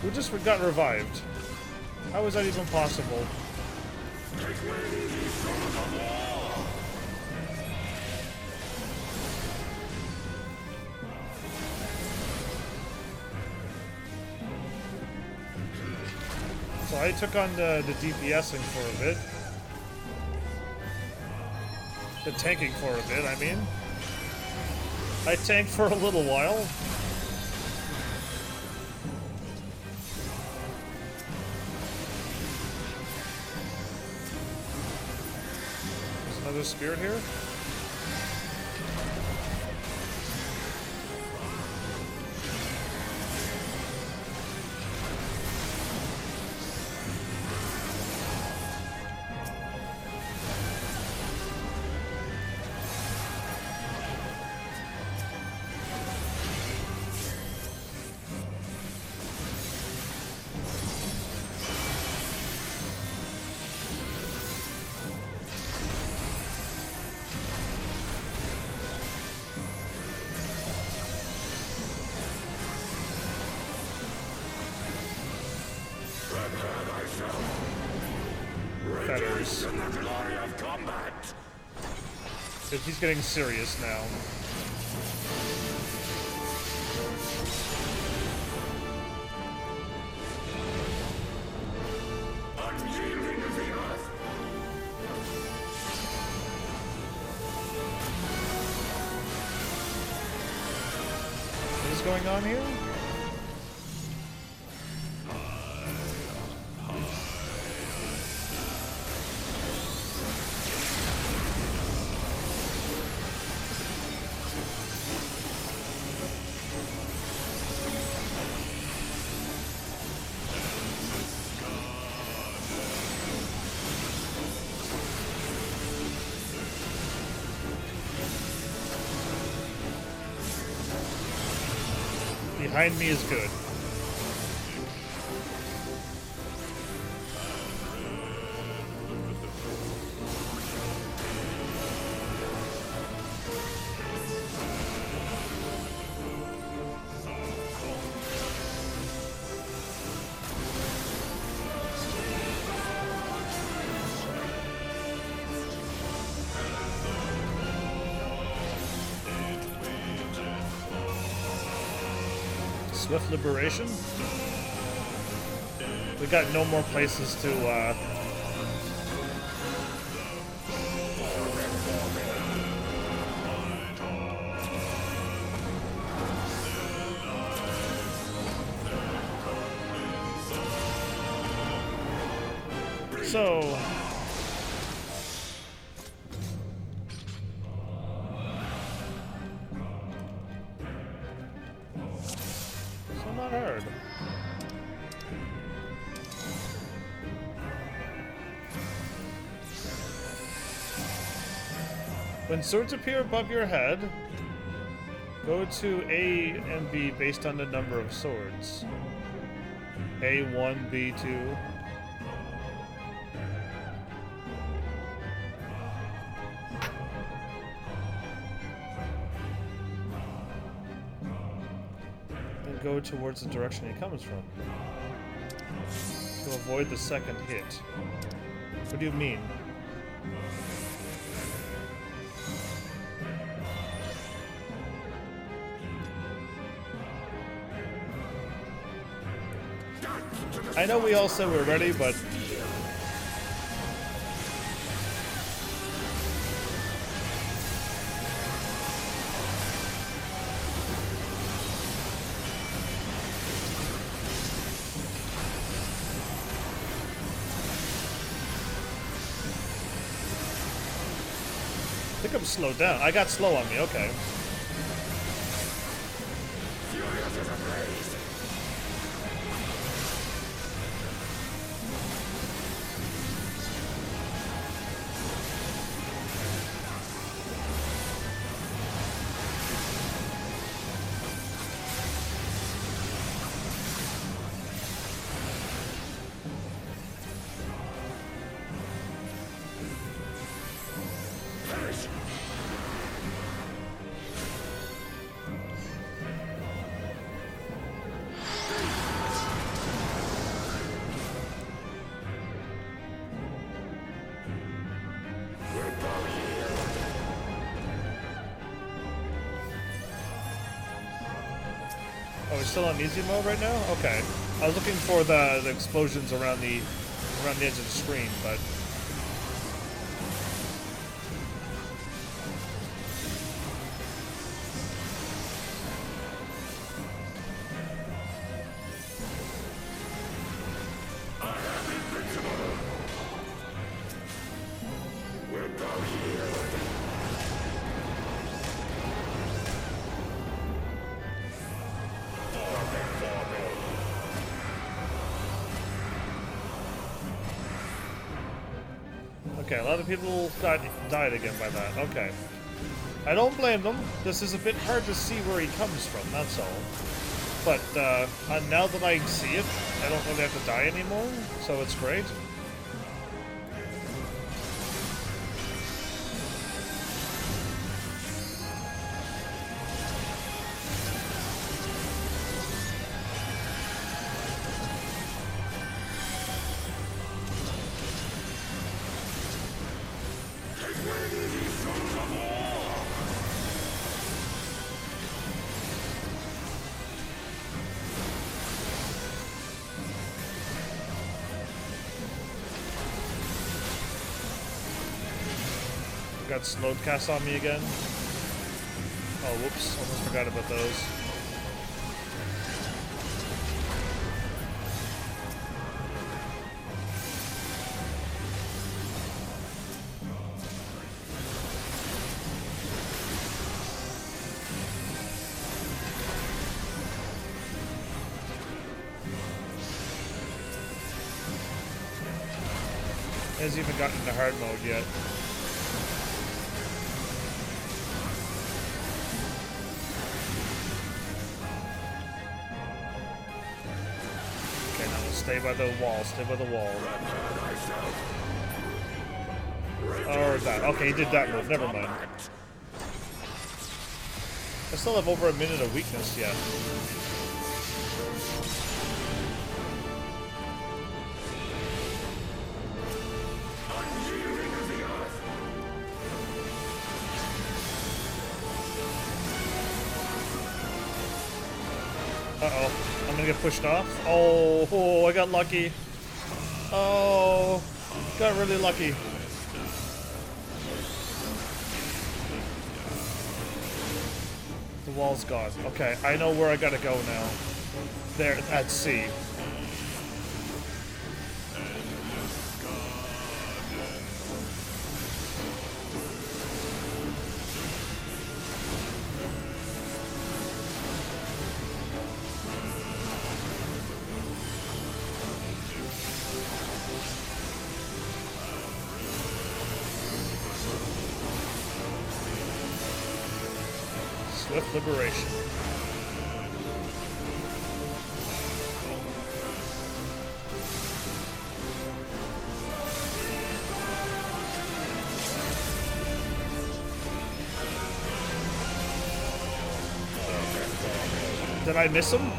We just got revived. How is that even possible? So I took on the DPSing for a bit. The tanking for a bit, I mean. I tanked for a little while. There's another spirit here. Feathers. He's getting serious now. going on here? Behind me is good. Swift liberation? We got no more places to, So... not hard. When swords appear above your head, go to A and B based on the number of swords. A1, B2. Go towards the direction he comes from to avoid the second hit. What do you mean? I know we all said we're ready, but I think I'm slowed down. I got slow on me, okay. Oh, we're still on easy mode right now? Okay. I was looking for the explosions around the edge of the screen, but okay, a lot of people died again by that. Okay. I don't blame them. This is a bit hard to see where he comes from, that's all. But now that I see it, I don't really have to die anymore, so it's great. Got slowed cast on me again. Oh, whoops. Almost forgot about those. Hasn't even gotten into hard mode yet. Okay, now we'll stay by the wall. Stay by the wall. Or that. Okay, he did that move. Never mind. I still have over a minute of weakness yet. Uh-oh. I'm gonna get pushed off. Oh, I got lucky. Oh, got really lucky. The wall's gone. Okay, I know where I gotta go now. There, at C. Swift liberation. Did I miss him?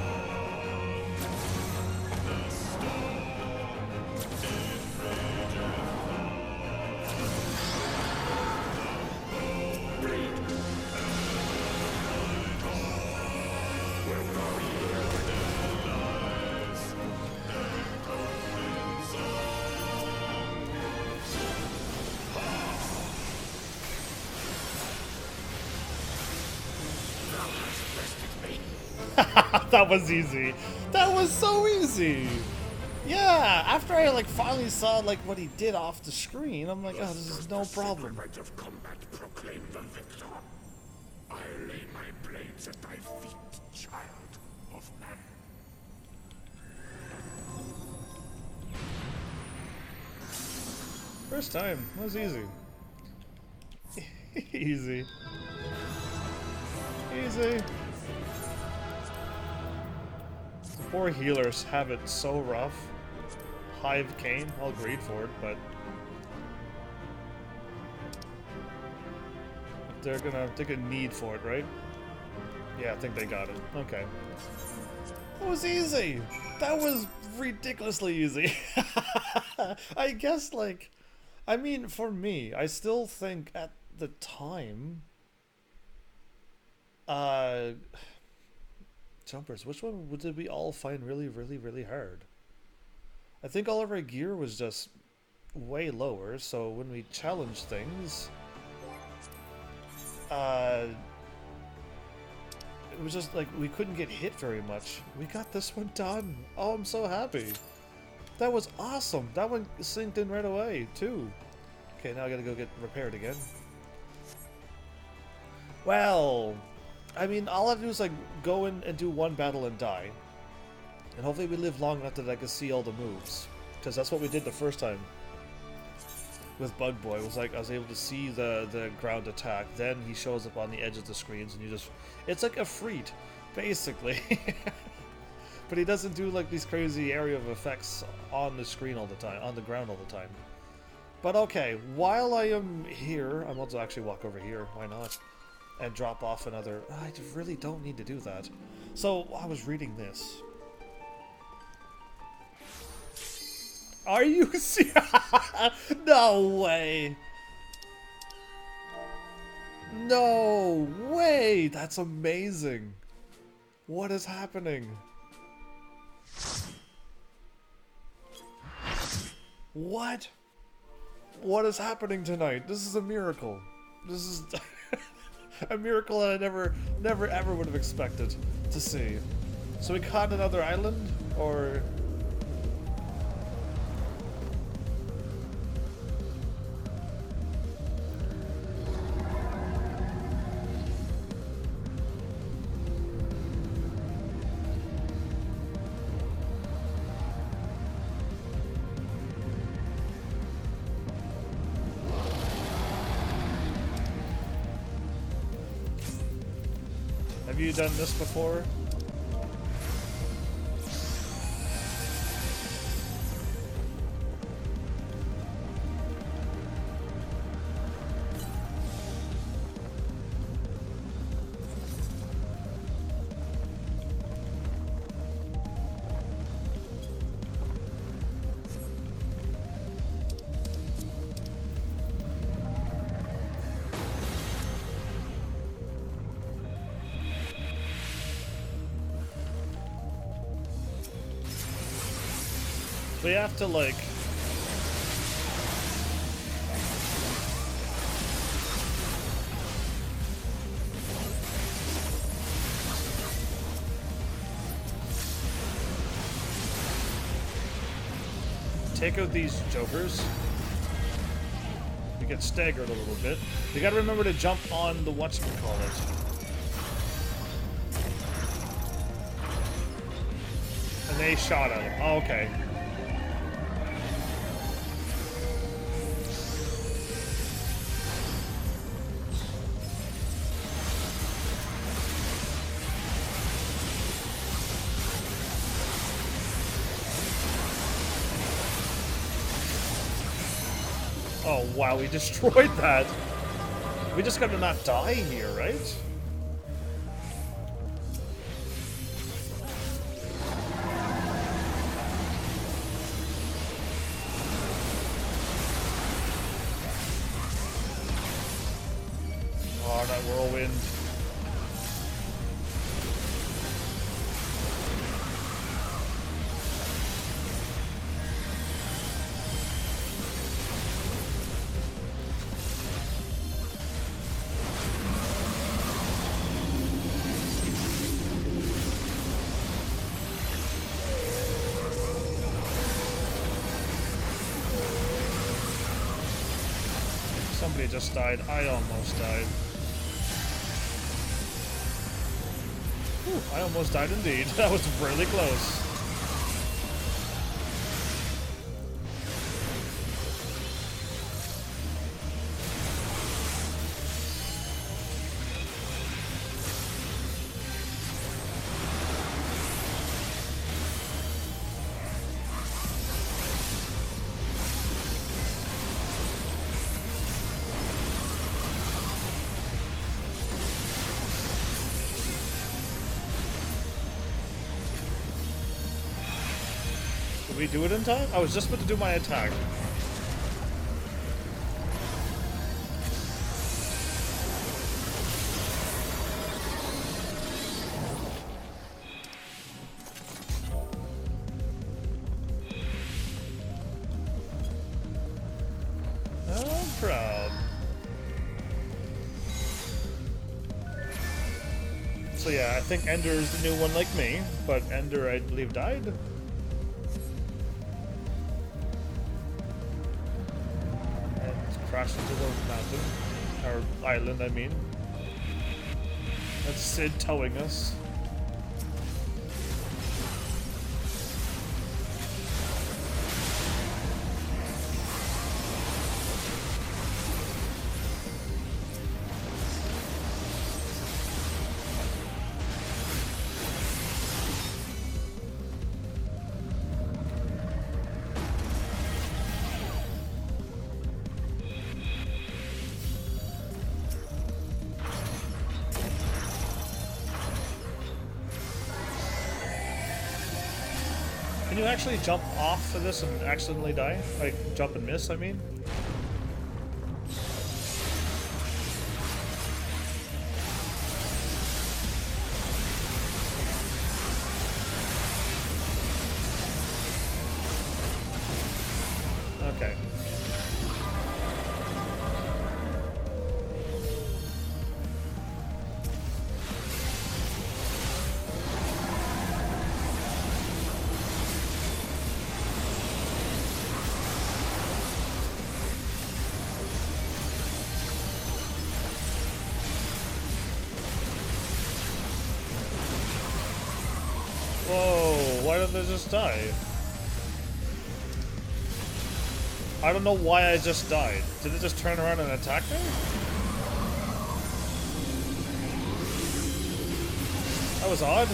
That was easy. That was so easy. Yeah, after I like finally saw like what he did off the screen, I'm like, oh, this is no problem. The rite of combat proclaim the victor. I lay my blades at thy feet, child of man. First time. That was easy. Easy. Easy. The poor healers have it so rough. Hive came, I'll greed for it, but they're gonna take a need for it, right? Yeah, I think they got it. Okay. That was easy! That was ridiculously easy. I guess, like, I mean, for me, I still think at the time, jumpers, which one did we all find really, really, really hard? I think all of our gear was just way lower, so when we challenged things, it was just like we couldn't get hit very much. We got this one done. Oh, I'm so happy. That was awesome. That one synced in right away, too. Okay, now I gotta go get repaired again. Well, I mean, all I have to do is like go in and do one battle and die. And hopefully we live long enough that I can see all the moves. Because that's what we did the first time with Bug Boy. It was like I was able to see the ground attack. Then he shows up on the edge of the screens and you just... It's like a freet, basically. But he doesn't do like these crazy area of effects on the screen all the time, on the ground all the time. But okay, while I am here, I'm about to actually walk over here. Why not? And drop off another... I really don't need to do that. So, I was reading this. Are you serious? No way! No way! That's amazing! What is happening? What? What is happening tonight? This is a miracle. This is a miracle that I never ever would have expected to see. So we caught another island, or... Have you done this before? We have to, like... take out these jokers. We get staggered a little bit. You gotta remember to jump on the whatchamacallit. And they shot at him. Oh, okay. Oh, wow, we destroyed that. We just gotta not die here, right? Oh, that whirlwind. Somebody just died. I almost died. Whew, I almost died indeed. That was really close. Did we do it in time? I was just about to do my attack. I'm proud. So yeah, I think Ender is the new one like me, but Ender, I believe, died. Crashed into the mountain. Or island, I mean. That's Sid towing us. Can you actually jump off of this and accidentally die? Like, jump and miss, I mean? Okay. Whoa, why did they just die? I don't know why I just died. Did it just turn around and attack me? was odd.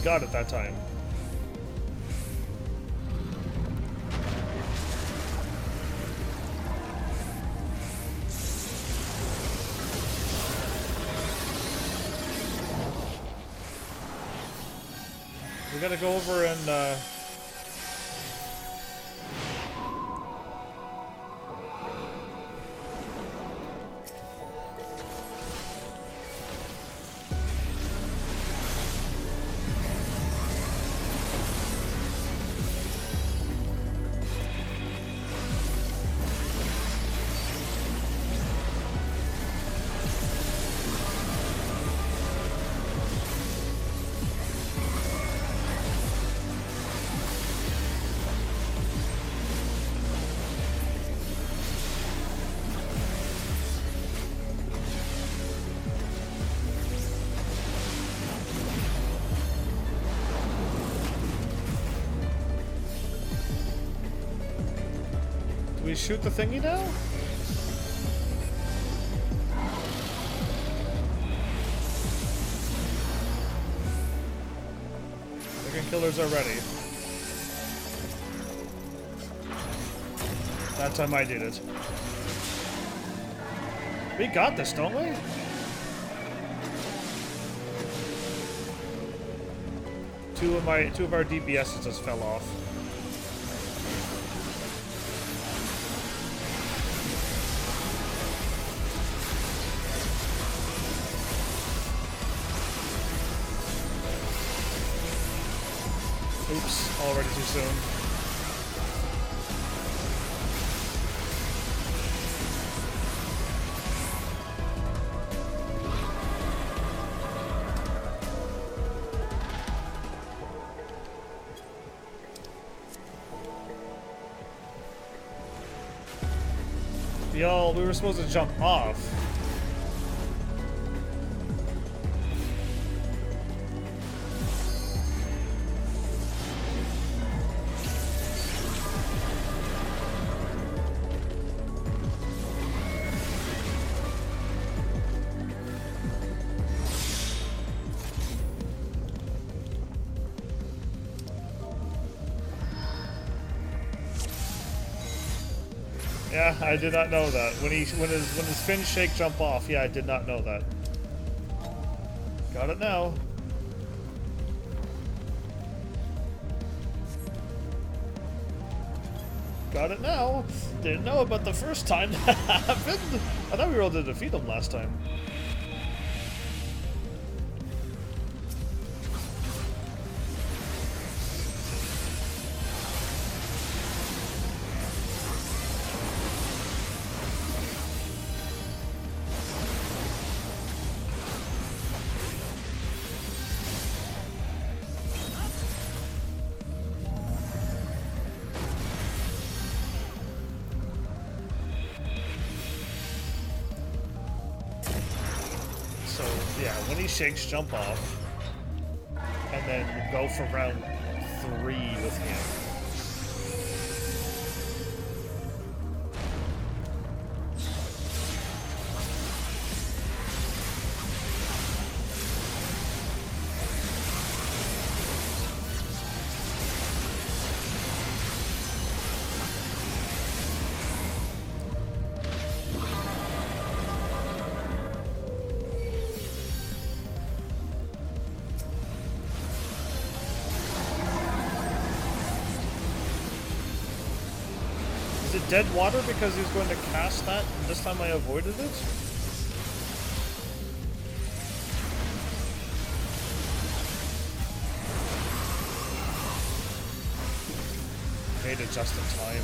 Got it that time. We gotta go over and do we shoot the thingy now? Dragon killers are ready. That time I did it. We got this, don't we? Two of our DPSs just fell off. Oops, already too soon. Y'all, we were supposed to jump off. Yeah, I did not know that. When his fins shake, jump off. Yeah, I did not know that. Got it now. Got it now. Didn't know about the first time that happened. I thought we were able to defeat him last time. Yeah, when he shakes, jump off, and then go for round 3 with him. Is it dead water because he's going to cast that, and this time I avoided it? Made it just in time.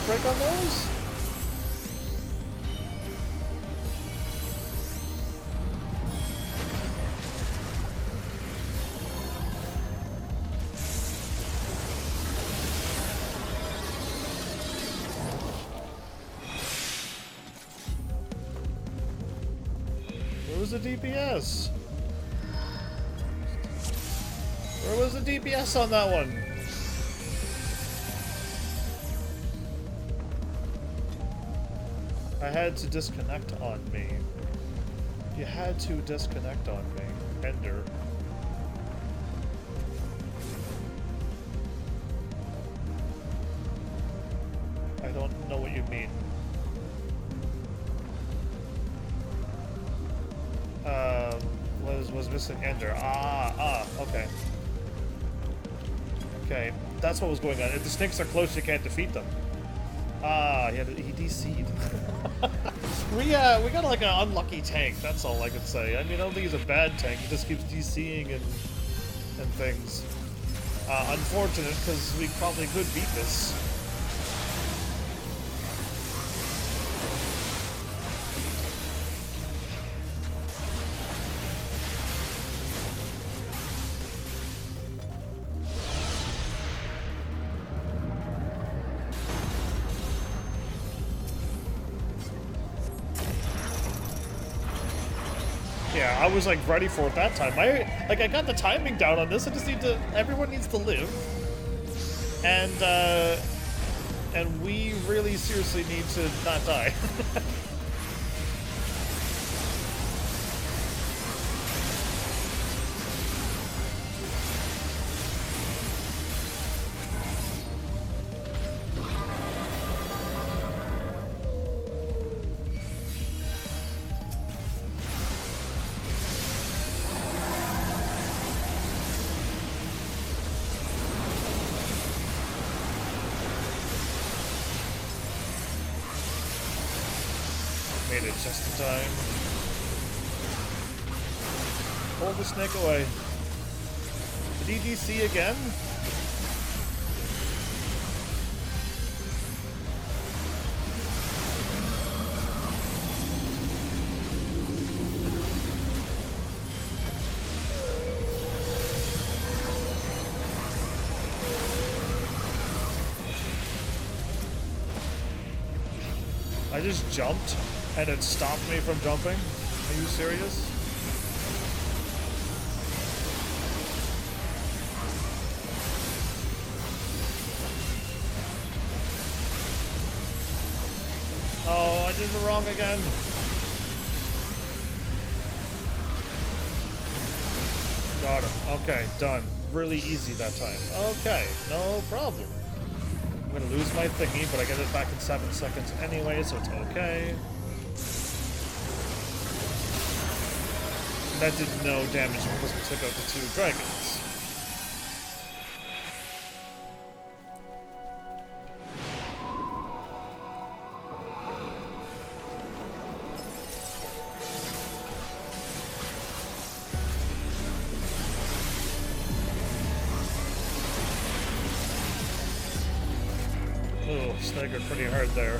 break on those? Where was the DPS? Where was the DPS on that one? I had to disconnect on me. You had to disconnect on me. Ender. I don't know what you mean. Was missing Ender. Okay. Okay, that's what was going on. If the snakes are close, you can't defeat them. He DC'd. we got like an unlucky tank, that's all I can say. I mean, I don't think he's a bad tank, he just keeps DCing and things. Unfortunate, because we probably could beat this. Yeah, I was like ready for it that time. I got the timing down on this. I just need to. Everyone needs to live, and we really seriously need to not die. Made it just in time. Pull the snake away. Did he DC again? I just jumped and it stopped me from jumping? Are you serious? Oh, I did it wrong again. Got him. Okay, done. Really easy that time. Okay, no problem. I'm gonna lose my thingy, but I get it back in 7 seconds anyway, so it's okay. That did no damage because we took out the 2 dragons. Ooh, staggered pretty hard there.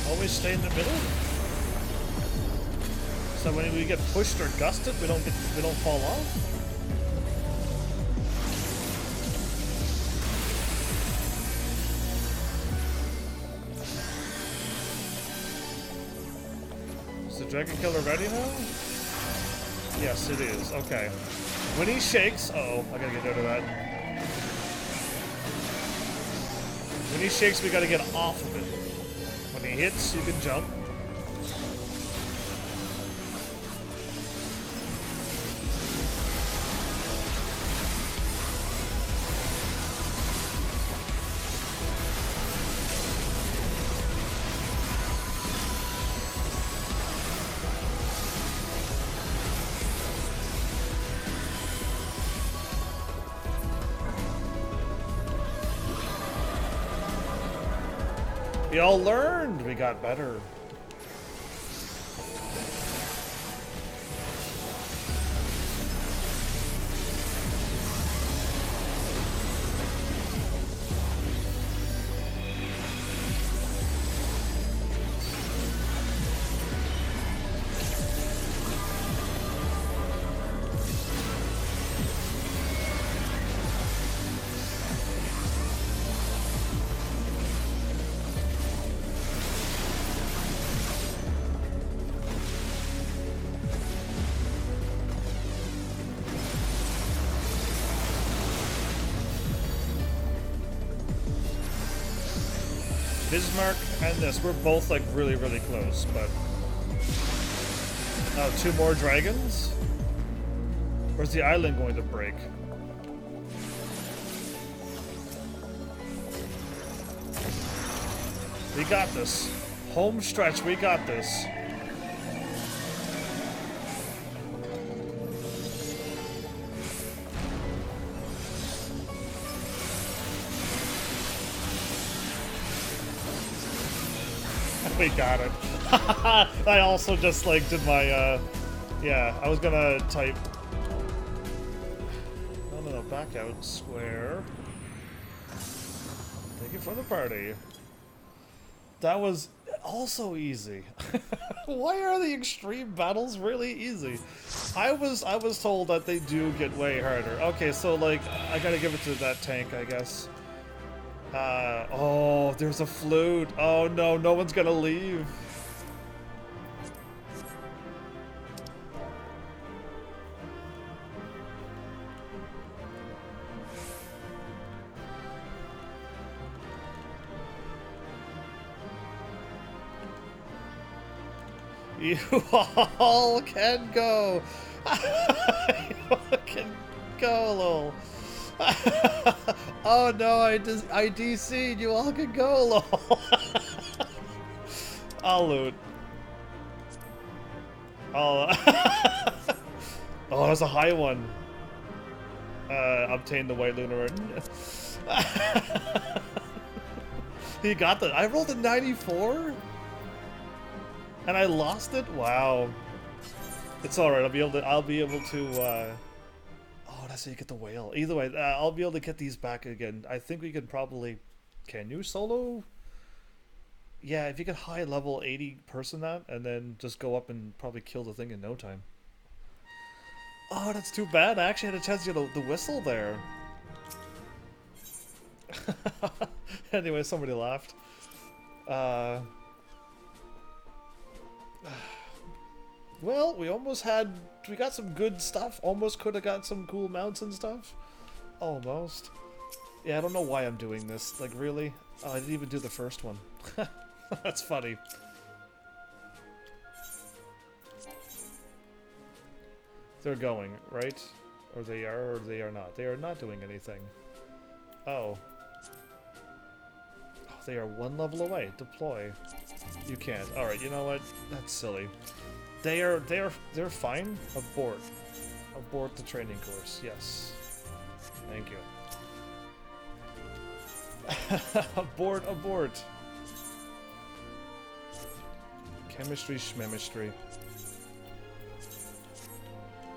Always stay in the middle? So when we get pushed or gusted, we don't fall off? Is the Dragon Killer ready now? Yes, it is. Okay. When he shakes, uh-oh, I gotta get rid of that. When he shakes, we gotta get off of it. When he hits, you can jump. We all learned. We got better. Bismarck and this, we're both like really, really close, but... Oh, 2 more dragons? Where's the island going to break? We got this. Home stretch, we got this. We got it. I also just like did my yeah, I was gonna type no, back out square. Thank you for the party. That was also easy. Why are the extreme battles really easy? I was told that they do get way harder. Okay, so like I gotta give it to that tank, I guess. Oh, there's a flute. Oh no, no one's gonna leave. You all can go. You all can go, lol. Oh no, I DC'd. You all can go, lol. I'll loot. Oh, that's a high one. Obtain the white lunar. He got that. I rolled a 94, and I lost it. Wow. It's all right. I'll be able to. Oh, that's how you get the whale. Either way, I'll be able to get these back again. I think we could probably... Can you solo? Yeah, if you could high level 80 person that, and then just go up and probably kill the thing in no time. Oh, that's too bad. I actually had a chance to get the whistle there. Anyway, somebody laughed. Well, we got some good stuff. Almost could have got some cool mounts and stuff. Almost. Yeah, I don't know why I'm doing this. Like, really? Oh, I didn't even do the first one. That's funny. They're going, right? Or they are not. They are not doing anything. Oh. Oh, they are 1 level away. Deploy. You can't. Alright, you know what? That's silly. They're fine. Abort. Abort the training course. Yes. Thank you. Abort. Chemistry schmemistry.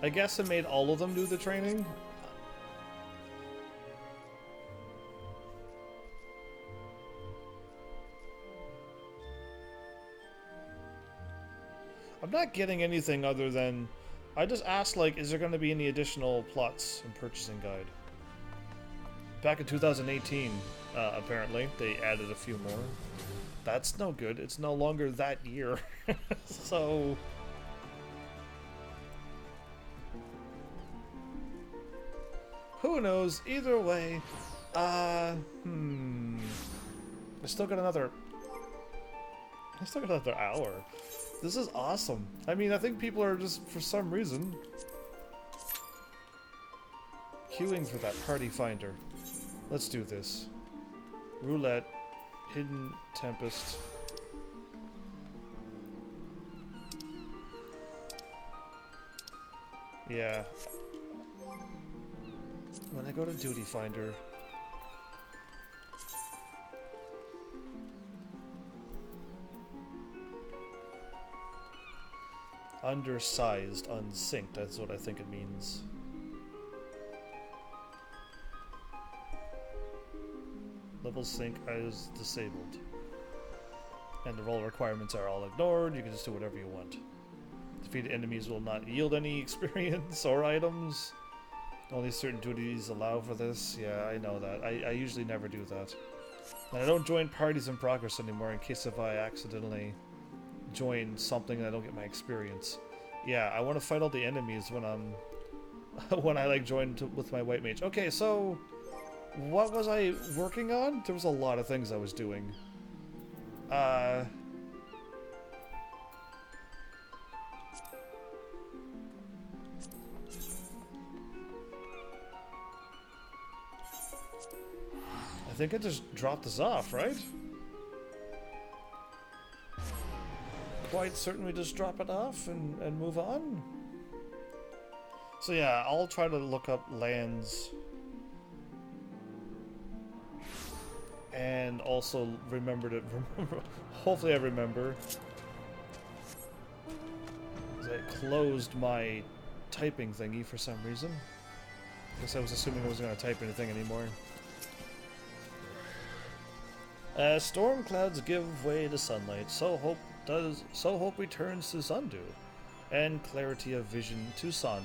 I guess it made all of them do the training. I'm not getting anything other than... I just asked, like, is there going to be any additional plots in Purchasing Guide? Back in 2018, apparently, they added a few more. That's no good. It's no longer that year. So... who knows? Either way, I still got another hour. This is awesome. I mean, I think people are just, for some reason, queuing for that party finder. Let's do this. Roulette, Hidden Tempest. Yeah. When I go to Duty Finder... Undersized, unsynced, that's what I think it means. Level sync is disabled. And the role requirements are all ignored, you can just do whatever you want. Defeated enemies will not yield any experience or items. Only certain duties allow for this. Yeah, I know that. I usually never do that. And I don't join parties in progress anymore in case if I accidentally join something and I don't get my experience. Yeah, I want to fight all the enemies when I'm... when I like join with my white mage. Okay, so... what was I working on? There was a lot of things I was doing. I think I just dropped this off, right? Quite certain we just drop it off and move on. So yeah, I'll try to look up lands. And also remember to... hopefully I remember. I closed my typing thingy for some reason. Guess I was assuming I wasn't going to type anything anymore. Storm clouds give way to sunlight, so hope returns to Sundu, and clarity of vision to Sanu.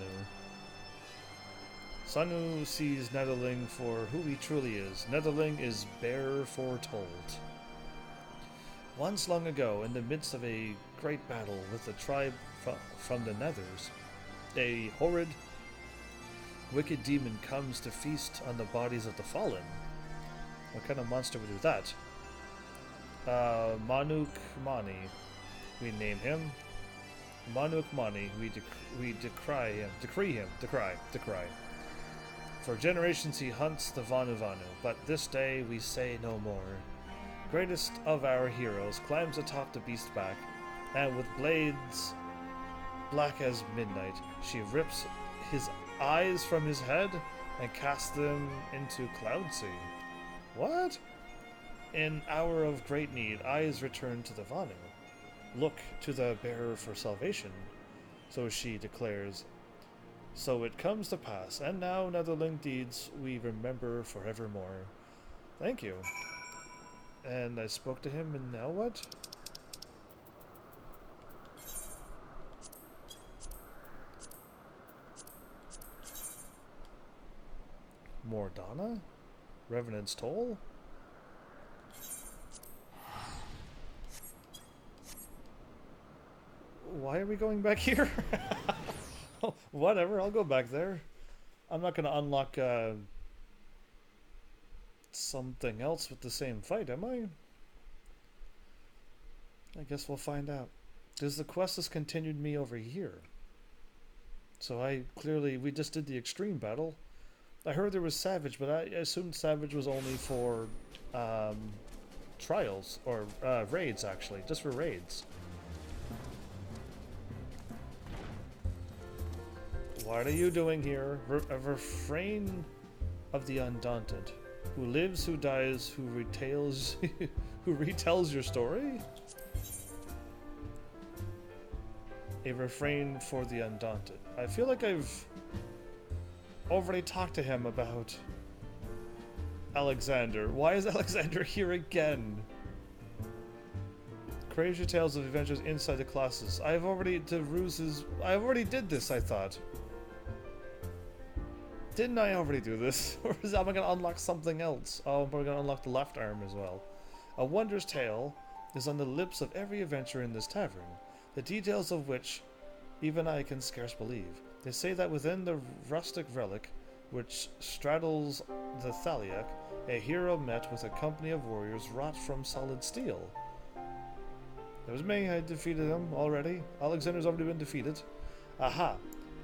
Sanu sees Netherling for who he truly is. Netherling is bare foretold. Once long ago, in the midst of a great battle with a tribe from the Nethers, a horrid, wicked demon comes to feast on the bodies of the fallen. What kind of monster would do that? Manuk Mani, we name him. Manuk Mani, we decry him. Decry. For generations he hunts the Vanu Vanu, but this day we say no more. Greatest of our heroes climbs atop the beastback, and with blades black as midnight, she rips his eyes from his head and casts them into Cloudsea. What? In hour of great need, eyes return to the Vanu. Look to the bearer for salvation, so she declares. So it comes to pass, and now Netherling deeds we remember forevermore. Thank you. And I spoke to him, and now what? Mordana? Revenant's Toll? Why are we going back here? Whatever, I'll go back there. I'm not gonna unlock something else with the same fight, am I? I guess we'll find out. Because the quest has continued me over here. So we just did the extreme battle. I heard there was Savage, but I assumed Savage was only for trials, or raids actually, just for raids. What are you doing here? A refrain of the undaunted. Who lives, who dies, who retells who retells your story? A refrain for the undaunted. I feel like I've already talked to him about Alexander. Why is Alexander here again? Crazy tales of adventures inside the classes. I already did this, I thought. Didn't I already do this? Or am I going to unlock something else? Oh, I'm probably going to unlock the left arm as well. A wondrous tale is on the lips of every adventurer in this tavern, the details of which even I can scarce believe. They say that within the rustic relic which straddles the Thaliak, a hero met with a company of warriors wrought from solid steel. It was me, I defeated him already. Alexander's already been defeated. Aha!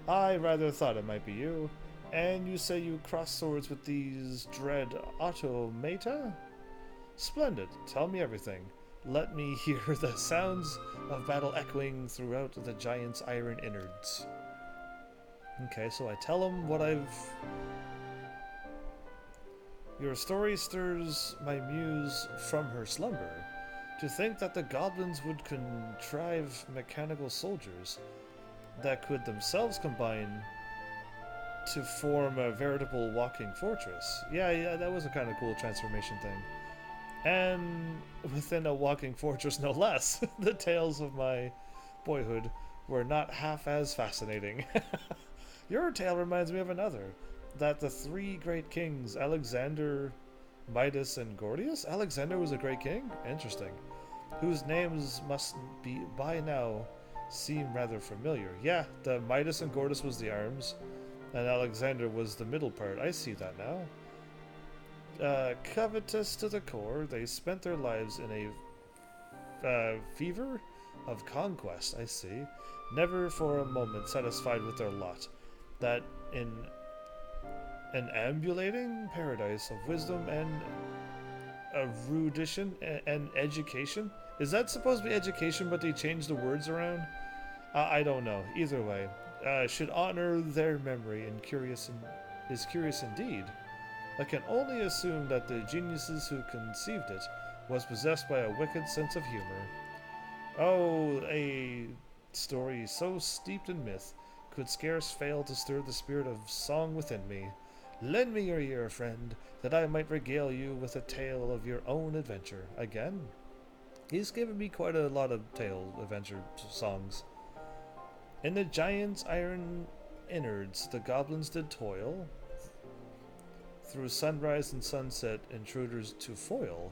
I rather thought it might be you. And you say you cross swords with these dread automata? Splendid. Tell me everything. Let me hear the sounds of battle echoing throughout the giant's iron innards. Okay, so I tell him what I've... Your story stirs my muse from her slumber. To think that the goblins would contrive mechanical soldiers, that could themselves combine to form a veritable walking fortress. Yeah, that was a kind of cool transformation thing. And within a walking fortress, no less, the tales of my boyhood were not half as fascinating. Your tale reminds me of another, that the three great kings, Alexander, Midas, and Gordius? Alexander was a great king? Interesting. Whose names must be, by now, seem rather familiar. Yeah, the Midas and Gordius was the arms, and Alexander was the middle part. I see that now. Covetous to the core, they spent their lives in a fever of conquest, I see, never for a moment satisfied with their lot, that in an ambulating paradise of wisdom and erudition and education. Is that supposed to be education, but they changed the words around? I don't know. Either way, should honor their memory and is curious indeed. I can only assume that the geniuses who conceived it was possessed by a wicked sense of humor. Oh, a story so steeped in myth could scarce fail to stir the spirit of song within me. Lend me your ear, friend, that I might regale you with a tale of your own adventure. Again? He's given me quite a lot of adventure songs. In the giant's iron innards the goblins did toil, through sunrise and sunset intruders to foil,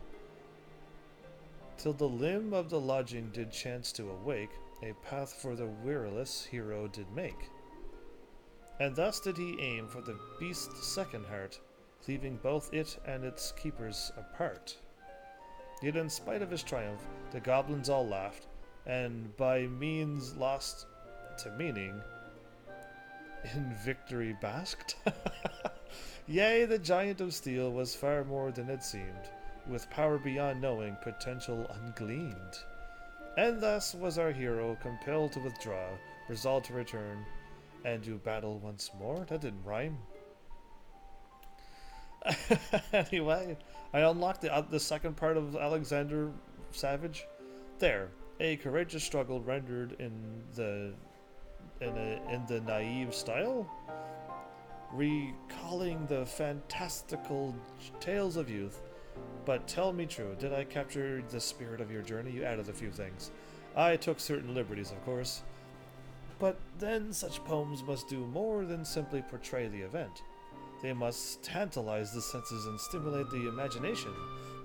till the limb of the lodging did chance to awake, a path for the weariless hero did make. And thus did he aim for the beast's second heart, leaving both it and its keepers apart. Yet in spite of his triumph, the goblins all laughed, and by means lost to meaning, in victory basked. Yea, the giant of steel was far more than it seemed, with power beyond knowing, potential ungleaned. And thus was our hero compelled to withdraw, resolved to return, and do battle once more? That didn't rhyme. Anyway, I unlocked the second part of Alexander Savage. There, a courageous struggle rendered in the naive style, recalling the fantastical tales of youth. But tell me true, did I capture the spirit of your journey? You added a few things. I took certain liberties, of course. But then such poems must do more than simply portray the event. They must tantalize the senses and stimulate the imagination.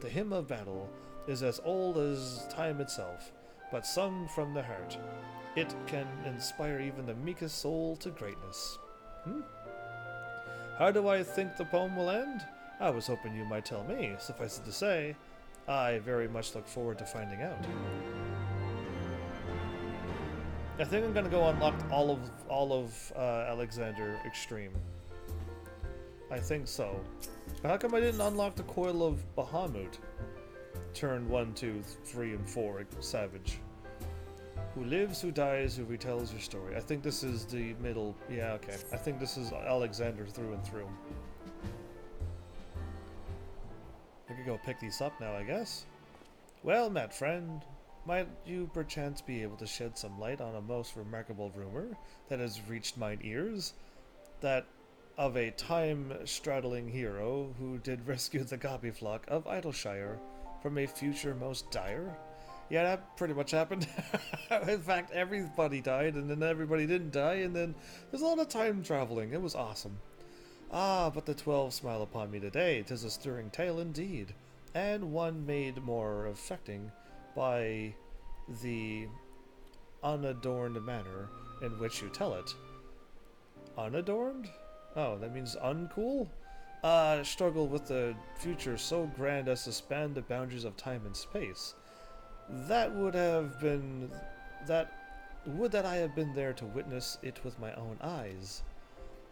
The hymn of battle is as old as time itself, but sung from the heart. It can inspire even the meekest soul to greatness. How do I think the poem will end? I was hoping you might tell me. Suffice it to say, I very much look forward to finding out. I think I'm gonna go unlock all of Alexander Extreme. I think so. But how come I didn't unlock the Coil of Bahamut? Turn 1, 2, 3, and 4, Savage. Who lives, who dies, who retells your story. I think this is the middle. Yeah, okay. I think this is Alexander through and through. I could go pick these up now, I guess. Well met, friend. Might you perchance be able to shed some light on a most remarkable rumor that has reached mine ears? That of a time-straddling hero who did rescue the Gobi flock of Idleshire from a future most dire? Yeah, that pretty much happened. In fact, everybody died, and then everybody didn't die, and then there's a lot of time traveling. It was awesome. Ah, but the 12 smile upon me today. 'Tis a stirring tale indeed, and one made more affecting by the unadorned manner in which you tell it. Unadorned? Oh, that means uncool? Struggle with the future so grand as to span the boundaries of time and space. That would have been... Would that I had been there to witness it with my own eyes.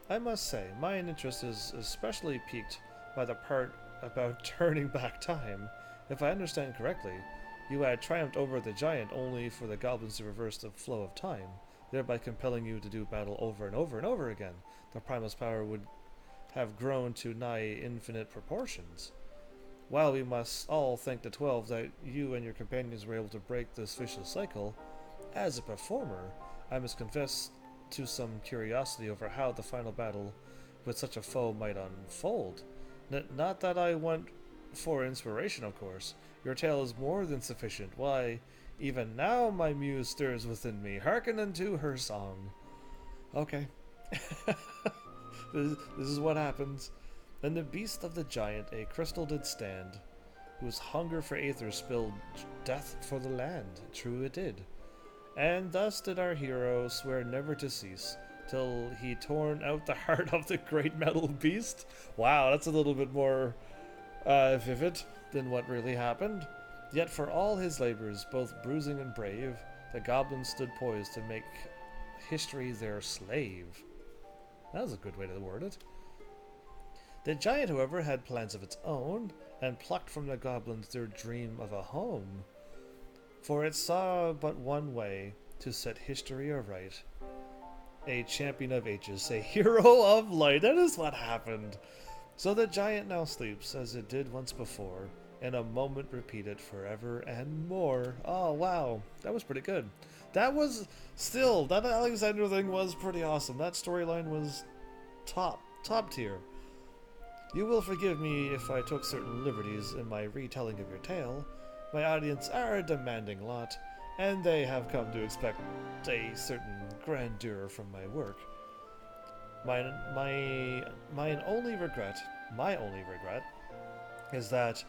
I must say, my interest is especially piqued by the part about turning back time. If I understand correctly, you had triumphed over the giant only for the goblins to reverse the flow of time, thereby compelling you to do battle over and over and over again. The Primal's power would have grown to nigh infinite proportions. While we must all thank the 12 that you and your companions were able to break this vicious cycle, as a performer, I must confess to some curiosity over how the final battle with such a foe might unfold. Not that I want for inspiration, of course. Your tale is more than sufficient. Why, even now my muse stirs within me. Hearken unto her song. Okay. This is what happens. Then the beast of the giant a crystal did stand, whose hunger for aether spilled death for the land. True it did. And thus did our hero swear never to cease, till he torn out the heart of the great metal beast. Wow, that's a little bit more vivid than what really happened. Yet for all his labors, both bruising and brave, the goblin stood poised to make history their slave. That was a good way to word it. The giant, however, had plans of its own, and plucked from the goblins their dream of a home. For it saw but one way to set history aright. A champion of ages, a hero of light. That is what happened. So the giant now sleeps, as it did once before, in a moment repeated forever and more. Oh, wow. That was pretty good. That was still, that Alexander thing was pretty awesome. That storyline was top tier. You will forgive me if I took certain liberties in my retelling of your tale. My audience are a demanding lot, and they have come to expect a certain grandeur from my work. My only regret is that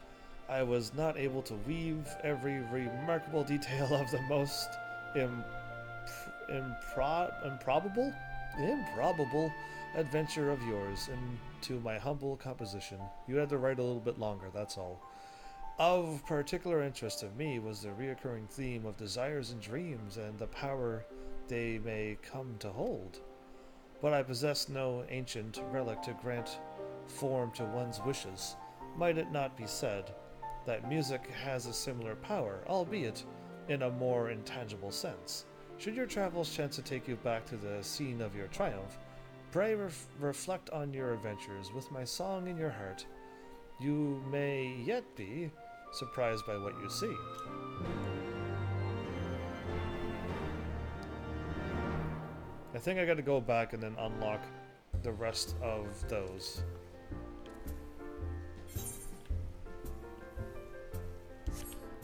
I was not able to weave every remarkable detail of the most improbable adventure of yours into my humble composition. You had to write a little bit longer, that's all. Of particular interest to me was the reoccurring theme of desires and dreams and the power they may come to hold. But I possess no ancient relic to grant form to one's wishes. Might it not be said that music has a similar power, albeit in a more intangible sense? Should your travels chance to take you back to the scene of your triumph, pray reflect on your adventures with my song in your heart. You may yet be surprised by what you see. I think I gotta go back and then unlock the rest of those.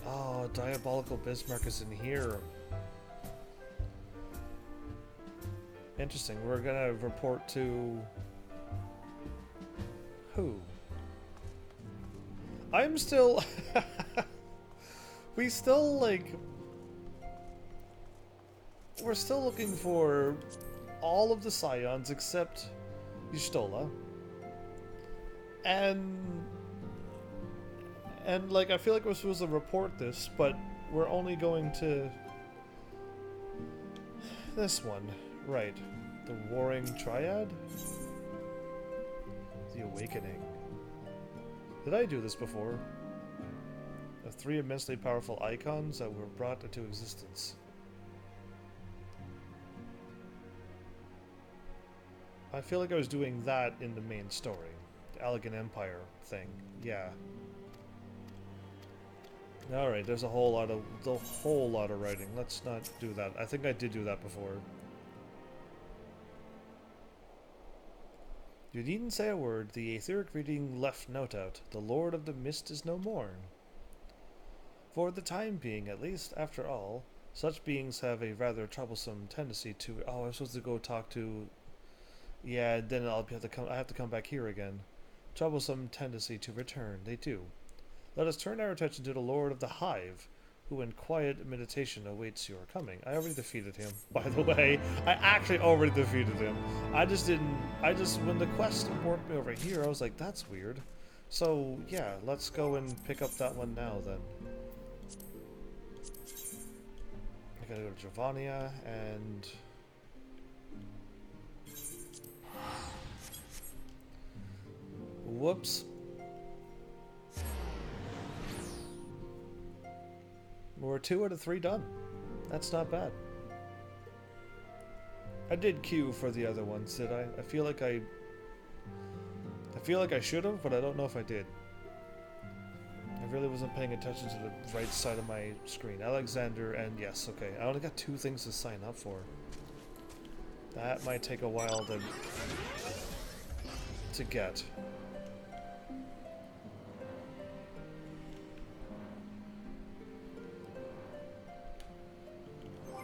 Oh, Diabolical Bismarck is in here. Interesting. We're gonna report to... who? I'm still... we still, like... we're still looking for all of the Scions except Y'shtola. And, like, I feel like we're supposed to report this, but we're only going to... this one. Right. The Warring Triad? The Awakening. Did I do this before? The 3 immensely powerful icons that were brought into existence. I feel like I was doing that in the main story. The Elegant Empire thing. Yeah. Alright, there's a whole lot of writing. Let's not do that. I think I did do that before. You needn't say a word. The etheric reading left note out. The Lord of the Mist is no more. For the time being, at least, after all, such beings have a rather troublesome tendency to... oh, I'm supposed to go talk to... yeah, then I have to come back here again. Troublesome tendency to return, they do. Let us turn our attention to the Lord of the Hive, who in quiet meditation awaits your coming. I already defeated him, by the way. I actually already defeated him. When the quest warped me over here, I was like, that's weird. So, yeah, let's go and pick up that one now, then. I gotta go to Giovannia, and... whoops. We're 2 out of 3 done. That's not bad. I did queue for the other ones, did I? I feel like I should have, but I don't know if I did. I really wasn't paying attention to the right side of my screen. Alexander and yes, okay. I only got 2 things to sign up for. That might take a while to get.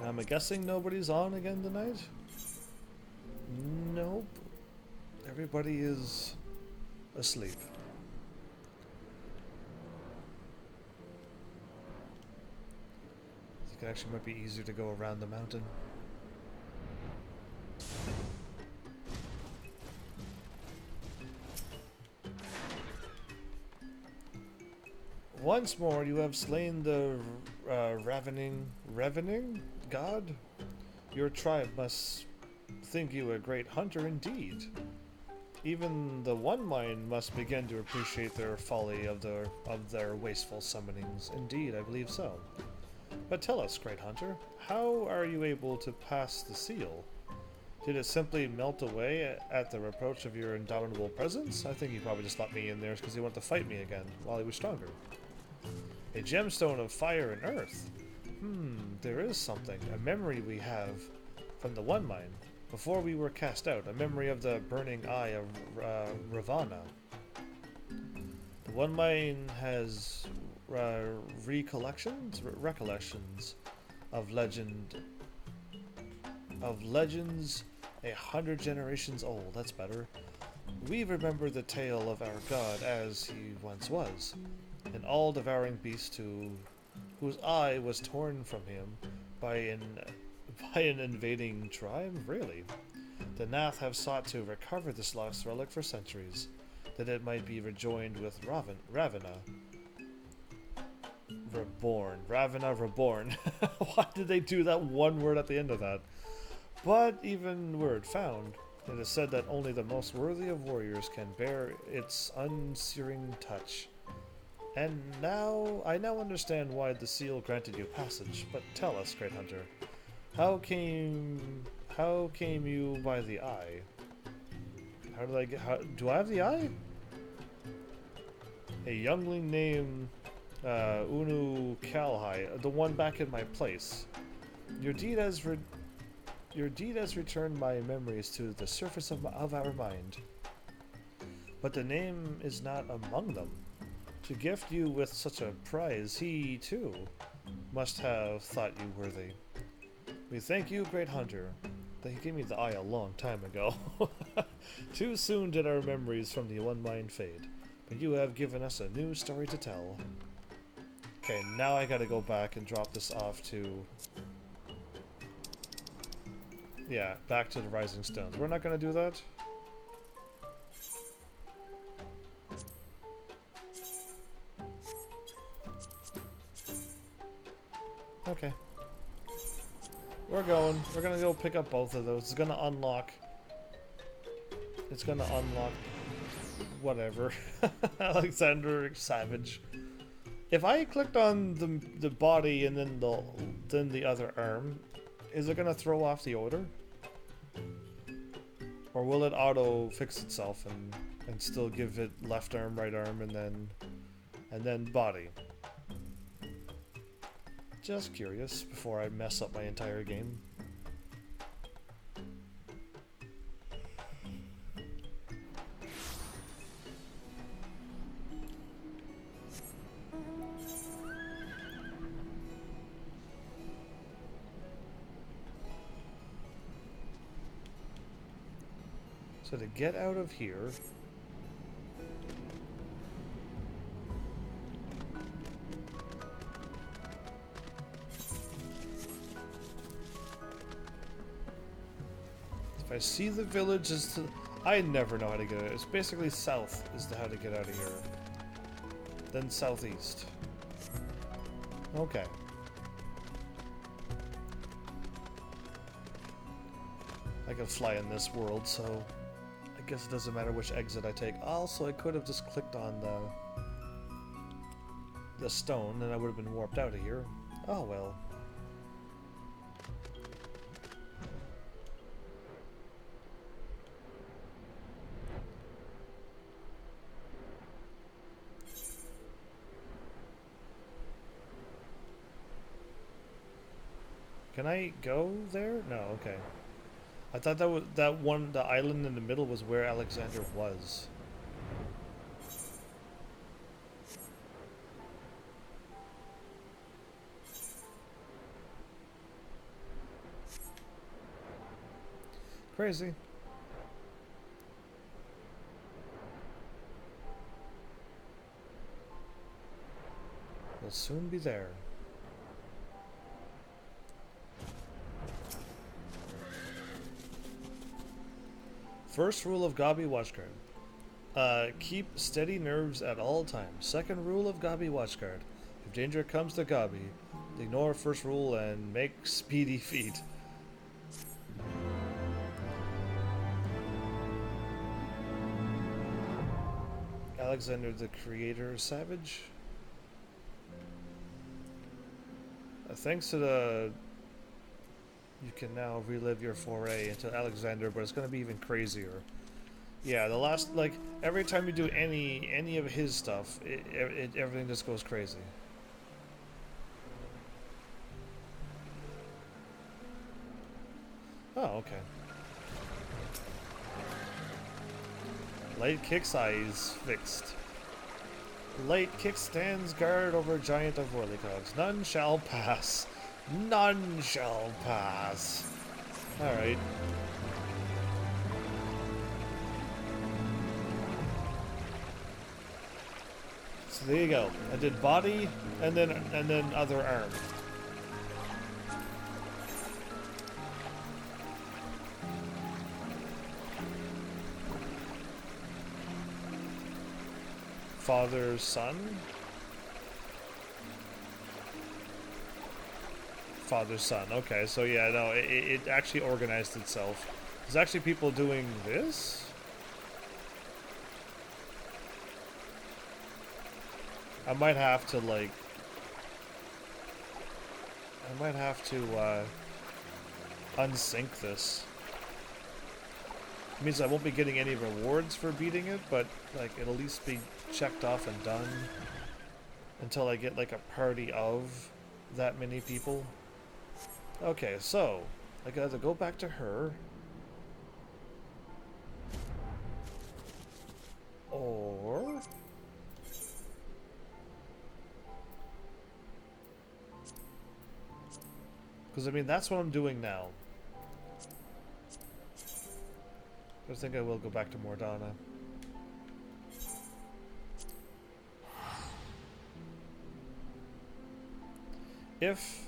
I'm guessing nobody's on again tonight? Nope. Everybody is asleep. I think it actually might be easier to go around the mountain. Once more, you have slain the ravening god? Your tribe must think you a great hunter indeed. Even the One Mind must begin to appreciate their folly of their wasteful summonings. Indeed, I believe so. But tell us, great hunter, how are you able to pass the seal? Did it simply melt away at the reproach of your indomitable presence? I think he probably just let me in there because he wanted to fight me again while he was stronger. A gemstone of fire and earth. There is something. A memory we have from the One Mind. Before we were cast out, a memory of the burning eye of Ravana. The One Mind has recollections of legends 100 generations old. That's better. We remember the tale of our god as he once was, an all-devouring beast whose eye was torn from him by an invading tribe? Really? The Nath have sought to recover this lost relic for centuries, that it might be rejoined with Ravana. Ravana reborn. Why did they do that one word at the end of that? But even word found, it is said that only the most worthy of warriors can bear its unsearing touch. And I now understand why the seal granted you passage. But tell us, great hunter, how came you by the eye? Do I have the eye? A youngling named Unu Kalhai, the one back in my place. Your deed has returned my memories to the surface of our mind. But the name is not among them. To gift you with such a prize, he, too, must have thought you worthy. We thank you, great hunter. He gave me the eye a long time ago. Too soon did our memories from the One Mind fade, but you have given us a new story to tell. Okay, now I gotta go back and drop this off to... yeah, back to the Rising Stones. We're not gonna do that? Okay. We're gonna go pick up both of those. It's gonna unlock whatever. Alexander Savage. If I clicked on the body and then the other arm, is it gonna throw off the order? Or will it auto fix itself and still give it left arm, right arm, and then body? Just curious before I mess up my entire game. So to get out of here, if I see the village is to... I never know how to get it. It's basically south is how to get out of here. Then southeast. Okay. I can fly in this world, so I guess it doesn't matter which exit I take. Also, I could have just clicked on the stone and I would have been warped out of here. Oh well. Can I go there? No, okay. I thought the island in the middle was where Alexander was. Crazy. We'll soon be there. First rule of Gabi Watchguard. Keep steady nerves at all times. Second rule of Gabi Watchguard. If danger comes to Gabi, ignore first rule and make speedy feet. Alexander the Creator Savage. Thanks to the... You can now relive your foray into Alexander, but it's going to be even crazier. Yeah, the last, like, every time you do any of his stuff, everything just goes crazy. Oh, okay. Light Kick's eyes fixed. Light Kick stands guard over giant of whirlycogs. None shall pass. None shall pass. Alright. So there you go. I did body and then other arm. Father, son? Father, son. Okay, so yeah, no, it actually organized itself. There's actually people doing this? I might have to, like... I might have to, unsync this. It means I won't be getting any rewards for beating it, but, like, it'll at least be checked off and done until I get, like, a party of that many people. Okay, so I gotta go back to her. Or... because, I mean, that's what I'm doing now. I think I will go back to Mordana. If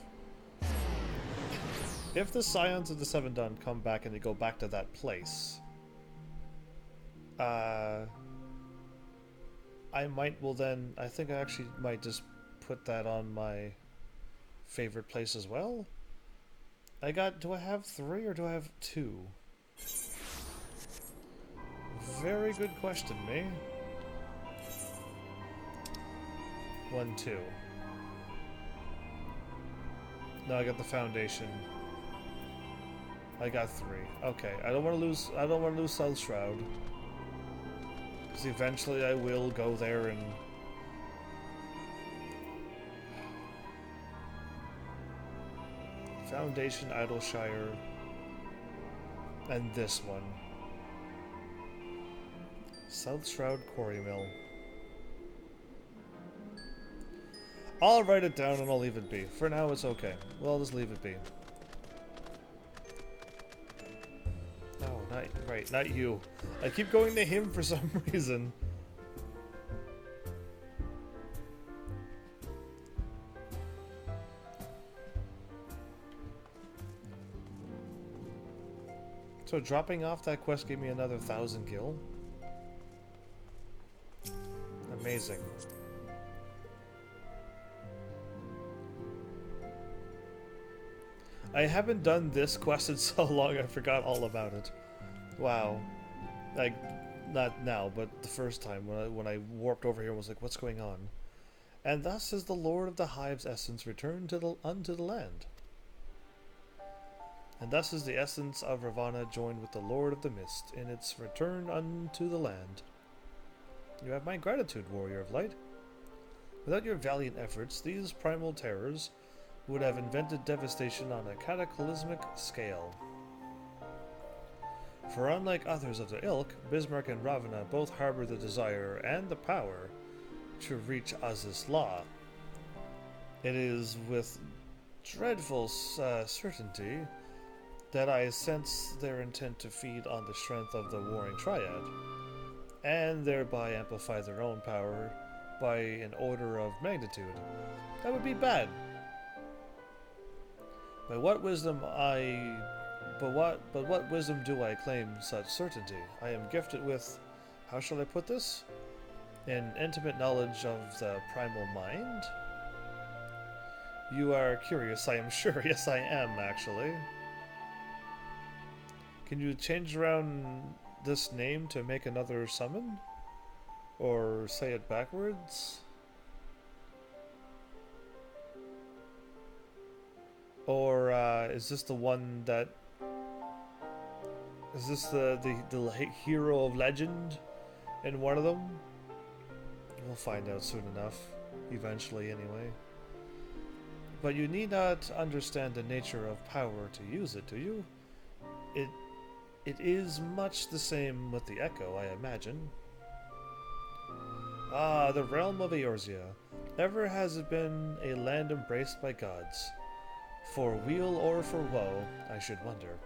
the Scions of the Seven Dun come back and they go back to that place, I might, well then, I think I actually might just put that on my favorite place as well. I got, do I have 3 or do I have 2? Very good question, me. 1, 2. No, I got the Foundation. I got 3. Okay, I don't want to lose South Shroud. Because eventually I will go there and... Foundation, Idleshire, and this one. South Shroud Quarry Mill. I'll write it down and I'll leave it be. For now it's okay. Well, I'll just leave it be. No, not you. I keep going to him for some reason. So dropping off that quest gave me another 1,000 gil. Amazing. I haven't done this quest in so long I forgot all about it. Wow. Like, not now, but the first time when I warped over here and was like, what's going on? And thus is the Lord of the Hive's essence returned unto the land. And thus is the essence of Ravana joined with the Lord of the Mist in its return unto the land. You have my gratitude, Warrior of Light. Without your valiant efforts, these primal terrors would have invented devastation on a cataclysmic scale. For unlike others of the ilk, Bismarck and Ravana both harbor the desire and the power to reach Aziz's law. It is with dreadful certainty that I sense their intent to feed on the strength of the warring triad, and thereby amplify their own power by an order of magnitude. That would be bad. By what wisdom But what wisdom do I claim such certainty? I am gifted with, how shall I put this? An intimate knowledge of the primal mind? You are curious, I am sure. Yes, I am, actually. Can you change around this name to make another summon? Or say it backwards? Or is this the one that... Is this the hero of legend in one of them? We'll find out soon enough. Eventually, anyway. But you need not understand the nature of power to use it, do you? It is much the same with the Echo, I imagine. Ah, the realm of Eorzea. Ever has it been a land embraced by gods. For weal or for woe, I should wonder.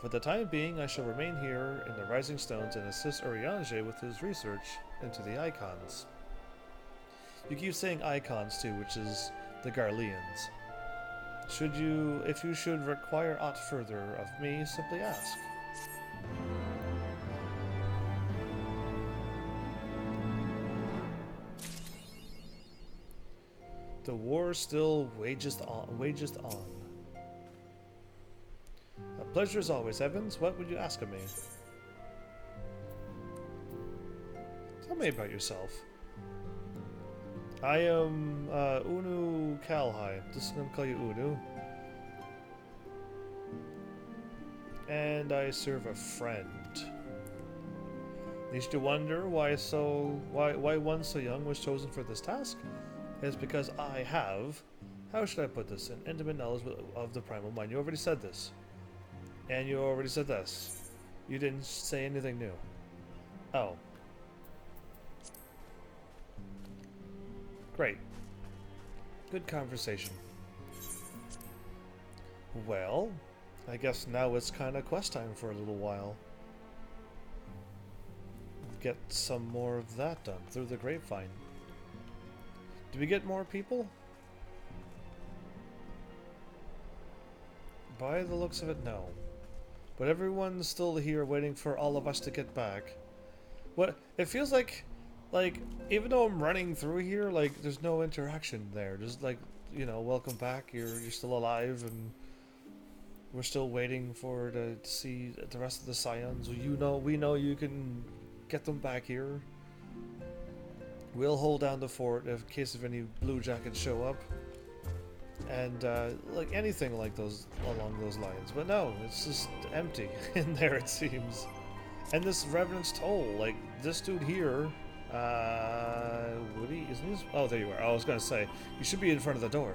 For the time being, I shall remain here in the Rising Stones and assist Urianger with his research into the icons. You keep saying icons too, which is the Garleans. If you should require aught further of me, simply ask. The war still wages on. A pleasure as always, Evans. What would you ask of me? Tell me about yourself. I am Unu Kalhai. Just gonna call you Unu. And I serve a friend. Least you wonder why one so young was chosen for this task? It's because I have, how should I put this, an intimate knowledge of the primal mind. You already said this. And you already said this. You didn't say anything new. Oh. Great. Good conversation. Well, I guess now it's kind of quest time for a little while. Get some more of that done through the grapevine. Do we get more people? By the looks of it, no. But everyone's still here waiting for all of us to get back. What? It feels like, even though I'm running through here, like, there's no interaction there. Just like, you know, welcome back, you're still alive, and we're still waiting to see the rest of the Scions. We know you can get them back here. We'll hold down the fort in case of any blue jackets show up. And, like, anything like those, along those lines. But no, it's just empty in there, it seems. And this Revenant's Toll, like, this dude here, Woody, isn't he? Oh, there you are. I was gonna say, you should be in front of the door.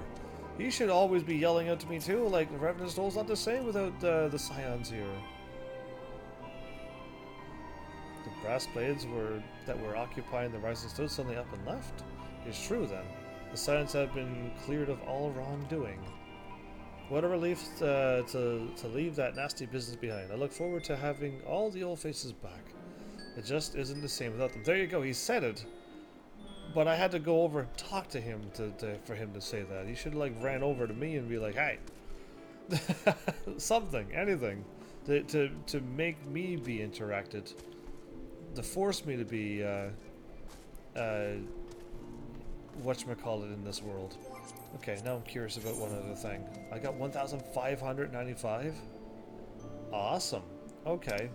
He should always be yelling out to me too, like, the Revenant's Toll's not the same without the Scions here. The brass blades that were occupying the Rising Stone suddenly up and left? It's true then. The Scions have been cleared of all wrongdoing. What a relief to leave that nasty business behind. I look forward to having all the old faces back. It just isn't the same without them. There you go, he said it. But I had to go over and talk to him for him to say that. He should have, like, ran over to me and be like, hey. Something, anything. To make me be interacted. To force me to be, whatchamacallit in this world. Okay, now I'm curious about one other thing. I got 1,595? Awesome. Okay.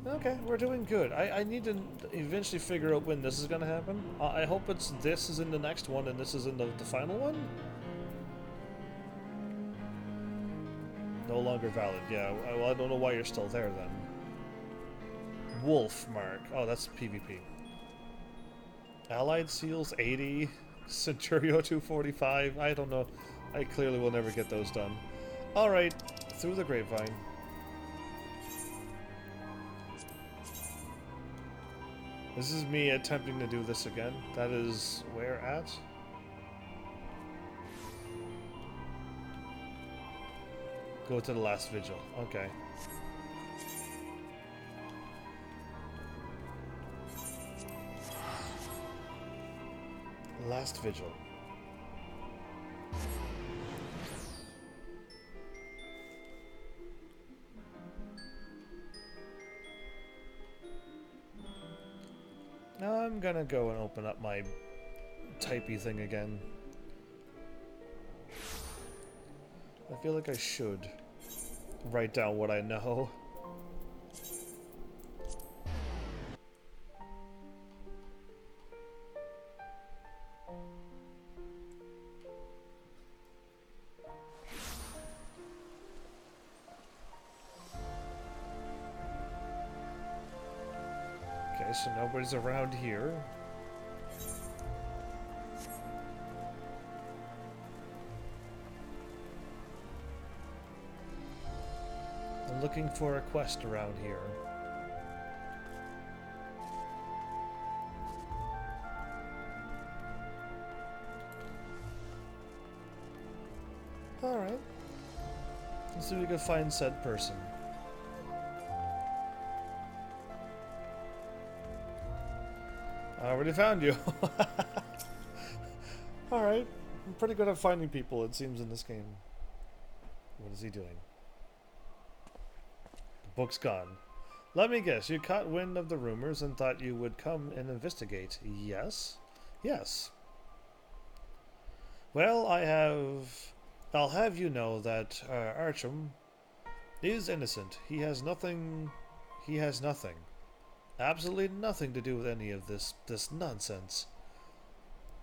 Okay, we're doing good. I need to eventually figure out when this is going to happen. I hope this is in the next one and this is in the final one? No longer valid. Yeah, well, I don't know why you're still there then. Wolf mark. Oh, that's PvP. Allied Seals 80. Centurio 245. I don't know. I clearly will never get those done. Alright, through the grapevine. This is me attempting to do this again. That is where at? Go to the last vigil. Okay. Last vigil. Now I'm gonna go and open up my typey thing again. I feel like I should write down what I know. Okay, so nobody's around here. I'm looking for a quest around here. Alright. Let's see if we can find said person. I already found you. Alright. I'm pretty good at finding people, it seems, in this game. What is he doing? The book's gone. Let me guess, you caught wind of the rumors and thought you would come and investigate. Yes? Yes. Well, I'll have you know that Archum is innocent. He has nothing. Absolutely nothing to do with any of this nonsense.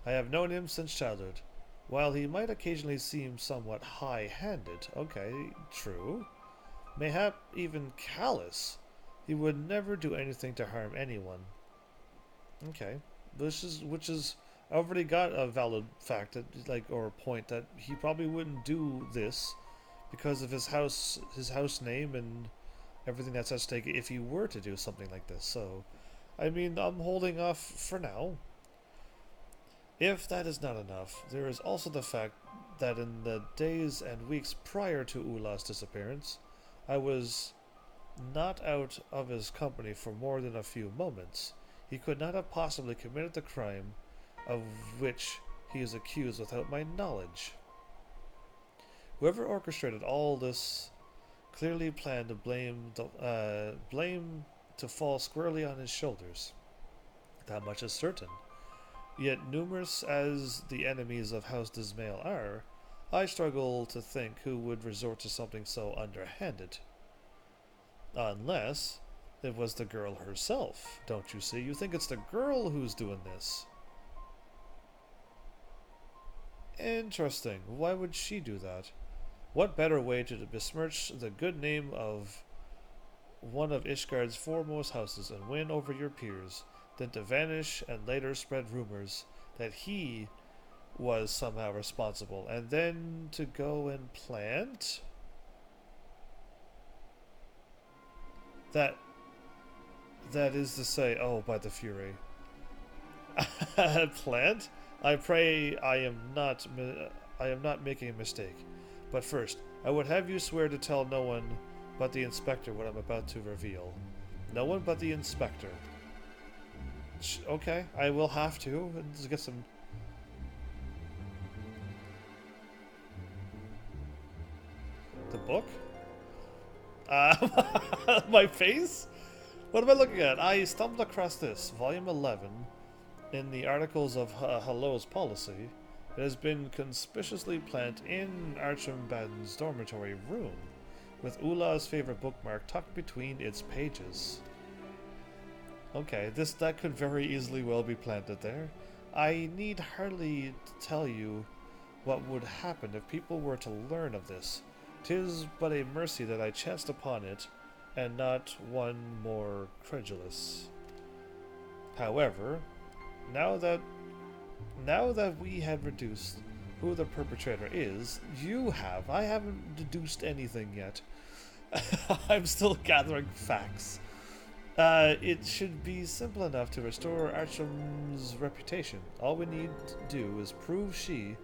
I have known him since childhood. While he might occasionally seem somewhat high-handed, okay, true, mayhap even callous, he would never do anything to harm anyone. Okay, which is I already got a valid fact that, or a point that he probably wouldn't do this because of his house name and everything that's at stake if he were to do something like this. So, I mean, I'm holding off for now. If that is not enough, there is also the fact that in the days and weeks prior to Ula's disappearance, I was not out of his company for more than a few moments. He could not have possibly committed the crime of which he is accused without my knowledge. Whoever orchestrated all this clearly planned to blame to fall squarely on his shoulders. That much is certain. Yet numerous as the enemies of House Dismail are, I struggle to think who would resort to something so underhanded. Unless it was the girl herself, don't you see? You think it's the girl who's doing this. Interesting. Why would she do that? What better way to besmirch the good name of one of Ishgard's foremost houses and win over your peers than to vanish and later spread rumors that he was somehow responsible, and then to go and plant? That is to say, oh, by the Fury. Plant? I pray I am not making a mistake. But first, I would have you swear to tell no one but the inspector what I'm about to reveal. No one but the inspector. Okay, I will have to. Let's get some... The book? My face? What am I looking at? I stumbled across this, volume 11, in the articles of Hello's policy. It has been conspicuously planted in Archimbaden's dormitory room, with Ula's favorite bookmark tucked between its pages. Okay, that could very easily well be planted there. I need hardly tell you what would happen if people were to learn of this. 'Tis but a mercy that I chanced upon it, and not one more credulous. However, now that we had reduced who the perpetrator is. You have. I haven't deduced anything yet. I'm still gathering facts. It should be simple enough to restore Archam's reputation. All we need to do is prove she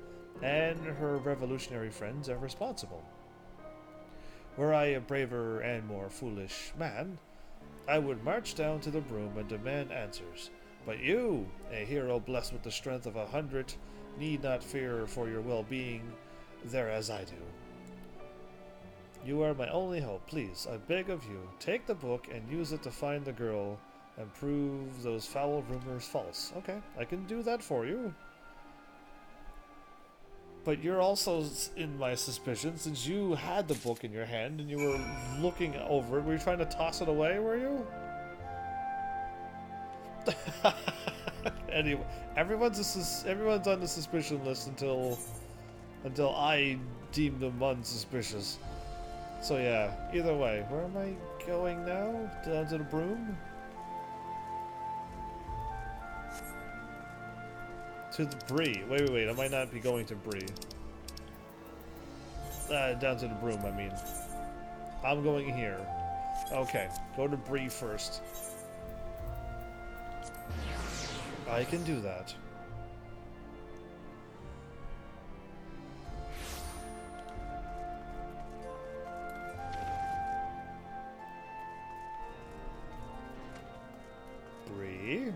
and her revolutionary friends are responsible. Were I a braver and more foolish man, I would march down to the broom and demand answers. But you, a hero blessed with the strength of 100, need not fear for your well-being there as I do. You are my only hope. Please, I beg of you, take the book and use it to find the girl and prove those foul rumors false. Okay, I can do that for you. But you're also in my suspicion, since you had the book in your hand and you were looking over it. Were you trying to toss it away, were you? Anyway, everyone's on the suspicion list until I deem them unsuspicious. So yeah, either way, where am I going now? Down to the broom? To the Bree. Wait, I might not be going to Bree. Down to the broom, I mean. I'm going here. Okay, go to Bree first. I can do that. Bree?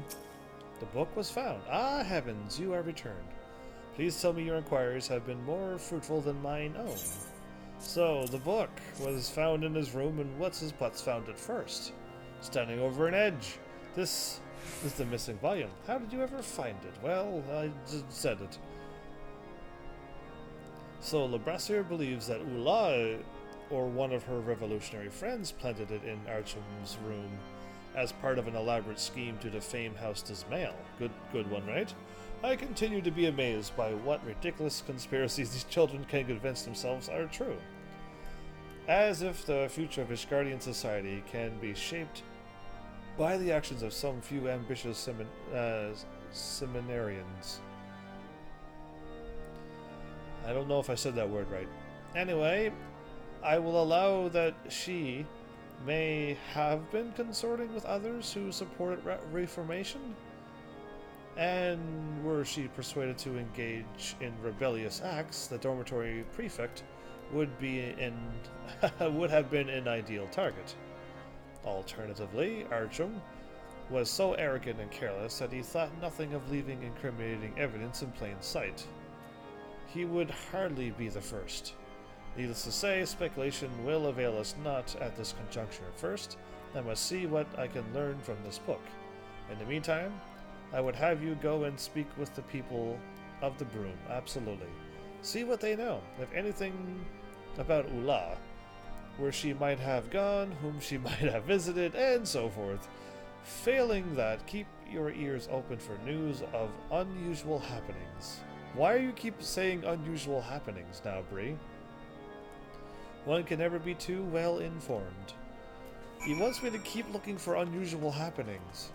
The book was found. Ah, heavens, you are returned. Please tell me your inquiries have been more fruitful than mine own. So, the book was found in his room, and what's-his-butts found it first. Standing over an edge. This is the missing volume. How did you ever find it? Well, I just said it. So, Lebrassier believes that Outta, or one of her revolutionary friends, planted it in Archam's room as part of an elaborate scheme to defame House Dismail. Good one, right? I continue to be amazed by what ridiculous conspiracies these children can convince themselves are true. As if the future of Ishgardian society can be shaped by the actions of some few ambitious seminarians. I don't know if I said that word right. Anyway, I will allow that she may have been consorting with others who supported Reformation, and were she persuaded to engage in rebellious acts, the dormitory prefect would have been an ideal target. Alternatively, Archam was so arrogant and careless that he thought nothing of leaving incriminating evidence in plain sight. He would hardly be the first. Needless to say, speculation will avail us not at this conjuncture. First, I must see what I can learn from this book. In the meantime, I would have you go and speak with the people of the broom. Absolutely. See what they know. If anything about Outta, where she might have gone, whom she might have visited, and so forth. Failing that, keep your ears open for news of unusual happenings. Why are you keep saying unusual happenings now, Bree? One can never be too well informed. He wants me to keep looking for unusual happenings.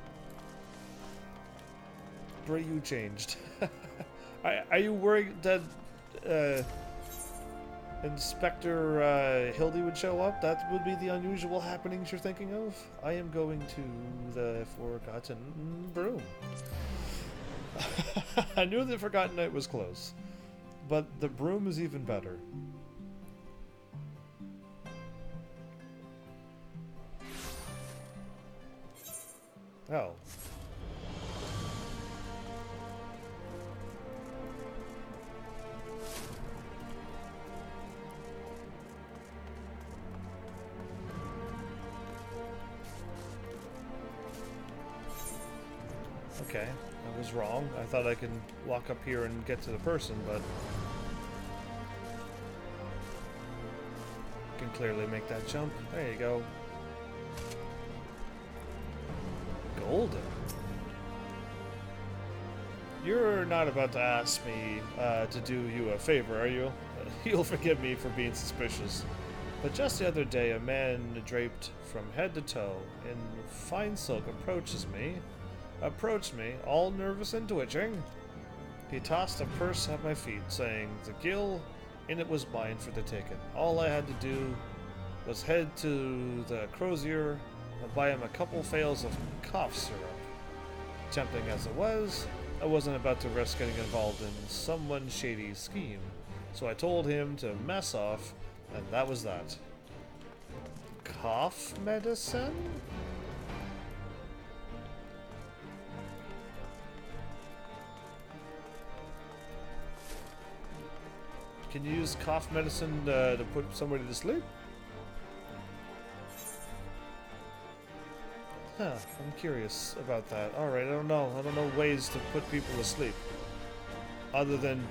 Bree, you changed. Are you worried that Inspector Hildy would show up? That would be the unusual happenings you're thinking of? I am going to the Forgotten Broom. I knew the Forgotten Night was close, but the broom is even better. Oh. Okay, I was wrong. I thought I could walk up here and get to the person, but I can clearly make that jump. There you go. Golden. You're not about to ask me to do you a favor, are you? You'll forgive me for being suspicious. But just the other day, a man draped from head to toe in fine silk approached me, all nervous and twitching. He tossed a purse at my feet, saying, "The gill in it was mine for the taking. All I had to do was head to the crozier and buy him a couple pails of cough syrup. Tempting as it was, I wasn't about to risk getting involved in someone's shady scheme, so I told him to mess off, and that was that." Cough medicine? Can you use cough medicine to put somebody to sleep? Huh, I'm curious about that. Alright, I don't know. I don't know ways to put people to sleep. Other than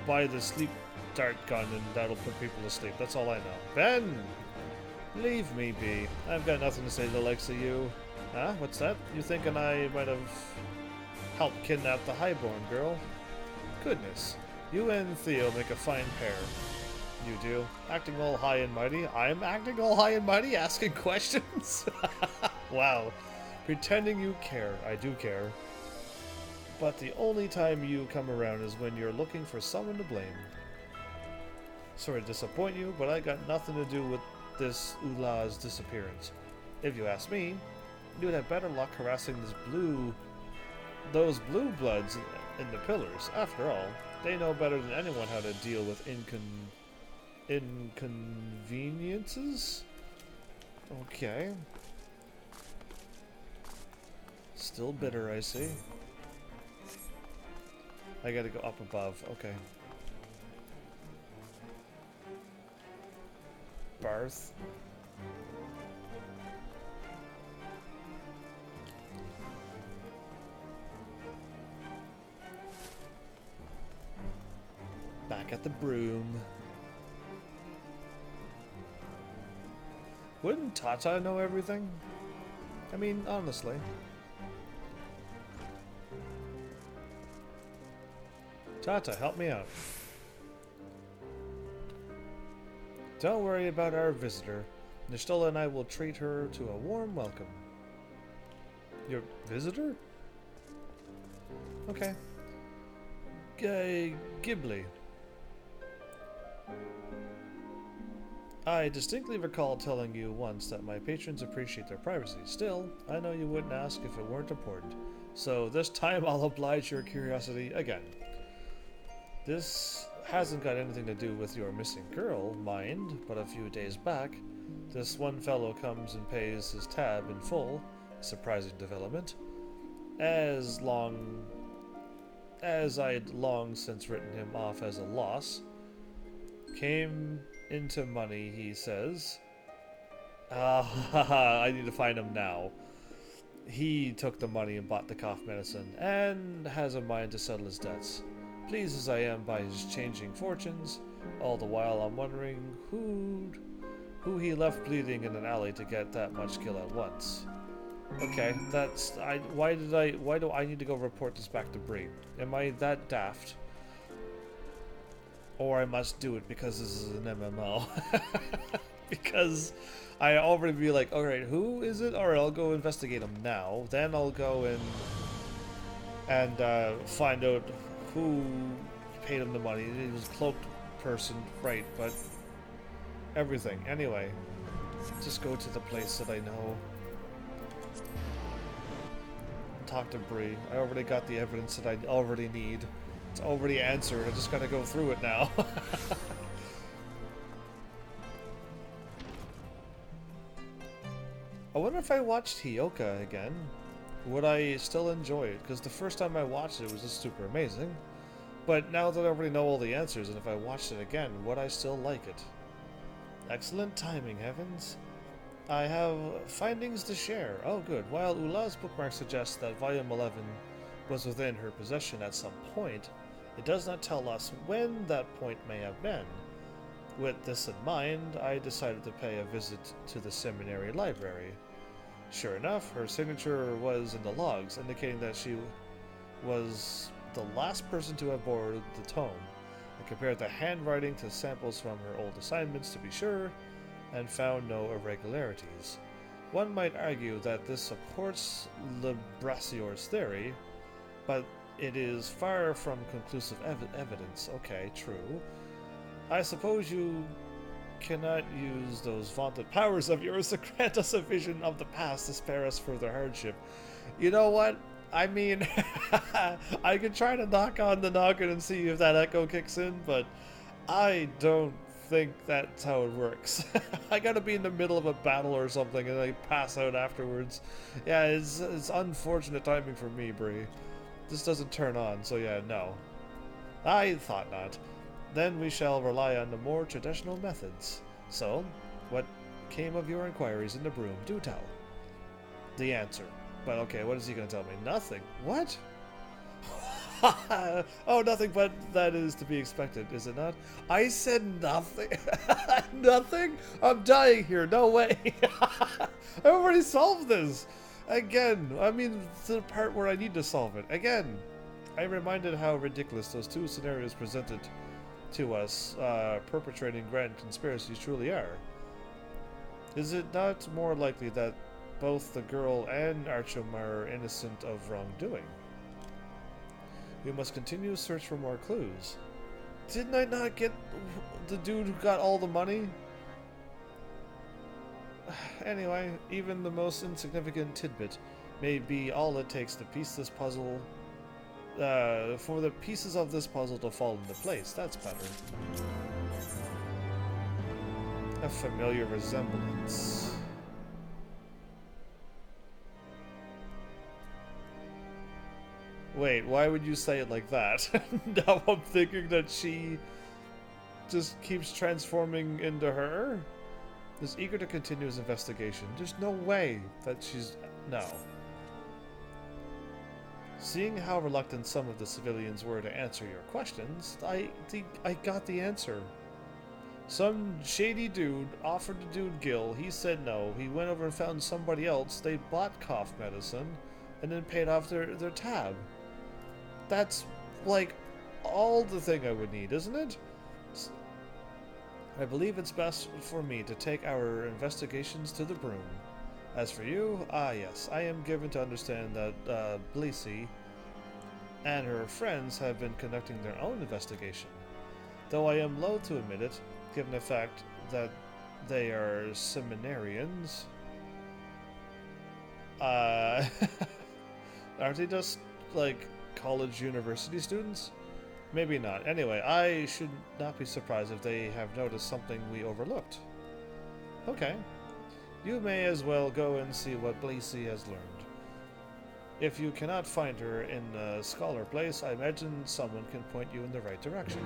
buy the sleep dart gun and that'll put people to sleep. That's all I know. Ben! Leave me be. I've got nothing to say to the likes of you. Huh? What's that? You thinking I might have helped kidnap the highborn girl? Goodness. You and Theo make a fine pair. You do. Acting all high and mighty. I'm acting all high and mighty, asking questions? Wow. Pretending you care. I do care. But the only time you come around is when you're looking for someone to blame. Sorry to disappoint you, but I got nothing to do with this Ula's disappearance. If you ask me, you would have better luck harassing those blue bloods in the pillars. After all, they know better than anyone how to deal with inconveniences? Okay. Still bitter, I see. I gotta go up above. Okay. Barth. Back at the broom. Wouldn't Tata know everything? I mean, honestly. Tata, help me out. Don't worry about our visitor. Nishtola and I will treat her to a warm welcome. Your visitor? Okay. Ghibli. I distinctly recall telling you once that my patrons appreciate their privacy. Still, I know you wouldn't ask if it weren't important. So this time I'll oblige your curiosity again. This hasn't got anything to do with your missing girl, mind, but a few days back, this one fellow comes and pays his tab in full, surprising development, as I'd long since written him off as a loss. Came into money, he says. I need to find him now. He took the money and bought the cough medicine, and has a mind to settle his debts. Pleased as I am by his changing fortunes, all the while I'm wondering who he left bleeding in an alley to get that much kill at once. Okay, why do I need to go report this back to Bree? Am I that daft? Or I must do it because this is an MMO. Because I already be like, alright, who is it? Alright, I'll go investigate him now. Then I'll go and find out who paid him the money. It was a cloaked person, right, but everything. Anyway, just go to the place that I know. Talk to Bree. I already got the evidence that I already need. It's already answered. I just gotta go through it now. I wonder if I watched Hioka again, would I still enjoy it? Because the first time I watched it, it was just super amazing. But now that I already know all the answers, and if I watched it again, would I still like it? Excellent timing, heavens. I have findings to share. Oh, good. While Ula's bookmark suggests that Volume 11 was within her possession at some point, it does not tell us when that point may have been. With this in mind, I decided to pay a visit to the seminary library. Sure enough, her signature was in the logs, indicating that she was the last person to have borrowed the tome. I compared the handwriting to samples from her old assignments to be sure, and found no irregularities. One might argue that this supports Lebrassior's theory, but it is far from conclusive evidence. Okay, true. I suppose you cannot use those vaunted powers of yours to grant us a vision of the past to spare us further hardship. You know what? I mean, I could try to knock on the noggin and see if that echo kicks in, but I don't think that's how it works. I gotta be in the middle of a battle or something and I pass out afterwards. Yeah, it's unfortunate timing for me, Bree. This doesn't turn on, so yeah, no. I thought not. Then we shall rely on the more traditional methods. So, what came of your inquiries in the broom? Do tell. The answer. But okay, what is he going to tell me? Nothing. What? Oh, nothing, but that is to be expected, is it not? I said nothing. Nothing? I'm dying here. No way. I already solved this. Again, I mean, to the part where I need to solve it. Again, I reminded how ridiculous those two scenarios presented to us, perpetrating grand conspiracies truly are. Is it not more likely that both the girl and Archum are innocent of wrongdoing? We must continue to search for more clues. Didn't I not get the dude who got all the money? Anyway, even the most insignificant tidbit may be all it takes to piece this puzzle for the pieces of this puzzle to fall into place. That's better. A familiar resemblance. Wait, why would you say it like that? Now I'm thinking that she just keeps transforming into her? Is eager to continue his investigation. There's no way that she's... no. Seeing how reluctant some of the civilians were to answer your questions, I got the answer. Some shady dude offered the dude Gil. He said no. He went over and found somebody else. They bought cough medicine and then paid off their tab. That's like all the thing I would need, isn't it? I believe it's best for me to take our investigations to the broom. As for you, yes, I am given to understand that Bleasy and her friends have been conducting their own investigation. Though I am loath to admit it, given the fact that they are seminarians. Aren't they just, like, college university students? Maybe not. Anyway, I should not be surprised if they have noticed something we overlooked. Okay. You may as well go and see what Bleasy has learned. If you cannot find her in a scholar place, I imagine someone can point you in the right direction.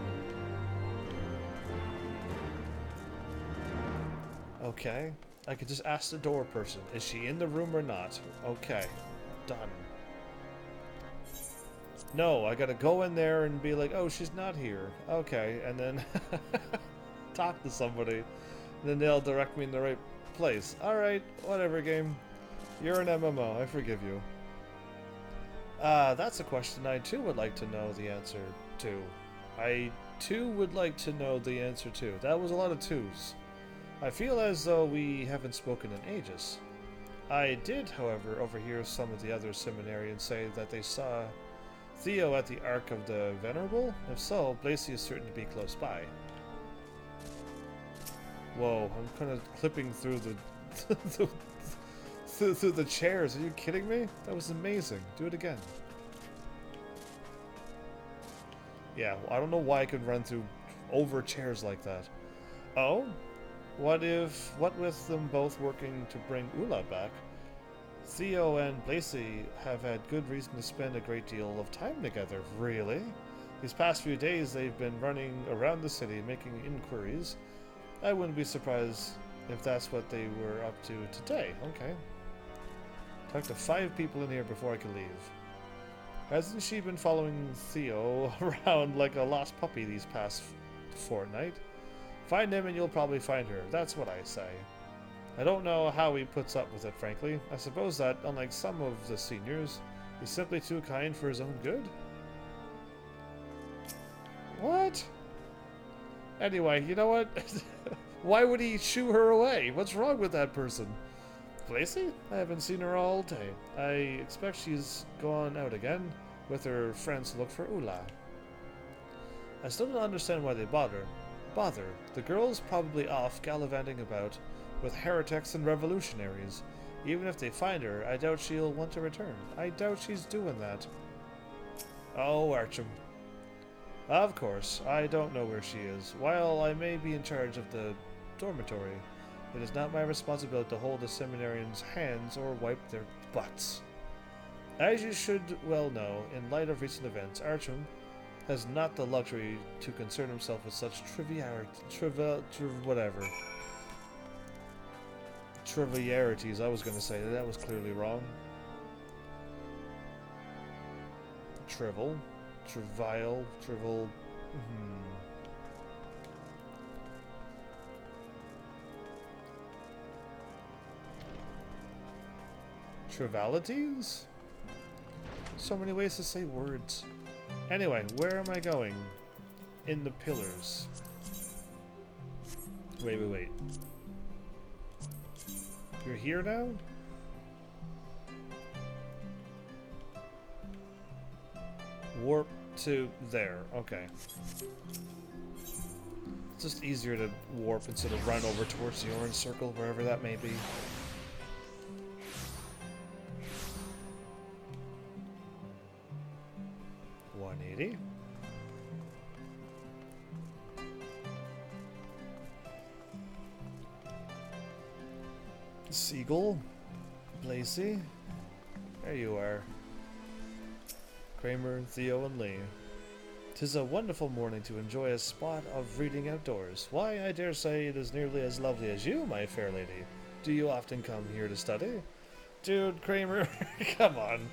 Okay. I could just ask the door person, is she in the room or not? Okay. Done. No, I gotta go in there and be like, oh, she's not here. Okay, and then talk to somebody. And then they'll direct me in the right place. Alright, whatever, game. You're an MMO, I forgive you. That's a question I too would like to know the answer to. I too would like to know the answer to. That was a lot of twos. I feel as though we haven't spoken in ages. I did, however, overhear some of the other seminarians say that they saw Theo at the Ark of the Venerable. If so, Bleasy is certain to be close by. Whoa, I'm kind of clipping through the through the chairs. Are you kidding me? That was amazing. Do it again. Yeah, well, I don't know why I could run through over chairs like that. Oh? What with them both working to bring Ula back, Theo and Bleasy have had good reason to spend a great deal of time together. Really? These past few days they've been running around the city making inquiries. I wouldn't be surprised if that's what they were up to today. Okay. Talked to 5 people in here before I could leave. Hasn't she been following Theo around like a lost puppy these past fortnight? Find him and you'll probably find her. That's what I say. I don't know how he puts up with it, frankly. I suppose that, unlike some of the seniors, he's simply too kind for his own good? What? Anyway, you know what? Why would he shoo her away? What's wrong with that person? Bleasy? I haven't seen her all day. I expect she's gone out again. with her friends to look for Ula. I still don't understand why they bother. The girl's probably off gallivanting about with heretics and revolutionaries. Even if they find her, I doubt she'll want to return. I doubt she's doing that. Oh, Archum. Of course, I don't know where she is. While I may be in charge of the dormitory, it is not my responsibility to hold the seminarians' hands or wipe their butts. As you should well know, in light of recent events, Archum has not the luxury to concern himself with such trivialities. I was going to say that was clearly wrong. Trivial. Trivialities? So many ways to say words. Anyway, where am I going? In the pillars. Wait. You're here now? Warp to there. Okay. It's just easier to warp instead of run over towards the orange circle, wherever that may be. Seagull? Blazy? There you are. Kramer, Theo, and Lee. 'Tis a wonderful morning to enjoy a spot of reading outdoors. Why, I dare say it is nearly as lovely as you, my fair lady. Do you often come here to study? Dude, Kramer, come on.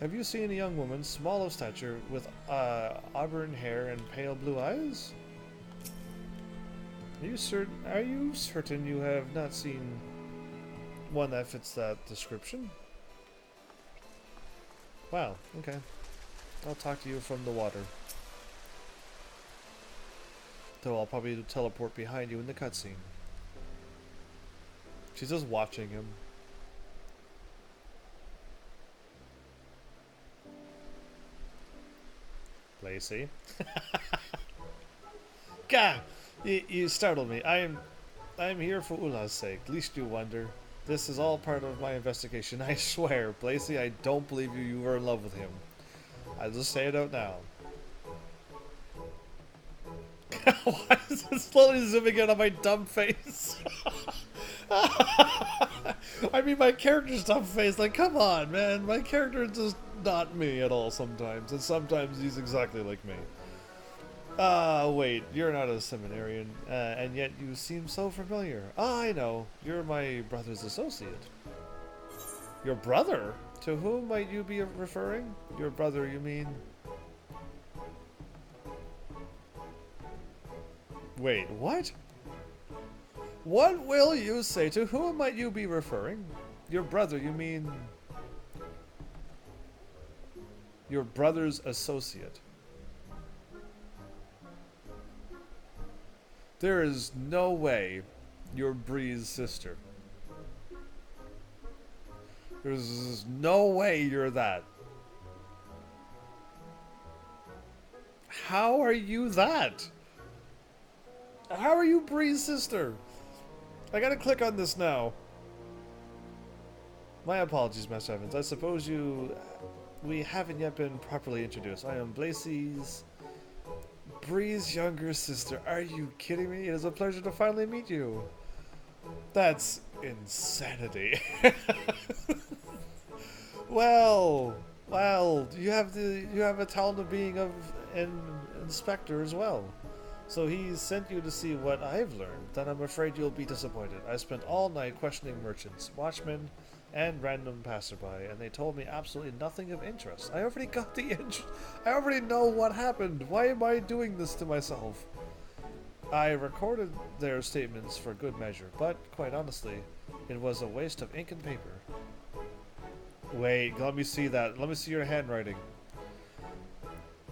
Have you seen a young woman, small of stature, with auburn hair and pale blue eyes? Are you certain you have not seen one that fits that description? Wow, okay. I'll talk to you from the water. Though I'll probably teleport behind you in the cutscene. She's just watching him. Lacey. Gah! You startled me. I am here for Ula's sake, least you wonder. This is all part of my investigation. I swear, Blazy, I don't believe you were in love with him. I'll just say it out now. Why is it slowly zooming in on my dumb face? I mean, my character's dumb face. Like, come on, man. My character is just not me at all sometimes. And sometimes he's exactly like me. Wait, you're not a seminarian, and yet you seem so familiar. Ah, I know. You're my brother's associate. Your brother? To whom might you be referring? Your brother, you mean? Wait, what? What will you say? To whom might you be referring? Your brother, you mean? Your brother's associate. There is no way you're Bree's sister. There's no way you're that. How are you that? How are you Bree's sister? I gotta click on this now. My apologies, Master Evans. I suppose we haven't yet been properly introduced. I am Bree's younger sister. Are you kidding me? It is a pleasure to finally meet you. That's insanity. Well, you have a talent of being an inspector as well. So he sent you to see what I've learned. Then I'm afraid you'll be disappointed. I spent all night questioning merchants, watchmen, and random passerby, and they told me absolutely nothing of interest. I already got the interest. I already know what happened. Why am I doing this to myself? I recorded their statements for good measure, but quite honestly, it was a waste of ink and paper. Wait, let me see that. Let me see your handwriting.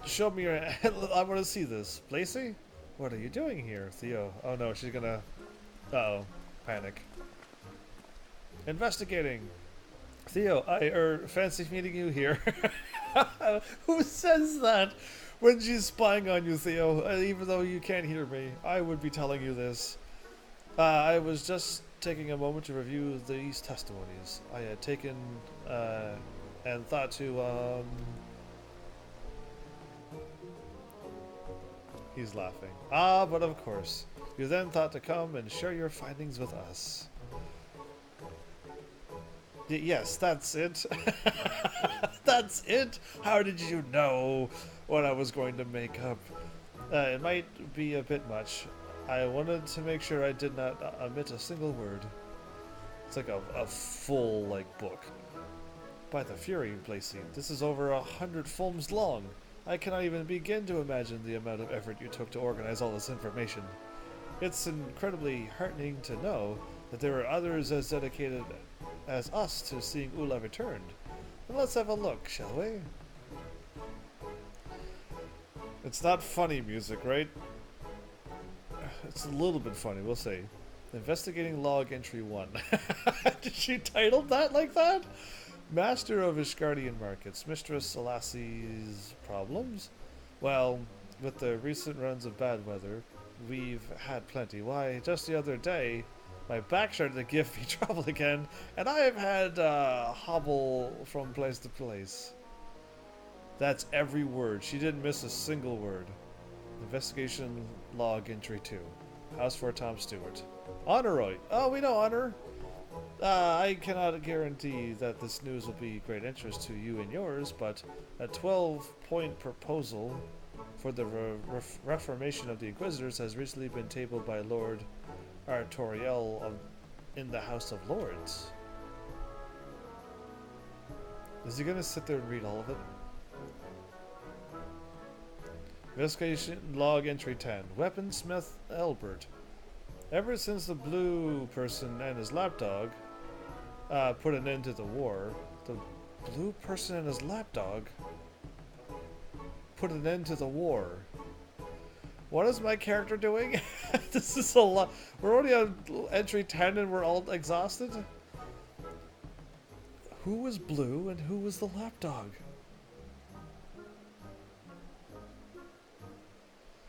Show me your. I want to see this. Lacey? What are you doing here, Theo? Oh no, she's gonna. Uh-oh. Panic. Investigating. Theo, fancy meeting you here. Who says that when she's spying on you, Theo? Even though you can't hear me, I would be telling you this. I was just taking a moment to review these testimonies. I had taken and thought to. He's laughing. Ah, but of course. You then thought to come and share your findings with us. Yes, that's it. That's it? How did you know what I was going to make up? It might be a bit much. I wanted to make sure I did not omit a single word. It's like a full, book. By the Fury, Lacey, this is over 100 films long. I cannot even begin to imagine the amount of effort you took to organize all this information. It's incredibly heartening to know that there are others as dedicated as us to seeing Ula returned. And let's have a look, shall we? It's not funny music, right? It's a little bit funny, we'll see. Investigating log entry 1. Did she title that like that? Master of Ishgardian markets, Mistress Selassie's problems? Well, with the recent runs of bad weather, we've had plenty. Why, just the other day, my back started to give me trouble again, and I've had hobble from place to place. That's every word. She didn't miss a single word. Investigation log entry 2. House for Tom Stewart. Honoroy. Oh, we know Honor. I cannot guarantee that this news will be great interest to you and yours, but a 12-point proposal for the reformation of the Inquisitors has recently been tabled by Lord Artoriel in the House of Lords. Is he going to sit there and read all of it? Investigation log entry 10. Weaponsmith Elbert. Ever since the blue person and his lapdog put an end to the war, the blue person and his lapdog put an end to the war. What is my character doing? This is a lot. We're already on entry 10 and we're all exhausted? Who was blue and who was the lapdog?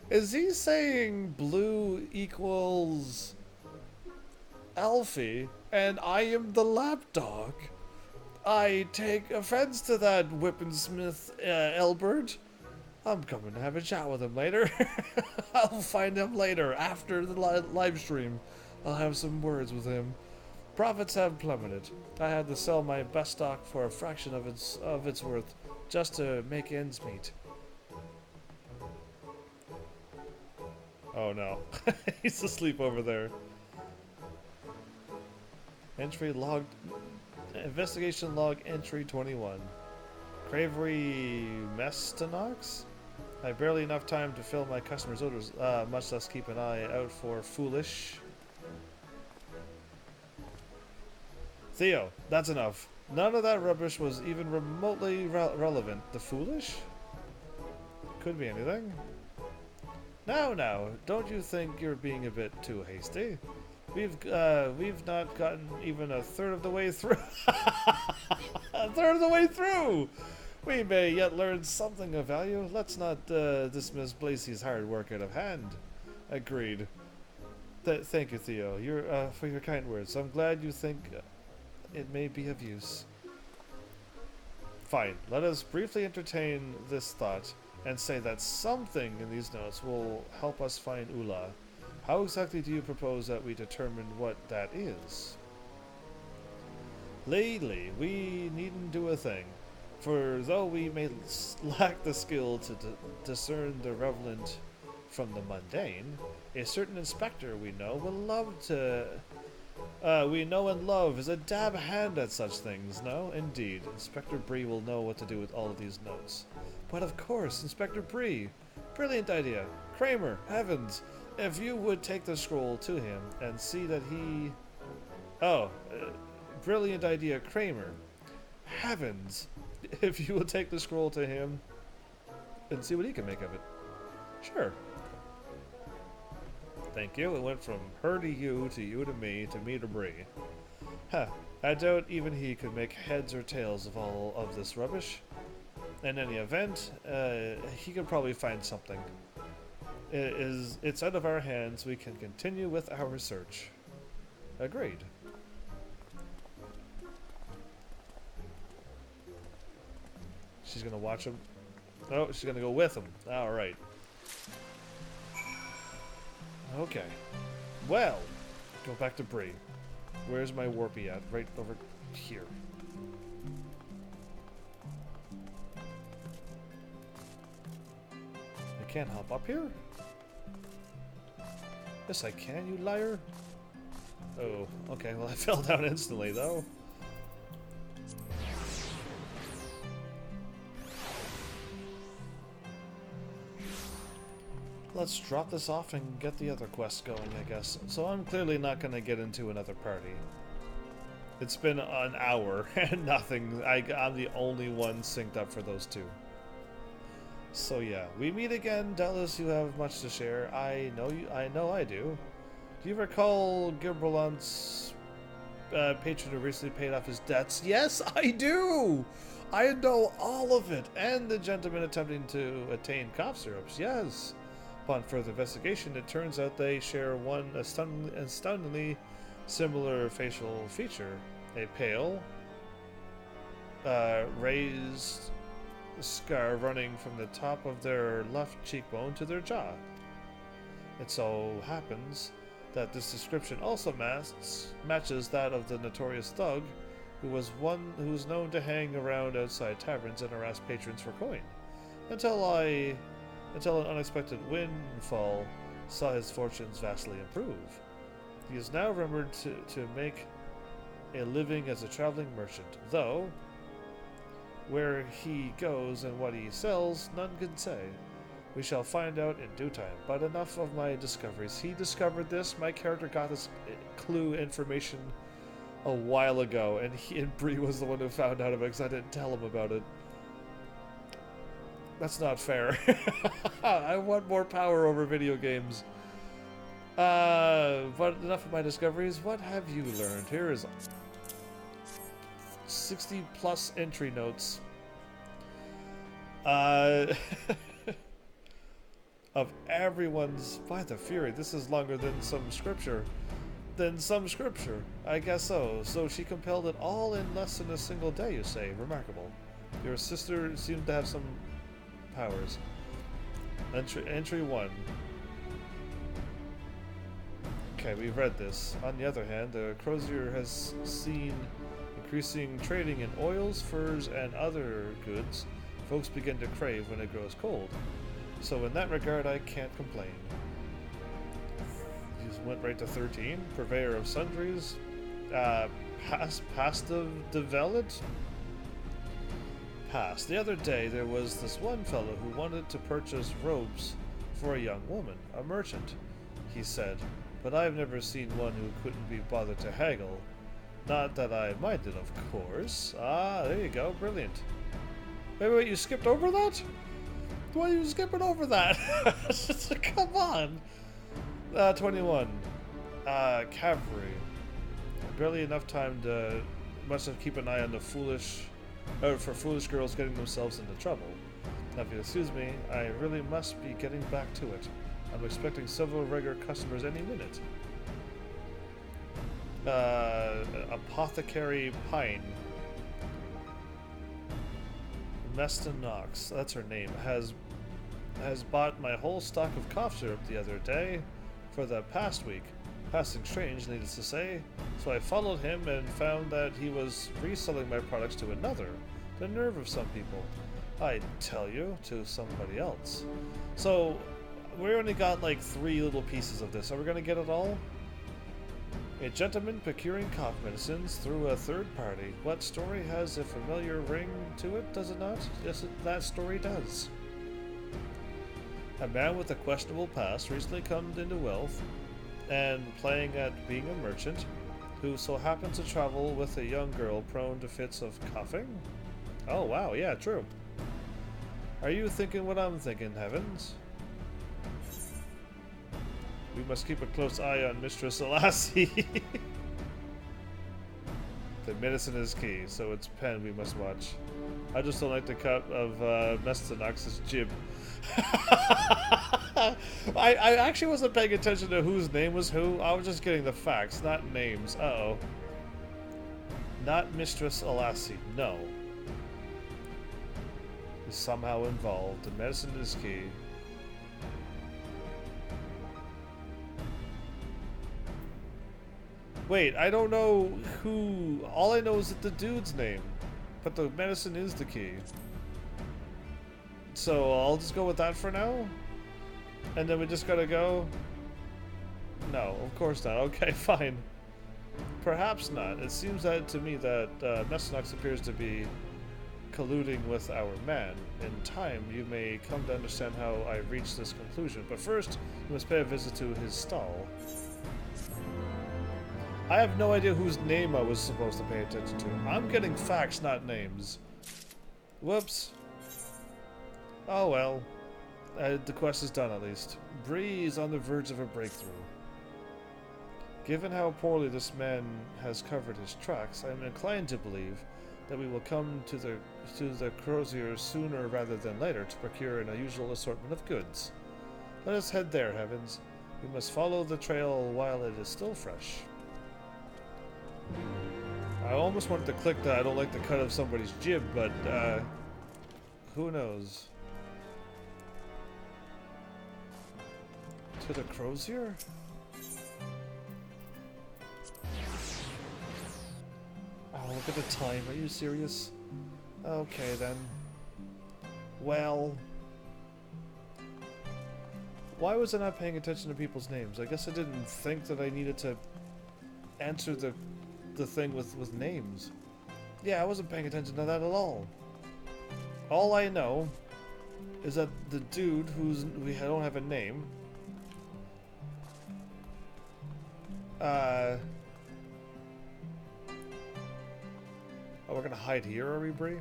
Is he saying blue equals Alfie and I am the lapdog? I take offense to that, Whippensmith Elbert. I'm coming to have a chat with him later. I'll find him later after the live stream. I'll have some words with him. Profits have plummeted. I had to sell my best stock for a fraction of its worth just to make ends meet. Oh no, he's asleep over there. Entry log, investigation log entry 21. Cravery Mestanox? I have barely enough time to fill my customers' orders, much less keep an eye out for foolish. Theo, that's enough. None of that rubbish was even remotely relevant. The foolish? Could be anything. Now, don't you think you're being a bit too hasty? We've not gotten even a third of the way through. A third of the way through! We may yet learn something of value. Let's not dismiss Blacey's hard work out of hand. Agreed. Thank you, Theo, for your kind words. I'm glad you think it may be of use. Fine. Let us briefly entertain this thought and say that something in these notes will help us find Ula. How exactly do you propose that we determine what that is? Lately, we needn't do a thing, for though we may lack the skill to discern the relevant from the mundane, a certain inspector we know and love is a dab hand at such things, no? Indeed, Inspector Bree will know what to do with all of these notes. But of course, Inspector Bree! Brilliant idea! Kramer, heavens! If you would take the scroll to him and see that he... brilliant idea, Kramer. Heavens! If you would take the scroll to him and see what he can make of it. Sure. Thank you. It went from her to you to me to Bree. Huh. I doubt even he could make heads or tails of all of this rubbish. In any event, he could probably find something. It's out of our hands. We can continue with our search. Agreed. She's gonna watch him. Oh, she's gonna go with him. Alright. Okay. Well, go back to Bree. Where's my warpy at? Right over here. I can't hop up here? Yes, I can, you liar. Oh, okay. Well, I fell down instantly, though. Let's drop this off and get the other quest going, I guess. So I'm clearly not going to get into another party. It's been an hour and nothing. I'm the only one synced up for those two. So yeah, we meet again. Doubtless you have much to share. I know I do. Do you recall Gilberlant's patron who recently paid off his debts? Yes, I do! I know all of it. And the gentleman attempting to attain cough syrups. Yes. Upon further investigation, it turns out they share one astoundingly similar facial feature. A pale, raised scar running from the top of their left cheekbone to their jaw. It so happens that this description also matches that of the notorious thug, who was known to hang around outside taverns and harass patrons for coin, until an unexpected windfall saw his fortunes vastly improve. He is now rumored to make a living as a traveling merchant, though where he goes and what he sells, none can say. We shall find out in due time, but enough of my discoveries. He discovered this, my character got this clue information a while ago, and Bree was the one who found out about it because I didn't tell him about it. That's not fair. I want more power over video games. But enough of my discoveries. What have you learned? Here is 60 plus entry notes. Of everyone's... By the Fury, this is longer than some scripture. I guess so. So she compelled it all in less than a single day, you say. Remarkable. Your sister seemed to have some powers. Entry 1. Okay, we've read this. On the other hand, the Crozier has seen increasing trading in oils, furs, and other goods folks begin to crave when it grows cold. So in that regard, I can't complain. You just went right to 13. Purveyor of sundries. Pasta developed? Past. The other day, there was this one fellow who wanted to purchase robes for a young woman, a merchant, he said. But I've never seen one who couldn't be bothered to haggle. Not that I minded, of course. Ah, there you go. Brilliant. Wait, you skipped over that? Why are you skipping over that? Come on. 21. Cavalry. Barely enough time to must have keep an eye on the foolish girls getting themselves into trouble. Now, if you excuse me, I really must be getting back to it. I'm expecting several regular customers any minute. Apothecary Pine. Meston Knox, that's her name, has bought my whole stock of cough syrup the other day for the past week. Passing strange, needless to say. So I followed him and found that he was reselling my products to another. The nerve of some people. I tell you, to somebody else. So, we only got like 3 little pieces of this. Are we going to get it all? A gentleman procuring cough medicines through a third party. What story has a familiar ring to it, does it not? Yes, that story does. A man with a questionable past recently come into wealth and playing at being a merchant, who so happens to travel with a young girl prone to fits of coughing? Oh wow, yeah, true. Are you thinking what I'm thinking, heavens? We must keep a close eye on Mistress Selassie. The medicine is key, so it's Pen we must watch. I just don't like the cut of Mestanox's jib. I actually wasn't paying attention to whose name was who. I was just getting the facts, not names. Uh-oh. Not Mistress Alassi, no. Is somehow involved. The medicine is key. Wait, I don't know who... All I know is that the dude's name. But the medicine is the key. So I'll just go with that for now? And then we just gotta go? No, of course not. Okay, fine. Perhaps not. It seems that to me that Mestanox appears to be colluding with our man. In time, you may come to understand how I reached this conclusion. But first, you must pay a visit to his stall. I have no idea whose name I was supposed to pay attention to. I'm getting facts, not names. Whoops. Oh well. The quest is done, at least. Bree is on the verge of a breakthrough. Given how poorly this man has covered his tracks, I am inclined to believe that we will come to the crozier sooner rather than later to procure an unusual assortment of goods. Let us head there, Heavens. We must follow the trail while it is still fresh. I almost wanted to click that I don't like the cut of somebody's jib, but who knows? To the crozier? Oh, look at the time. Are you serious? Okay, then. Well... Why was I not paying attention to people's names? I guess I didn't think that I needed to answer the thing with names. Yeah, I wasn't paying attention to that at all. All I know is that the dude we don't have a name. Oh, we're gonna hide here, are we, Bree?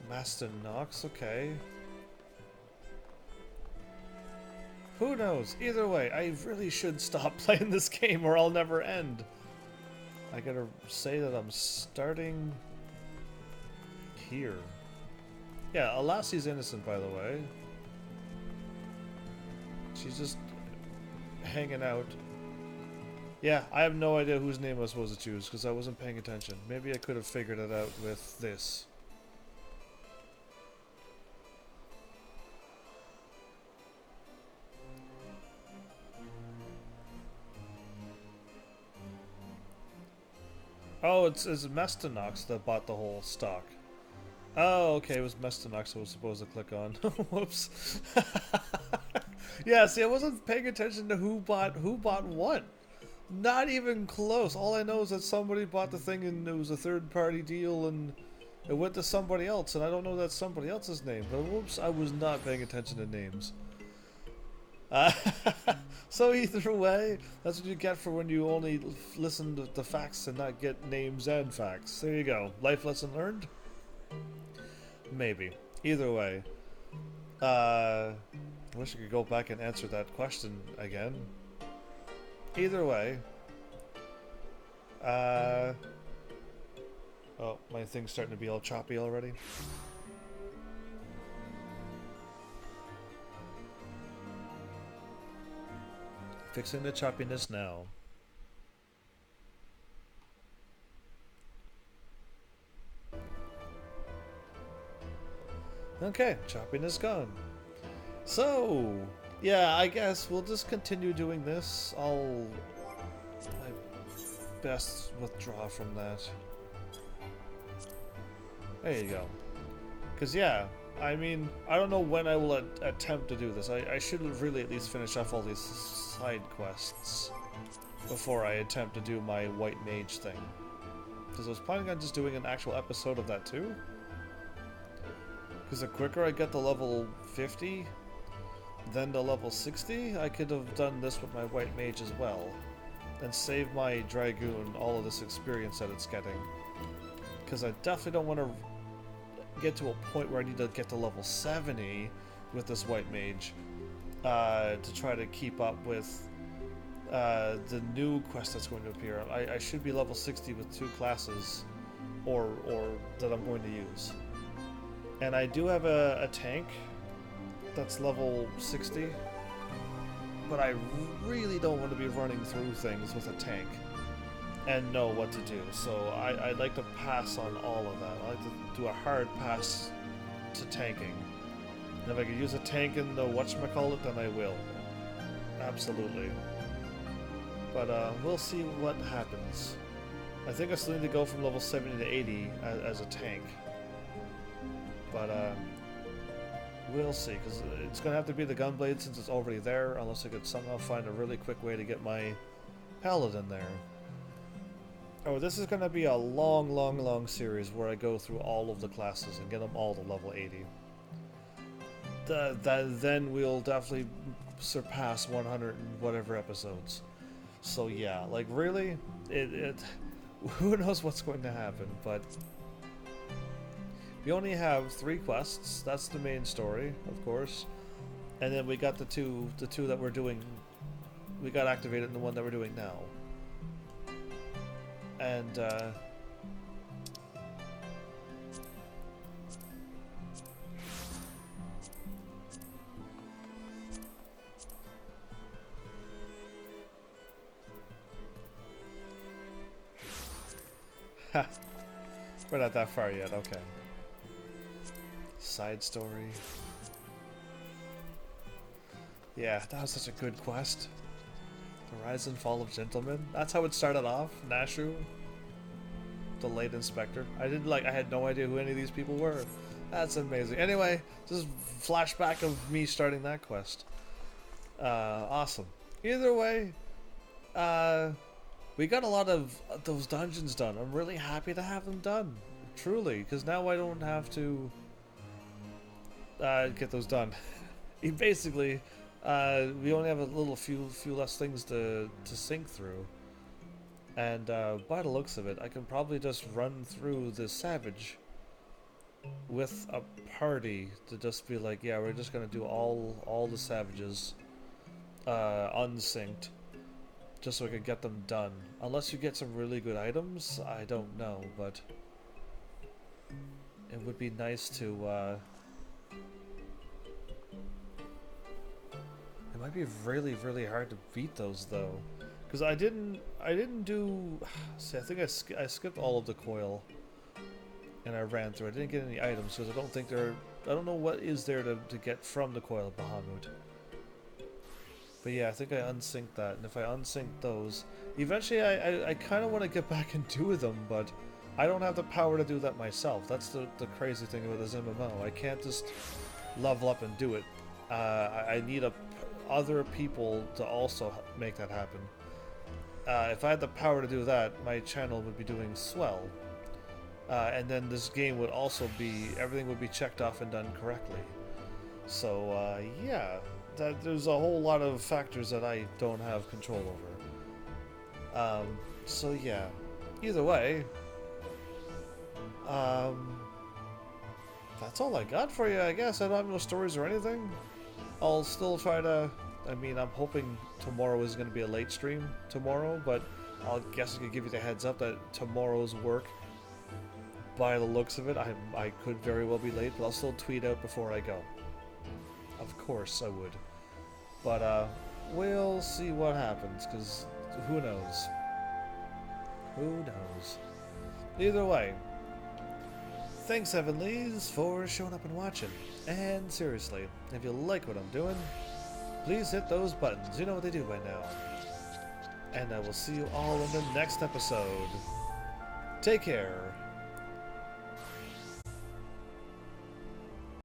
Master Nox, okay. Who knows? Either way, I really should stop playing this game or I'll never end. I gotta say that I'm starting here. Yeah, Alassi's innocent, by the way. She's just hanging out. Yeah, I have no idea whose name I was supposed to choose because I wasn't paying attention. Maybe I could have figured it out with this. Oh, it's Mestanox that bought the whole stock. Oh, okay, it was Mestanox I was supposed to click on. Whoops. Yeah, see, I wasn't paying attention to who bought what. Not even close. All I know is that somebody bought the thing and it was a third-party deal and it went to somebody else, and I don't know that somebody else's name. But whoops, I was not paying attention to names. So either way, that's what you get for when you only listen to the facts and not get names and facts. There you go. Life lesson learned? Maybe. Either way. I wish I could go back and answer that question again. Either way. Oh, my thing's starting to be all choppy already. Fixing the choppiness now. Okay, choppiness gone. So, yeah, I guess we'll just continue doing this. I best withdraw from that. There you go. Because, yeah, I mean, I don't know when I will attempt to do this. I should really at least finish off all these side quests before I attempt to do my white mage thing. Because I was planning on just doing an actual episode of that too. Because the quicker I get to level 50, then to level 60, I could have done this with my white mage as well. And save my dragoon all of this experience that it's getting. Because I definitely don't want to get to a point where I need to get to level 70 with this white mage to try to keep up with the new quest that's going to appear. I should be level 60 with 2 classes, or that I'm going to use. And I do have a tank that's level 60, but I really don't want to be running through things with a tank and know what to do. So I'd like to pass on all of that. I'd like to do a hard pass to tanking. And if I could use a tank in the whatchamacallit, then I will. Absolutely. But we'll see what happens. I think I still need to go from level 70 to 80 as a tank. But we'll see, because it's going to have to be the gunblade since it's already there, unless I could somehow find a really quick way to get my paladin there. Oh, this is going to be a long series where I go through all of the classes and get them all to level 80. Then we'll definitely surpass 100 and whatever episodes. So yeah, like really, who knows what's going to happen, but we only have 3 quests. That's the main story, of course. And then we got the two that we're doing. We got activated in the one that we're doing now. And ha, we're not that far yet. Okay. Side story. Yeah, that was such a good quest. The Rise and Fall of Gentlemen. That's how it started off. Nashu, the late inspector. I had no idea who any of these people were. That's amazing. Anyway, just flashback of me starting that quest. Awesome. Either way, we got a lot of those dungeons done. I'm really happy to have them done. Truly, because now I don't have to get those done. Basically, we only have a few less things to sync through, and by the looks of it, I can probably just run through the Savage with a party to just be like, yeah, we're just gonna do all the Savages unsynced, just so I can get them done. Unless you get some really good items, I don't know, but it would be nice to. It might be really hard to beat those though, because I didn't do. See, I think I skipped all of the coil, and I ran through. I didn't get any items because I don't think there. I don't know what is there to get from the coil of Bahamut. But yeah, I think I unsynced that, and if I unsync those, eventually I kind of want to get back and do them, but I don't have the power to do that myself. That's the crazy thing about this MMO. I can't just level up and do it. I need other people to also make that happen. If I had the power to do that, my channel would be doing swell. And then this game would also be, everything would be checked off and done correctly. So yeah, there's a whole lot of factors that I don't have control over. So yeah, either way, that's all I got for you, I guess. I don't have no stories or anything. I'll still try to, I mean, I'm hoping tomorrow is going to be a late stream tomorrow, but I'll guess I could give you the heads up that tomorrow's work, by the looks of it, I could very well be late, but I'll still tweet out before I go. Of course I would. But, we'll see what happens, because who knows? Who knows? Either way, thanks, Heavenlies, for showing up and watching. And seriously, if you like what I'm doing, please hit those buttons. You know what they do by now. And I will see you all in the next episode. Take care.